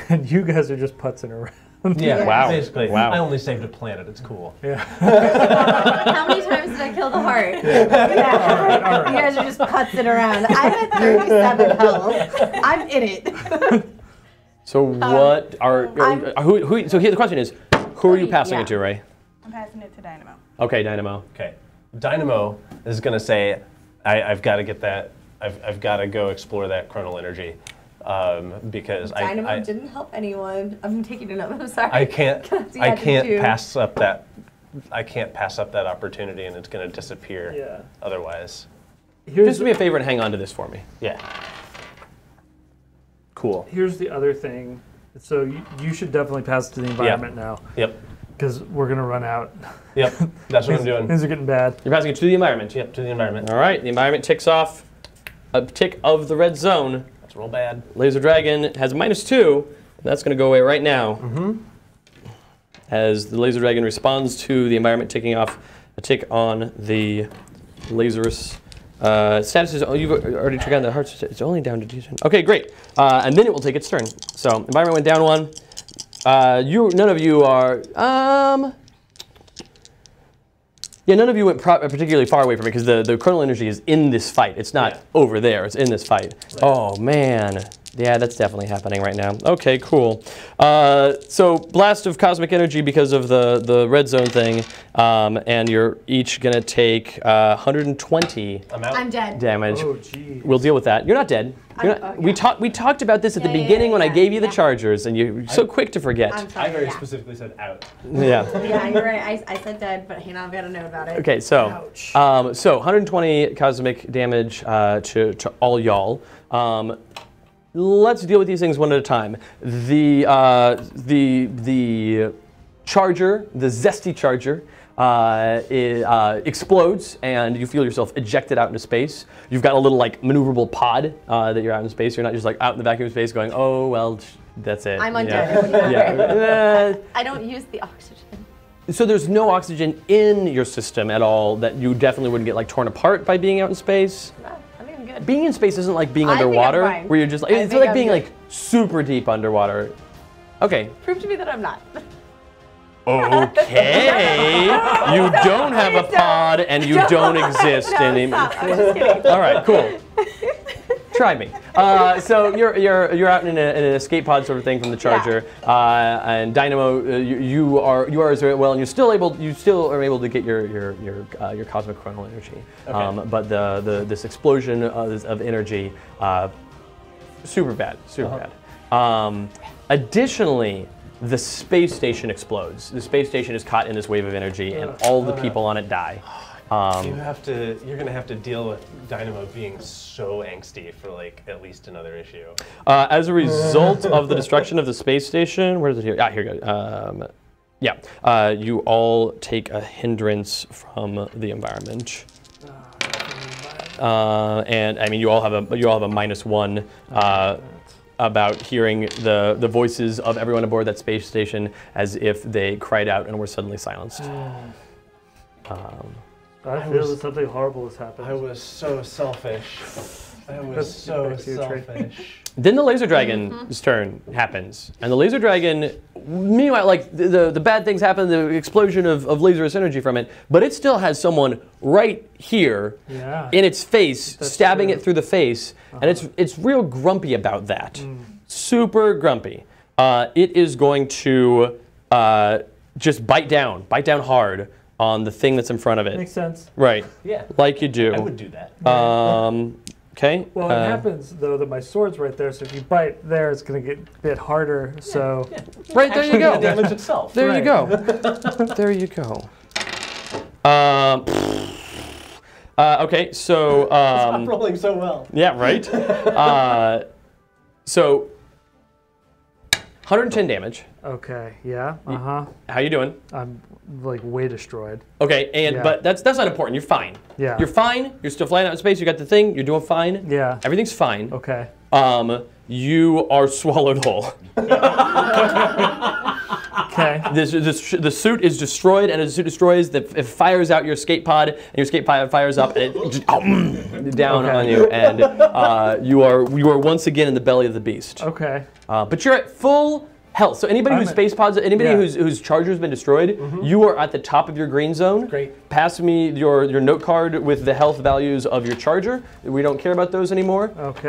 and you guys are just putzing around. Yeah, Wow. basically. Wow. I only saved a planet, it's cool. Yeah. How many times did I kill the heart? Yeah. You guys are just putzing around. I'm at 37 health. I'm in it. So what so here the question is, who are you passing it to, Ray? I'm passing it to Dynamo. Okay, Dynamo. Okay. Dynamo is going to say, I've got to get that, I've got to go explore that chronal energy. Because Dynamo I didn't help anyone. I'm taking it up. I'm sorry. I can't You had to do. pass up that opportunity, and it's going to disappear Yeah. otherwise. Just do me a favor and hang on to this for me. Yeah. Cool. Here's the other thing. So you should definitely pass to the environment now, Yep. because we're gonna run out. Yep. That's what I'm doing. Things are getting bad. You're passing it to the environment. Yep, to the environment. All right, the environment ticks off a tick of the red zone. That's real bad. Laser Dragon has -2. That's going to go away right now. As the Laser Dragon responds to the environment ticking off a tick on the Lazarus. Status is, you've already took on the hearts. It's only down to D10. Okay, great. And then it will take its turn. So environment went down 1. None of you are. Yeah, none of you went particularly far away from it because the chronal energy is in this fight. It's not over there. It's in this fight. Right. Oh, man. Yeah, that's definitely happening right now. Okay, cool. So blast of cosmic energy because of the red zone thing, and you're each going to take 120 I'm dead. damage. Oh, gee. We'll deal with that. You're not dead. We talked about this at the beginning when I gave you the chargers, and you're so quick to forget. I'm sorry. I very specifically said out. Yeah. Yeah, you're right. I said dead, but hang on, I've got to know about it. Okay, so 120 cosmic damage to all y'all. Let's deal with these things one at a time. The charger, the zesty charger, explodes, and you feel yourself ejected out into space. You've got a little like maneuverable pod that you're out in space. You're not just like out in the vacuum of space going, oh well, that's it. I'm undead. Yeah. I don't use the oxygen. So there's no oxygen in your system at all that you definitely wouldn't get like torn apart by being out in space. I think I'm good. Being in space isn't like being I think I'm underwater, fine. where you're just like, I it's think like I'm being good. like super deep underwater. Okay. Prove to me that I'm not. Okay. You don't have a pod and you don't exist anymore. Stop. I was just kidding. All right, cool. Try me. So you're out in an escape pod sort of thing from the charger, and Dynamo, you are as well, and you still are able to get your cosmic chronal energy. Okay. But this explosion of energy, super bad. Additionally, the space station explodes. The space station is caught in this wave of energy, and all the people on it die. You're gonna have to deal with Dynamo being so angsty for like at least another issue. As a result of the destruction of the space station, where is it here? Ah, here we go. You all take a hindrance from the environment. And I mean, you all have a -1 about hearing the voices of everyone aboard that space station as if they cried out and were suddenly silenced. I feel that something horrible has happened. I was so selfish. Selfish. Then the laser dragon's turn happens, and the laser dragon, meanwhile, like the bad things happen, the explosion of laserous energy from it, but it still has someone right here in its face, stabbing it through the face, and it's real grumpy about that, super grumpy. It is going to just bite down hard on the thing that's in front of it. Makes sense. Right. Yeah. Like you do. I would do that. Okay. Well, it happens though that my sword's right there, so if you bite there, it's going to get a bit harder. So. Right there you go. Damage itself. There you go. There you go. Okay, so. Stop rolling so well. Yeah, right. So. 110 damage. Okay. Yeah. How you doing? I'm like way destroyed. Okay, but that's not important. You're fine. Yeah. You're fine. You're still flying out in space. You got the thing. You're doing fine. Yeah. Everything's fine. Okay. You are swallowed whole. Okay. The suit is destroyed, and as the suit destroys, it fires out your escape pod, and your escape pod fires up, and it just down on you, and you are once again in the belly of the beast. Okay. But you're at full health. So anybody whose space pods, whose charger has been destroyed, you are at the top of your green zone. Great. Pass me your note card with the health values of your charger. We don't care about those anymore. Okay.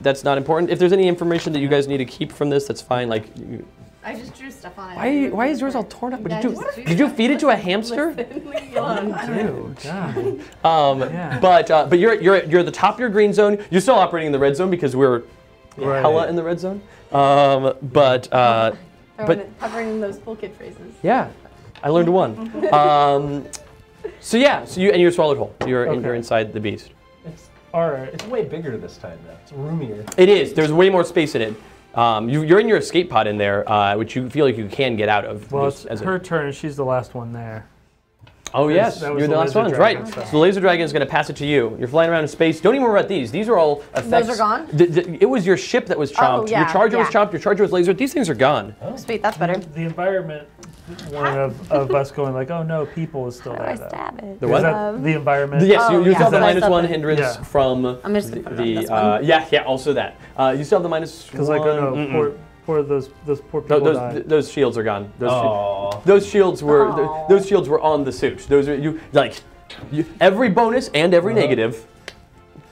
That's not important. If there's any information that you guys need to keep from this, that's fine. Like. I just drew stuff on it. Why is yours all torn up? Did you feed it to a hamster? But you're at the top of your green zone. You're still operating in the red zone because we're hella in the red zone. Covering those cool kid phrases. Yeah, I learned one. You're swallowed whole. You're inside the beast. All right. It's way bigger this time though. It's roomier. It is. There's way more space in it. You're in your escape pod in there, which you feel like you can get out of. Well, it's her turn. She's the last one there. Oh yes, you're the last one, right? So the laser dragon is going to pass it to you. You're flying around in space. Don't even worry about these. These are all effects. Those are gone? It was your ship that was chomped. Oh, yeah, your charger was chomped. Your charger was lasered. These things are gone. Oh. Sweet, that's better. The environment one of us going like, oh no, people is still there. How do I stab it? The what? The environment. Yes, you still have the -1 hindrance from I'm just gonna put it on this one. yeah, also that. You still have the -1. Because like, oh no, poor those poor people died. Those shields are gone. Those shields were on the suit. Those are every bonus and every negative.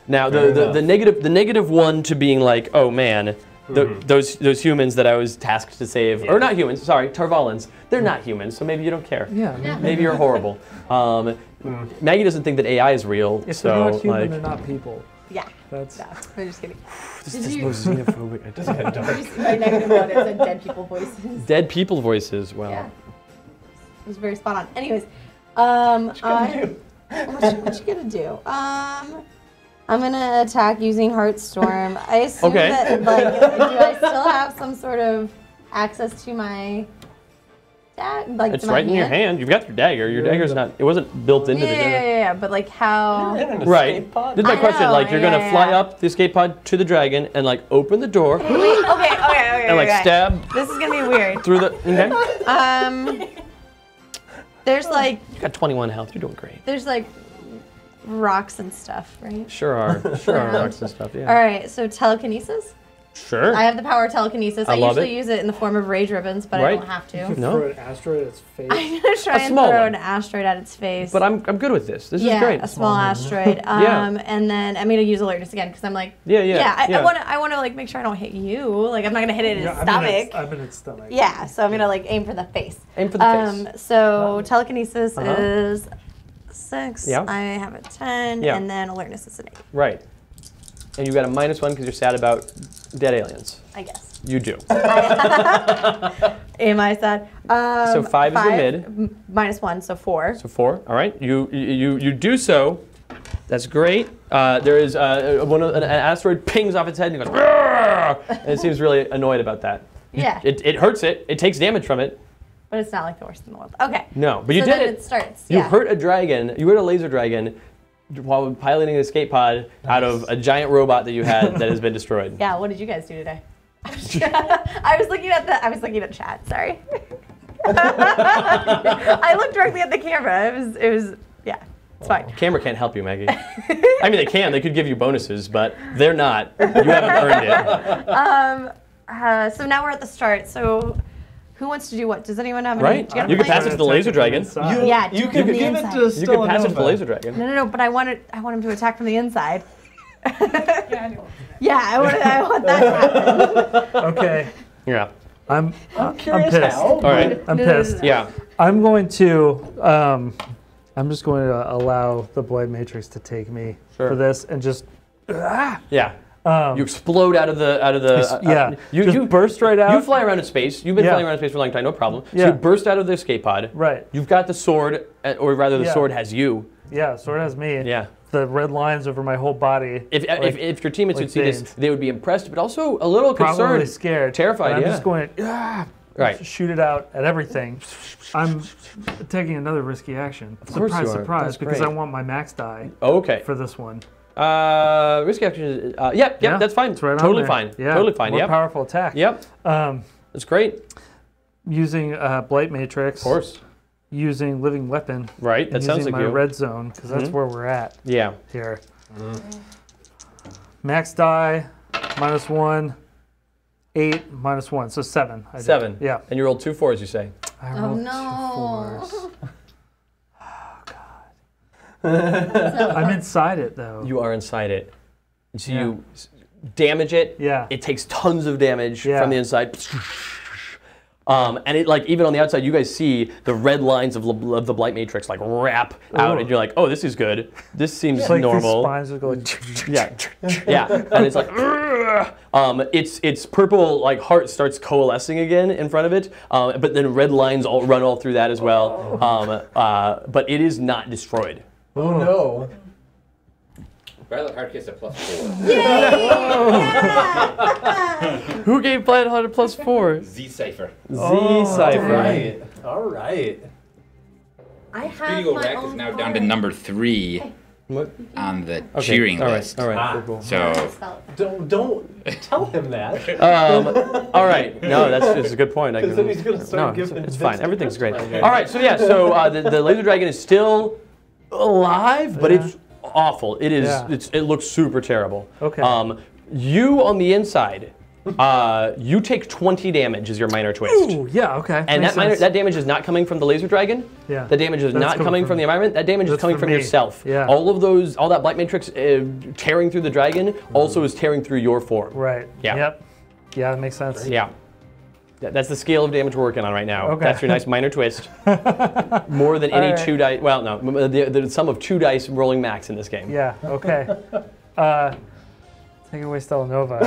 Now the negative one to being like, oh man, those humans that I was tasked to save, or not humans, sorry, Tarvalans. They're not humans, so maybe you don't care. Yeah. Maybe you're horrible. Maggie doesn't think that AI is real. If so they're not human, they're not people. Yeah. That's. No, I'm just kidding. This is the most xenophobic. By -1, it said dead people voices. Dead people voices. Well. Yeah. It was very spot on. Anyways, what you gonna do? I'm gonna attack using Heartstorm. I assume that do I still have some sort of access to my Like it's right in your hand. You've got your dagger. Your dagger's not. It wasn't built into the dagger. Yeah. But like how? Right. This is my question. Like you're gonna fly up the escape pod to the dragon and like open the door. Okay. And like stab. This is gonna be weird. Through the. Okay. There's like. You got 21 health. You're doing great. There's like rocks and stuff, right? Sure are rocks and stuff. Yeah. All right. So telekinesis. Sure. I have the power of telekinesis. I usually use it in the form of rage ribbons, but I don't have to. No. Throw an asteroid at its face. I'm gonna try and throw an asteroid at its face. But I'm good with this. This is great. A small asteroid. And then I'm gonna use alertness again because I'm like, I wanna like make sure I don't hit you. Like I'm not gonna hit it in its stomach. I'm in its stomach. Yeah, so I'm gonna like aim for the face. Aim for the face. So telekinesis is 6. Yeah. I have a 10, and then alertness is an 8. Right. And you got a -1 because you're sad about dead aliens. I guess. You do. Am I sad? So 5 is your mid. -1, so 4. So 4. All right. You do so. That's great. There is an asteroid pings off its head and it goes. Rrr! And it seems really annoyed about that. Yeah. It hurts it. It takes damage from it. But it's not like the worst in the world. Okay. No, but you did it. It starts. You hurt a dragon. You hurt a laser dragon while piloting an escape pod out of a giant robot that you had that has been destroyed. Yeah. What did you guys do today? I was looking at chat. Sorry. I looked directly at the camera. It was. It's fine. Camera can't help you, Maggie. I mean, they can. They could give you bonuses, but they're not. You haven't earned it. So now we're at the start. So. Who wants to do what? Does anyone have any? Right. You can pass it to the laser dragon. You can give it to Stella You can pass it to the laser dragon. No. But I want him to attack from the inside. I want that to happen. Okay. Yeah. I'm curious pissed. how. All right. I'm pissed. Yeah. I'm going to. I'm just going to allow the Blight Matrix to take me for this and just. Yeah. You explode out of the. You burst right out. You fly around in space. You've been flying around in space for a long time, no problem. So you burst out of the escape pod. Right. You've got the sword, or rather, the sword has you. Yeah, sword has me. Yeah. The red lines over my whole body. If your teammates would see this, they would be impressed, but also a little concerned, probably scared, terrified. I'm just going to shoot it out at everything. I'm taking another risky action. Surprise, because I want my max die. Okay. For this one. Risky action is, that's fine. It's right totally on fine. Yeah. Totally fine. More powerful attack. Yep. That's great. Using Blight Matrix. Of course. Using Living Weapon. Right. That sounds like my red zone because that's where we're at. Yeah. Here. Max die, -1, 8, -1, so 7. 7. Yeah. And you rolled 2 4s, you say? I rolled 2 4s. I'm inside it though. You are inside it. So you damage it. Yeah. It takes tons of damage from the inside. And it even on the outside, you guys see the red lines of the Blight Matrix wrap out, and you're like, oh, this is good. This seems normal. The spines are going. Yeah. And it's like, its purple heart starts coalescing again in front of it, but then red lines run all through that as well. But it is not destroyed. Oh no. Violet Heart gets a +4. Who gave Violet Heart a +4? Z-Cipher. Z-Cipher. All right. I have Studio my Rack own is now down to number 3 on the cheering list. All right. Cool. So Don't tell him that. All right. No, that's a good point. Because then he's gonna start giving. It's fine. Everything's great. All right. So the laser dragon is still alive, but it's awful. It is. It looks super terrible. Okay. You on the inside, you take 20 damage as your minor twist. Ooh, yeah. Okay. And that damage is not coming from the laser dragon. Yeah. The damage is not coming from the environment. That damage is coming from yourself. Yeah. All that Blight Matrix tearing through the dragon also is tearing through your form. Right. Yeah. Yep. Yeah, that makes sense. Yeah. That's the scale of damage we're working on right now. Okay. That's your nice minor twist. More than any 2 dice. Well, no, the sum of 2 dice rolling max in this game. Yeah. Okay. Take it away, Stella Nova.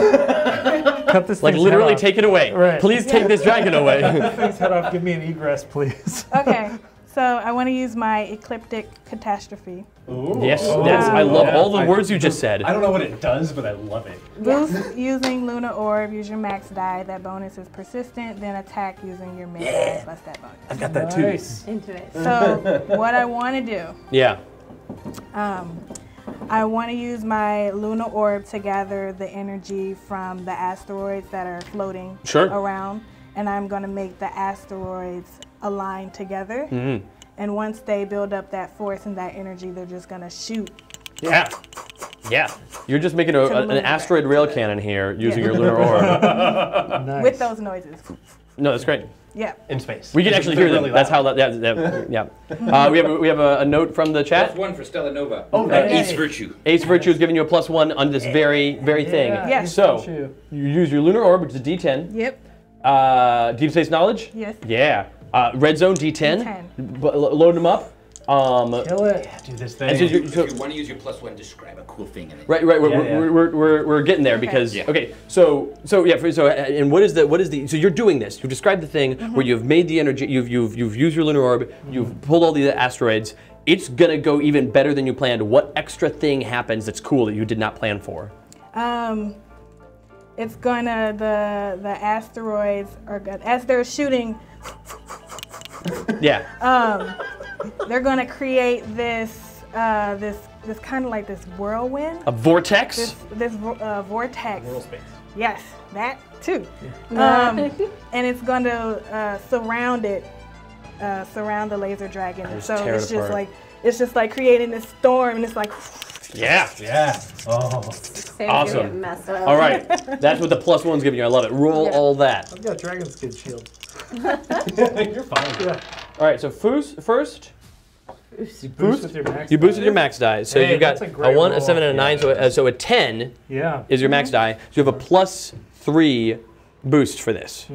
Cut this thing's literally head off. take it away. Right. Please take this dragon away. Cut this thing's head off. Give me an egress, please. Okay, so So I want to use my Ecliptic Catastrophe. Ooh. Yes, yes. I love all the words you just said. I don't know what it does, but I love it. Boost using Lunar Orb, use your max die. That bonus is persistent. Then attack using your mid die plus that bonus. I've got that too. Into it. So what I want to do, Yeah. I want to use my Lunar Orb to gather the energy from the asteroids that are floating around. And I'm going to make the asteroids align together. Mm-hmm. And once they build up that force and that energy, they're just going to shoot. Yeah. Yeah. You're just making an asteroid rail cannon here using your lunar orb. Nice. With those noises. No, that's great. Yeah. In space. We can actually hear them. That's how that. Yeah. We have a note from the chat. +1 for Stella Nova. Oh, Ace Virtue. Ace Virtue is giving you a +1 on this very thing. Yeah. So you use your lunar orb, which is a D10. Yep. Deep space knowledge. Yes. Yeah. Red zone D10. Load them up. Kill it. Yeah, do this thing. If you want to use your +1, describe a cool thing in it. Right. We're getting there because okay. So and what is the so you're doing this. You've described the thing where you've made the energy. You've used your lunar orb. You've pulled all the asteroids. It's gonna go even better than you planned. What extra thing happens that's cool that you did not plan for? It's gonna the asteroids are good as they're shooting. Yeah. They're gonna create this this kind of like this whirlwind. A vortex. This vortex. World space. Yes, that too. And it's going to surround the laser dragon. So it's just like creating this storm, and it's like. Yeah. Oh. Awesome. All right, that's what the +1's giving you. I love it. Roll all that. I've got dragon skin shield. You're fine. Yeah. All right, so first. You boost with your max. You boosted your max die, so Hey, you've got that's a a great 1, a roll. 7, and a 9. So a 10 is your max die. So you have a +3 boost for this.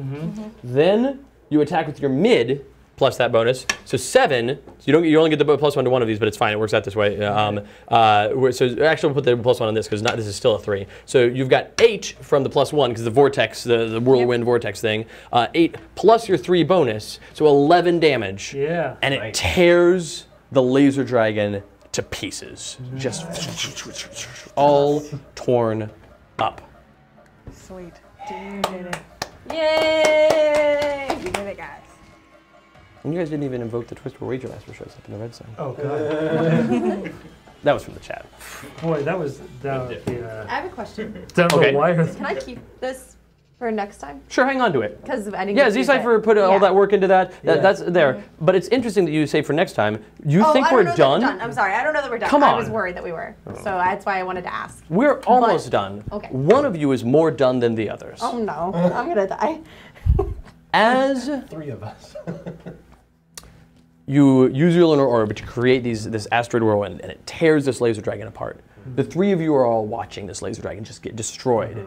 Then you attack with your mid plus that bonus. So 7. So you only get the +1 to one of these, but it's fine. It works out this way. So actually, we'll put the +1 on this because this is still a 3. So you've got 8 from the +1 because the vortex, the whirlwind vortex thing. 8 plus your 3 bonus, so 11 damage. Yeah. And it tears the laser dragon to pieces. Just all torn up. Sweet. You did it. Yay! You did it, guys. And you guys didn't even invoke the twist where Wager Master shows up in the red zone. Oh god. That was from the chat. Boy, that was I have a question. down Okay. the wire. Can I keep this for next time? Sure, hang on to it. Because I didn't. Yeah, get to use Z-Cypher it. put all that work into that. Yeah. That's there. But it's interesting that you say for next time. You think I don't we're know that done? I'm sorry, I don't know that we're done. Come I was on. worried that we were. So that's why I wanted to ask. We're almost done. Okay. One of you is more done than the others. Oh no, I'm gonna die. As 3 of us. you use your lunar orb to create this asteroid whirlwind, and it tears this laser dragon apart. The 3 of you are all watching this laser dragon just get destroyed.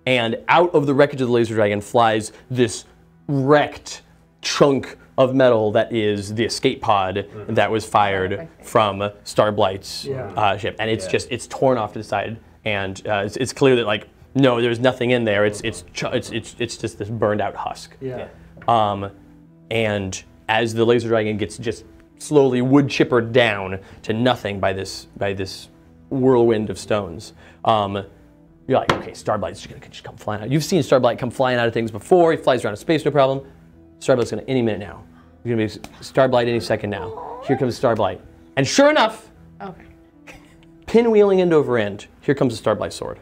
And out of the wreckage of the laser dragon flies this wrecked chunk of metal that is the escape pod that was fired from Starblight's ship. And it's it's torn off to the side, and it's clear that like no, there's nothing in there. It's just this burned out husk. Yeah. And as the laser dragon gets just slowly wood chippered down to nothing by this whirlwind of stones, you're like, okay, Starblight's gonna just come flying out. You've seen Starblight come flying out of things before. He flies around in space, no problem. Starblight's gonna any minute now. You're gonna be Starblight any second now. Here comes Starblight, and sure enough, pinwheeling end over end, here comes the Starblight sword.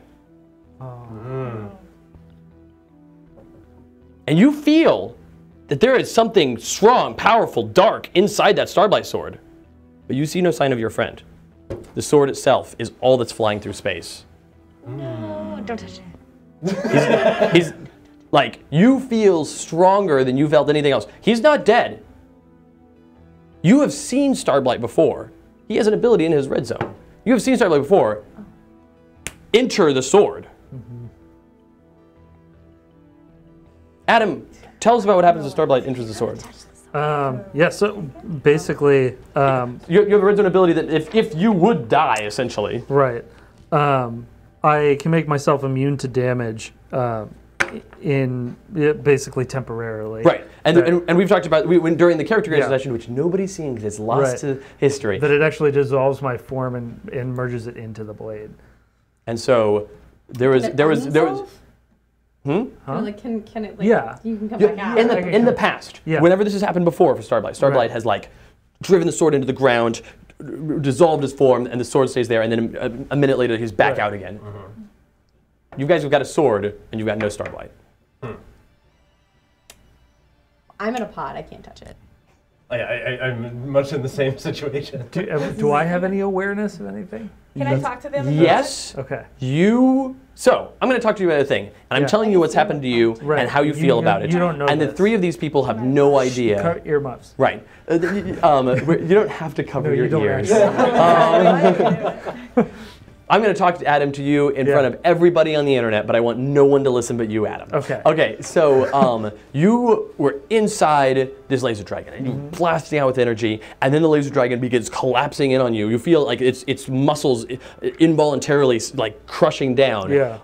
And you feel that there is something strong, powerful, dark inside that Starblight sword. But you see no sign of your friend. The sword itself is all that's flying through space. No, don't touch it. He's like, you feel stronger than you felt anything else. He's not dead. You have seen Starblight before. He has an ability in his red zone. You have seen Starblight before. Enter the sword. Adam, tell us about what happens when Starblight enters the sword. Yeah, so basically... you have a red zone ability that if you would die, essentially. Right. I can make myself immune to damage basically temporarily. Right, and we've talked about when during the character creation session, which nobody's seen because it's lost to history. That it actually dissolves my form and merges it into the blade. And so there was. Huh? Like, can it? Like, you can come back out. In the past, whenever this has happened before for Starblight has like driven the sword into the ground, dissolved his form, and the sword stays there, and then a minute later he's back out again. You guys have got a sword, and you've got no Starblight. I'm in a pod. I can't touch it. I'm much in the same situation. Do I have any awareness of anything? Can I talk to them? Yes. Okay. So I'm going to talk to you about a thing, and I'm telling you what's happened to you and how you feel about it. You don't know and this. The three of these people have no idea. Cut earmuffs. Right. You don't have to cover your ears. I'm going to talk to Adam to you in front of everybody on the internet, but I want no one to listen but you, Adam. Okay. Okay, so you were inside this laser dragon, and you're blasting out with energy, and then the laser dragon begins collapsing in on you. You feel like its muscles involuntarily like crushing down. Yeah.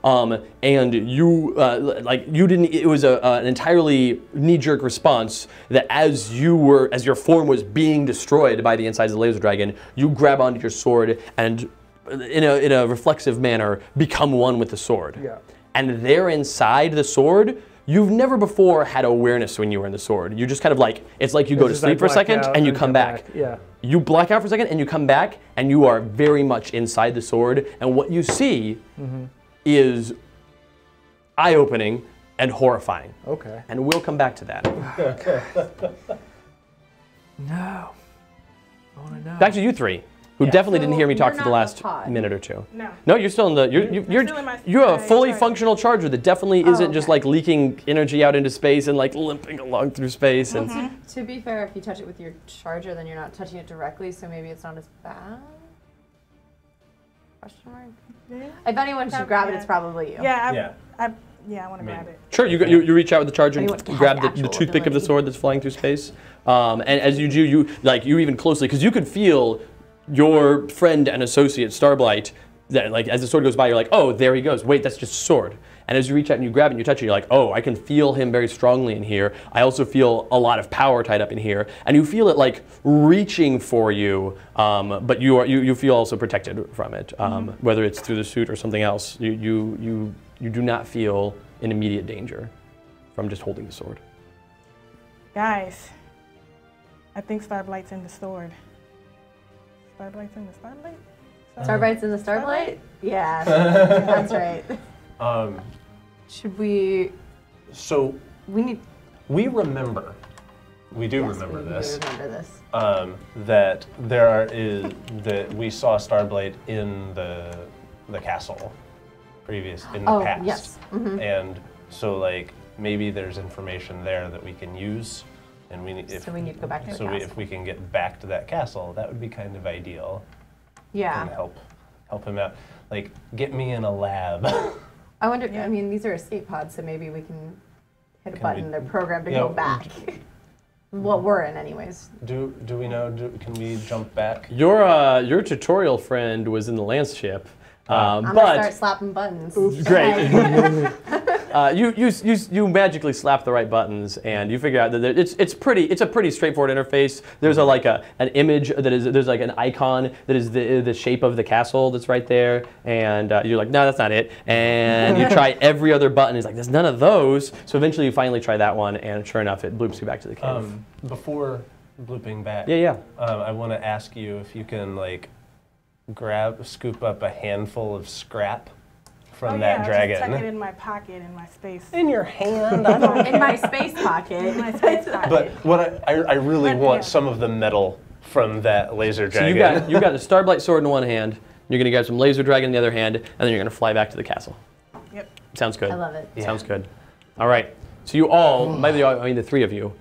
And you you didn't. It was an entirely knee-jerk response that as your form was being destroyed by the insides of the laser dragon, you grab onto your sword and in a reflexive manner, become one with the sword. Yeah. And there inside the sword, you've never before had awareness when you were in the sword. You just kind of like, it's like you go to sleep for a second and you come back. Yeah. You black out for a second and you come back and you are very much inside the sword. And what you see is eye-opening and horrifying. Okay. And we'll come back to that. No. I want to know. Back to you three. Who definitely didn't hear me talk for the last minute or two. No, you're still in the. You're a fully functional charger that definitely isn't just like leaking energy out into space and like limping along through space. And to be fair, if you touch it with your charger, then you're not touching it directly, so maybe it's not as bad. Question mark. If anyone should grab it, it's probably you. Yeah, I want to grab it. Sure, you reach out with the charger and grab the toothpick of the sword that's flying through space. And as you do, you even closely because you could feel your friend and associate Starblight, that like as the sword goes by, you're like, oh, there he goes. Wait, that's just a sword. And as you reach out and you grab it and you touch it, you're like, oh, I can feel him very strongly in here. I also feel a lot of power tied up in here, and you feel it like reaching for you, but you feel also protected from it, whether it's through the suit or something else. You do not feel in immediate danger from just holding the sword. Guys, I think Starblight's in the sword. Starblight's in the Starblight? Starbright's in the Starblight? Yeah, that's right. Should we? So we remember. We do remember this. We remember this. That that we saw Starblight in the castle in the past. Yes. And so like maybe there's information there that we can use. And we need to go back to the castle. If we can get back to that castle, that would be kind of ideal. Yeah. And help him out. Like, get me in a lab. I wonder, I mean, these are escape pods, so maybe we can hit a button, they're programmed to go back. Well, we're in anyways. Do we know, can we jump back? Your tutorial friend was in the lance ship. I'm gonna start slapping buttons. Great. You magically slap the right buttons, and you figure out that it's a pretty straightforward interface. There's an image there's like an icon that is the shape of the castle that's right there, and you're like, no, that's not it. And you try every other button. It's like there's none of those. So eventually you finally try that one, and sure enough, it bloops you back to the cave. Before blooping back, I want to ask you if you can like scoop up a handful of scrap from that dragon. I'll just tuck it in my pocket, in my space. In your hand. In my space pocket. In my space pocket. But what I really want some of the metal from that laser dragon. So you got a Starblight sword in one hand. You're gonna grab some laser dragon in the other hand, and then you're gonna fly back to the castle. Yep. Sounds good. I love it. Sounds good. All right. So you all, the three of you,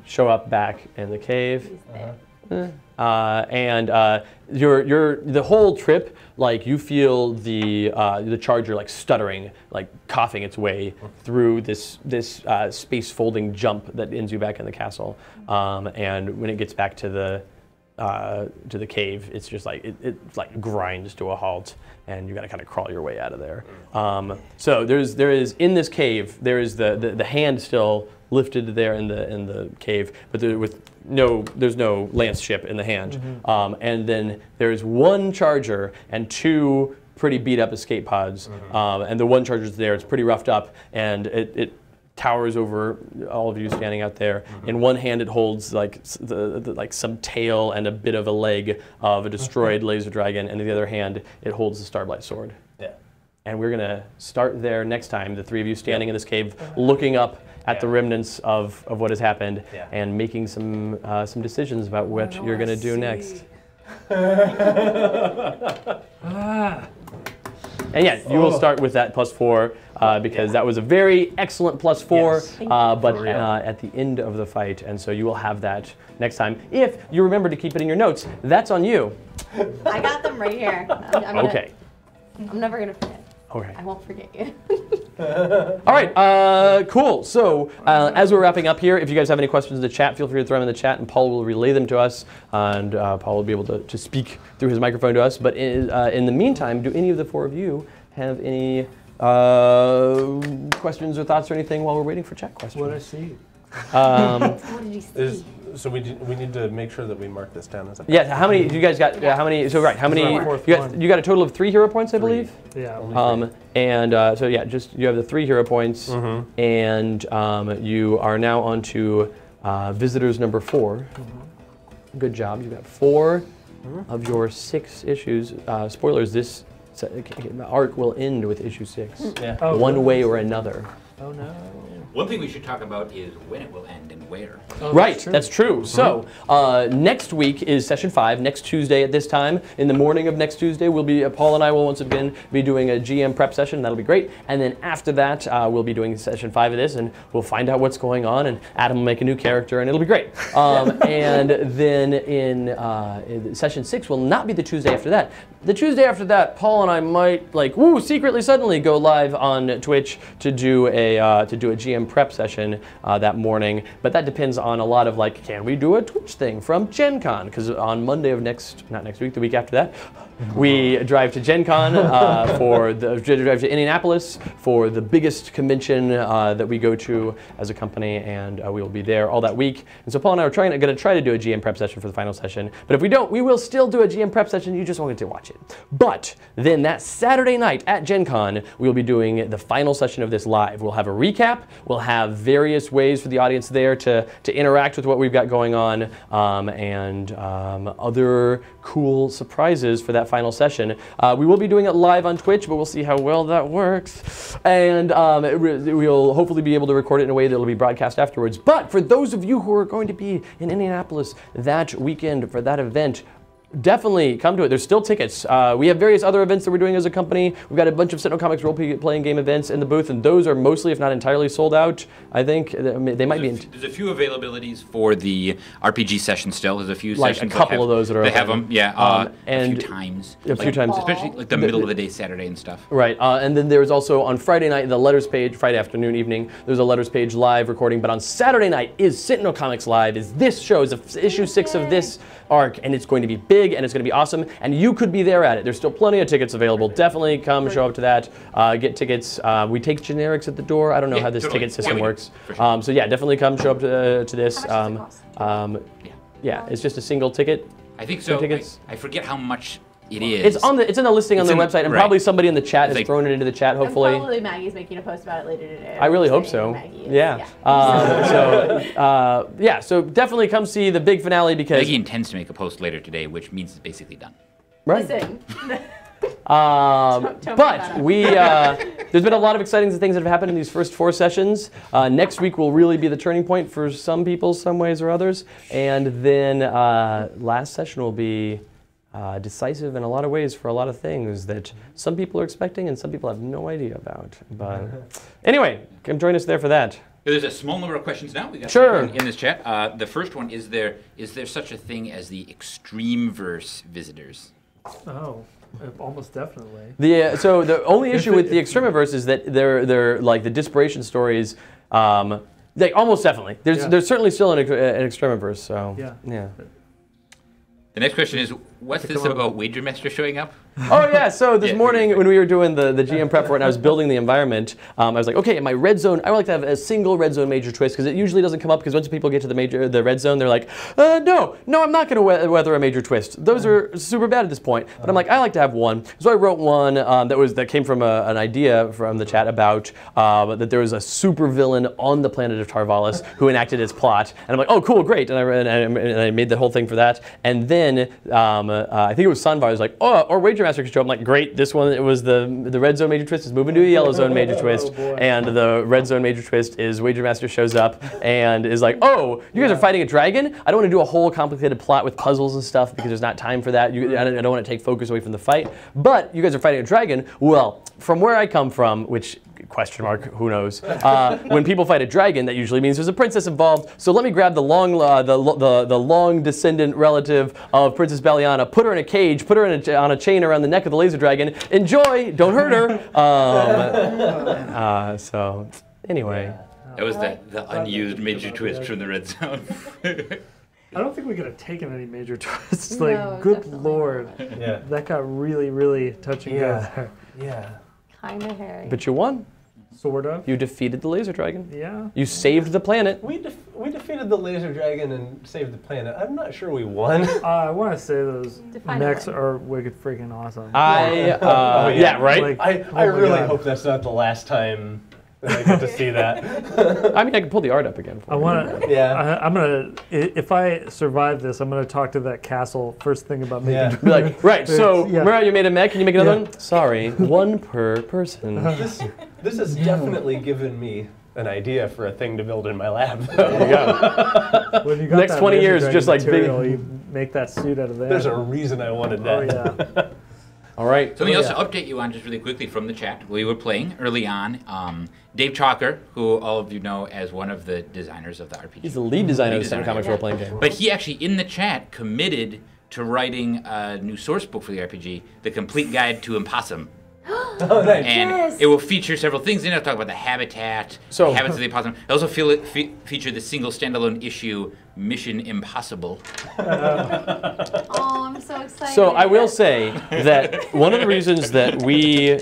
show up back in the cave. And the whole trip, like you feel the charger like stuttering, like coughing its way through this space folding jump that ends you back in the castle. And when it gets back to to the cave, it's just like it like grinds to a halt, and you got to kind of crawl your way out of there. So there is in this cave, there is the hand still lifted there in the cave, but there's no lance ship in the hand. And then there's one charger and two pretty beat up escape pods, and the one charger's there. It's pretty roughed up, and it towers over all of you standing out there. In one hand, it holds like like some tail and a bit of a leg of a destroyed laser dragon, and in the other hand, it holds the Starblight sword. Yeah. And we're gonna start there next time. The three of you standing in this cave, looking up at the remnants of what has happened, and making some decisions about what you're gonna do next. And yeah, you will start with that +4 because that was a very excellent +4, but at the end of the fight, and so you will have that next time. If you remember to keep it in your notes, that's on you. I got them right here. Okay. I'm never gonna forget. Okay. I won't forget you. All right, cool. So as we're wrapping up here, if you guys have any questions in the chat, feel free to throw them in the chat, and Paul will relay them to us, and Paul will be able to speak through his microphone to us. But in the meantime, do any of the four of you have any questions or thoughts or anything while we're waiting for chat questions? What did I see? What did you see? So we need to make sure that we mark this down as a. Yeah. How many? You guys got? How many? So right. How many? You got a total of 3 hero points, I believe. Yeah. And so yeah, just you have the 3 hero points, and you are now on to visitors number 4. Good job. You got 4 of your 6 issues. Spoilers: this arc will end with issue 6. Yeah. One way or another. Oh no. One thing we should talk about is when it will end and where. Oh, right, that's true. So next week is session 5. Next Tuesday at this time, in the morning of next Tuesday, we'll be Paul and I will once again be doing a GM prep session. That'll be great. And then after that, we'll be doing session 5 of this, and we'll find out what's going on. And Adam will make a new character, and it'll be great. And then in session 6 will not be the Tuesday after that. The Tuesday after that, Paul and I might secretly suddenly go live on Twitch to do a GM prep session that morning, but that depends on a lot of can we do a Twitch thing from Gen Con? Because on Monday of not next week, the week after that, we drive to Gen Con drive to Indianapolis for the biggest convention that we go to as a company, and we will be there all that week. And so Paul and I are going to try to do a GM prep session for the final session, but if we don't, we will still do a GM prep session. You just won't get to watch it. But then that Saturday night at Gen Con, we will be doing the final session of this live. We'll have a recap. We'll have various ways for the audience there to interact with what we've got going on, and other cool surprises for that final session. We will be doing it live on Twitch, but we'll see how well that works. And we'll hopefully be able to record it in a way that will be broadcast afterwards. But for those of you who are going to be in Indianapolis that weekend for that event, definitely come to it. There's still tickets. We have various other events that we're doing as a company. We've got a bunch of Sentinel Comics role-playing game events in the booth, and those are mostly, if not entirely, sold out. I think they might be. There's a few availabilities for the RPG session still. There's a few sessions. A couple of those that are. They have them, yeah. And a few times. A few times, especially the middle of the day, Saturday and stuff. Right, and then there's also on Friday night the letters page. Friday afternoon, evening. There's a letters page live recording, but on Saturday night is Sentinel Comics Live. Is this show? Is issue 6 of this arc, and it's going to be big and it's going to be awesome, and you could be there at it. There's still plenty of tickets available. Definitely come show up to that. Get tickets. We take generics at the door. I don't know how this ticket system works. Sure. So yeah, definitely come show up to this. How much does it cost? Yeah, it's just a single ticket. I think so. I forget how much it is. It's in the listing on their website, and probably somebody in the chat has thrown it into the chat. Hopefully, and probably Maggie's making a post about it later today. I really hope so. So definitely come see the big finale because Maggie intends to make a post later today, which means it's basically done. Right. Listen. But there's been a lot of exciting things that have happened in these first 4 sessions. Next week will really be the turning point for some people, some ways or others, and then last session will be decisive in a lot of ways for a lot of things that some people are expecting and some people have no idea about. But anyway, come join us there for that. There's a small number of questions now. We got in this chat. The first one is there such a thing as the Extremeverse visitors? Oh, almost definitely. So the only issue with the Extremeverse is that they're like the Disparation stories. Almost definitely. There's certainly still an Extremeverse. So yeah. The next question is, what's this about Wager Master showing up? Oh yeah, so this morning when we were doing the GM prep for it and I was building the environment, I was like, okay, in my red zone, I would like to have a single red zone major twist because it usually doesn't come up because once people get to the red zone, they're like, no, I'm not going to weather a major twist. Those are super bad at this point. But I'm like, I like to have one. So I wrote one that came from an idea from the chat about that there was a super villain on the planet of Tarvalis who enacted its plot. And I'm like, oh, cool, great. And I made the whole thing for that. And then I think it was Sanvar was like, oh, or Wager Master could show up. I'm like, great, this one, it was the red zone major twist is moving to a yellow zone major twist. And the red zone major twist is Wager Master shows up and is like, oh, you guys are fighting a dragon? I don't want to do a whole complicated plot with puzzles and stuff because there's not time for that. I don't want to take focus away from the fight. But you guys are fighting a dragon. Well, from where I come from, which question mark, who knows? When people fight a dragon, that usually means there's a princess involved. So let me grab the long descendant relative of Princess Baliana, put her in a cage, put her on a chain around the neck of the laser dragon. Enjoy, don't hurt her. So anyway. That was the unused major twist from the red zone. I don't think we could have taken any major twists. Like, good lord. Yeah. That got really, really touch and go there. Yeah. Kind of hairy. But you won. Sort of. You defeated the laser dragon. Yeah. You saved the planet. We defeated the laser dragon and saved the planet. I'm not sure we won. I want to say those mechs are wicked freaking awesome. Yeah, right? Like, I really hope that's not the last time that I get to see that. I mean, I can pull the art up again for I want to. Yeah. I'm gonna. If I survive this, I'm gonna talk to that castle first thing about making. Be like, right. So remember how you made a mech? Can you make another one? Sorry, one per person. This has definitely given me an idea for a thing to build in my lab. There you go. When you got next 20 years, just like material, you make that suit out of that. There's a reason I wanted that. Oh yeah. All right. Something else to update you on just really quickly from the chat. We were playing early on. Dave Chalker, who all of you know as one of the designers of the RPG. He's the lead designer of the Sentinel Comics role-playing game. But he actually, in the chat, committed to writing a new source book for the RPG, The Complete Guide to Impossum. Oh, nice. And it will feature several things in it. It'll talk about the habitat, the habits of the opossum. It'll also feature the single standalone issue, Mission Impossible. Oh, I'm so excited. So I will say that one of the reasons that we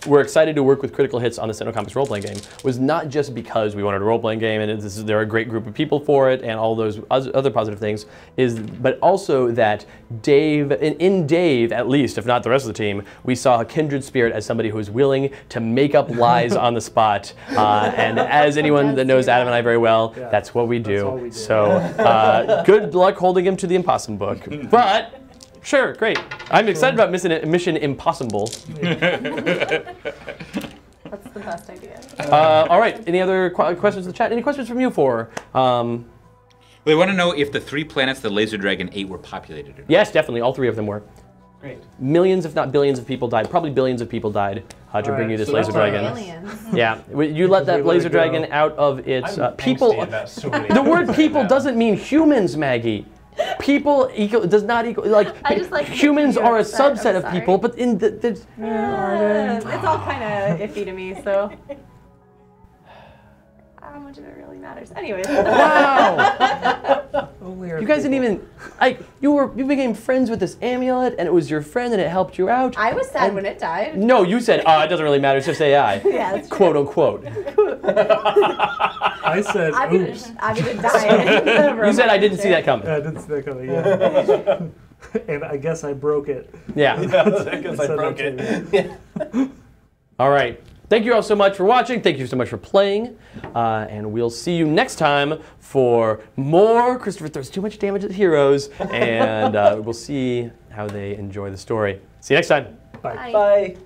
were excited to work with Critical Hits on the Sentinel Comics role-playing game was not just because we wanted a role-playing game and they're a great group of people for it and all those other positive things, but also that Dave, in Dave at least, if not the rest of the team, we saw a kindred spirit as somebody who was willing to make up lies on the spot. And as anyone that knows Adam and I very well, that's what we do. So good luck holding him to the Impossum book. But sure, great. I'm excited about Mission Impossible. That's the best idea. All right. Any other questions in the chat? Any questions from you four? They want to know if the 3 planets the Laser Dragon ate were populated or not. Yes, definitely. All 3 of them were. Great. Millions, if not billions, of people died. Probably billions of people died to bring you this laser dragon. Yeah, you let that laser dragon out of its people. The word people doesn't mean humans, Maggie. People does not equal like humans are a subset of people, but in the it's all kind of iffy to me. So how much of it really matters? Anyways. Wow. You guys didn't even you became friends with this amulet, and it was your friend, and it helped you out. I was sad when it died. No, you said, it doesn't really matter. It's just AI. Yeah, that's quote unquote. I said, oops. I'm gonna die. You said I didn't see that coming. I didn't see that coming. Yeah. And I guess I broke it. Yeah. I guess I broke it. All right. Thank you all so much for watching. Thank you so much for playing. And we'll see you next time for more Christopher Throws Too Much Damage at Heroes. And we'll see how they enjoy the story. See you next time. Bye. Bye.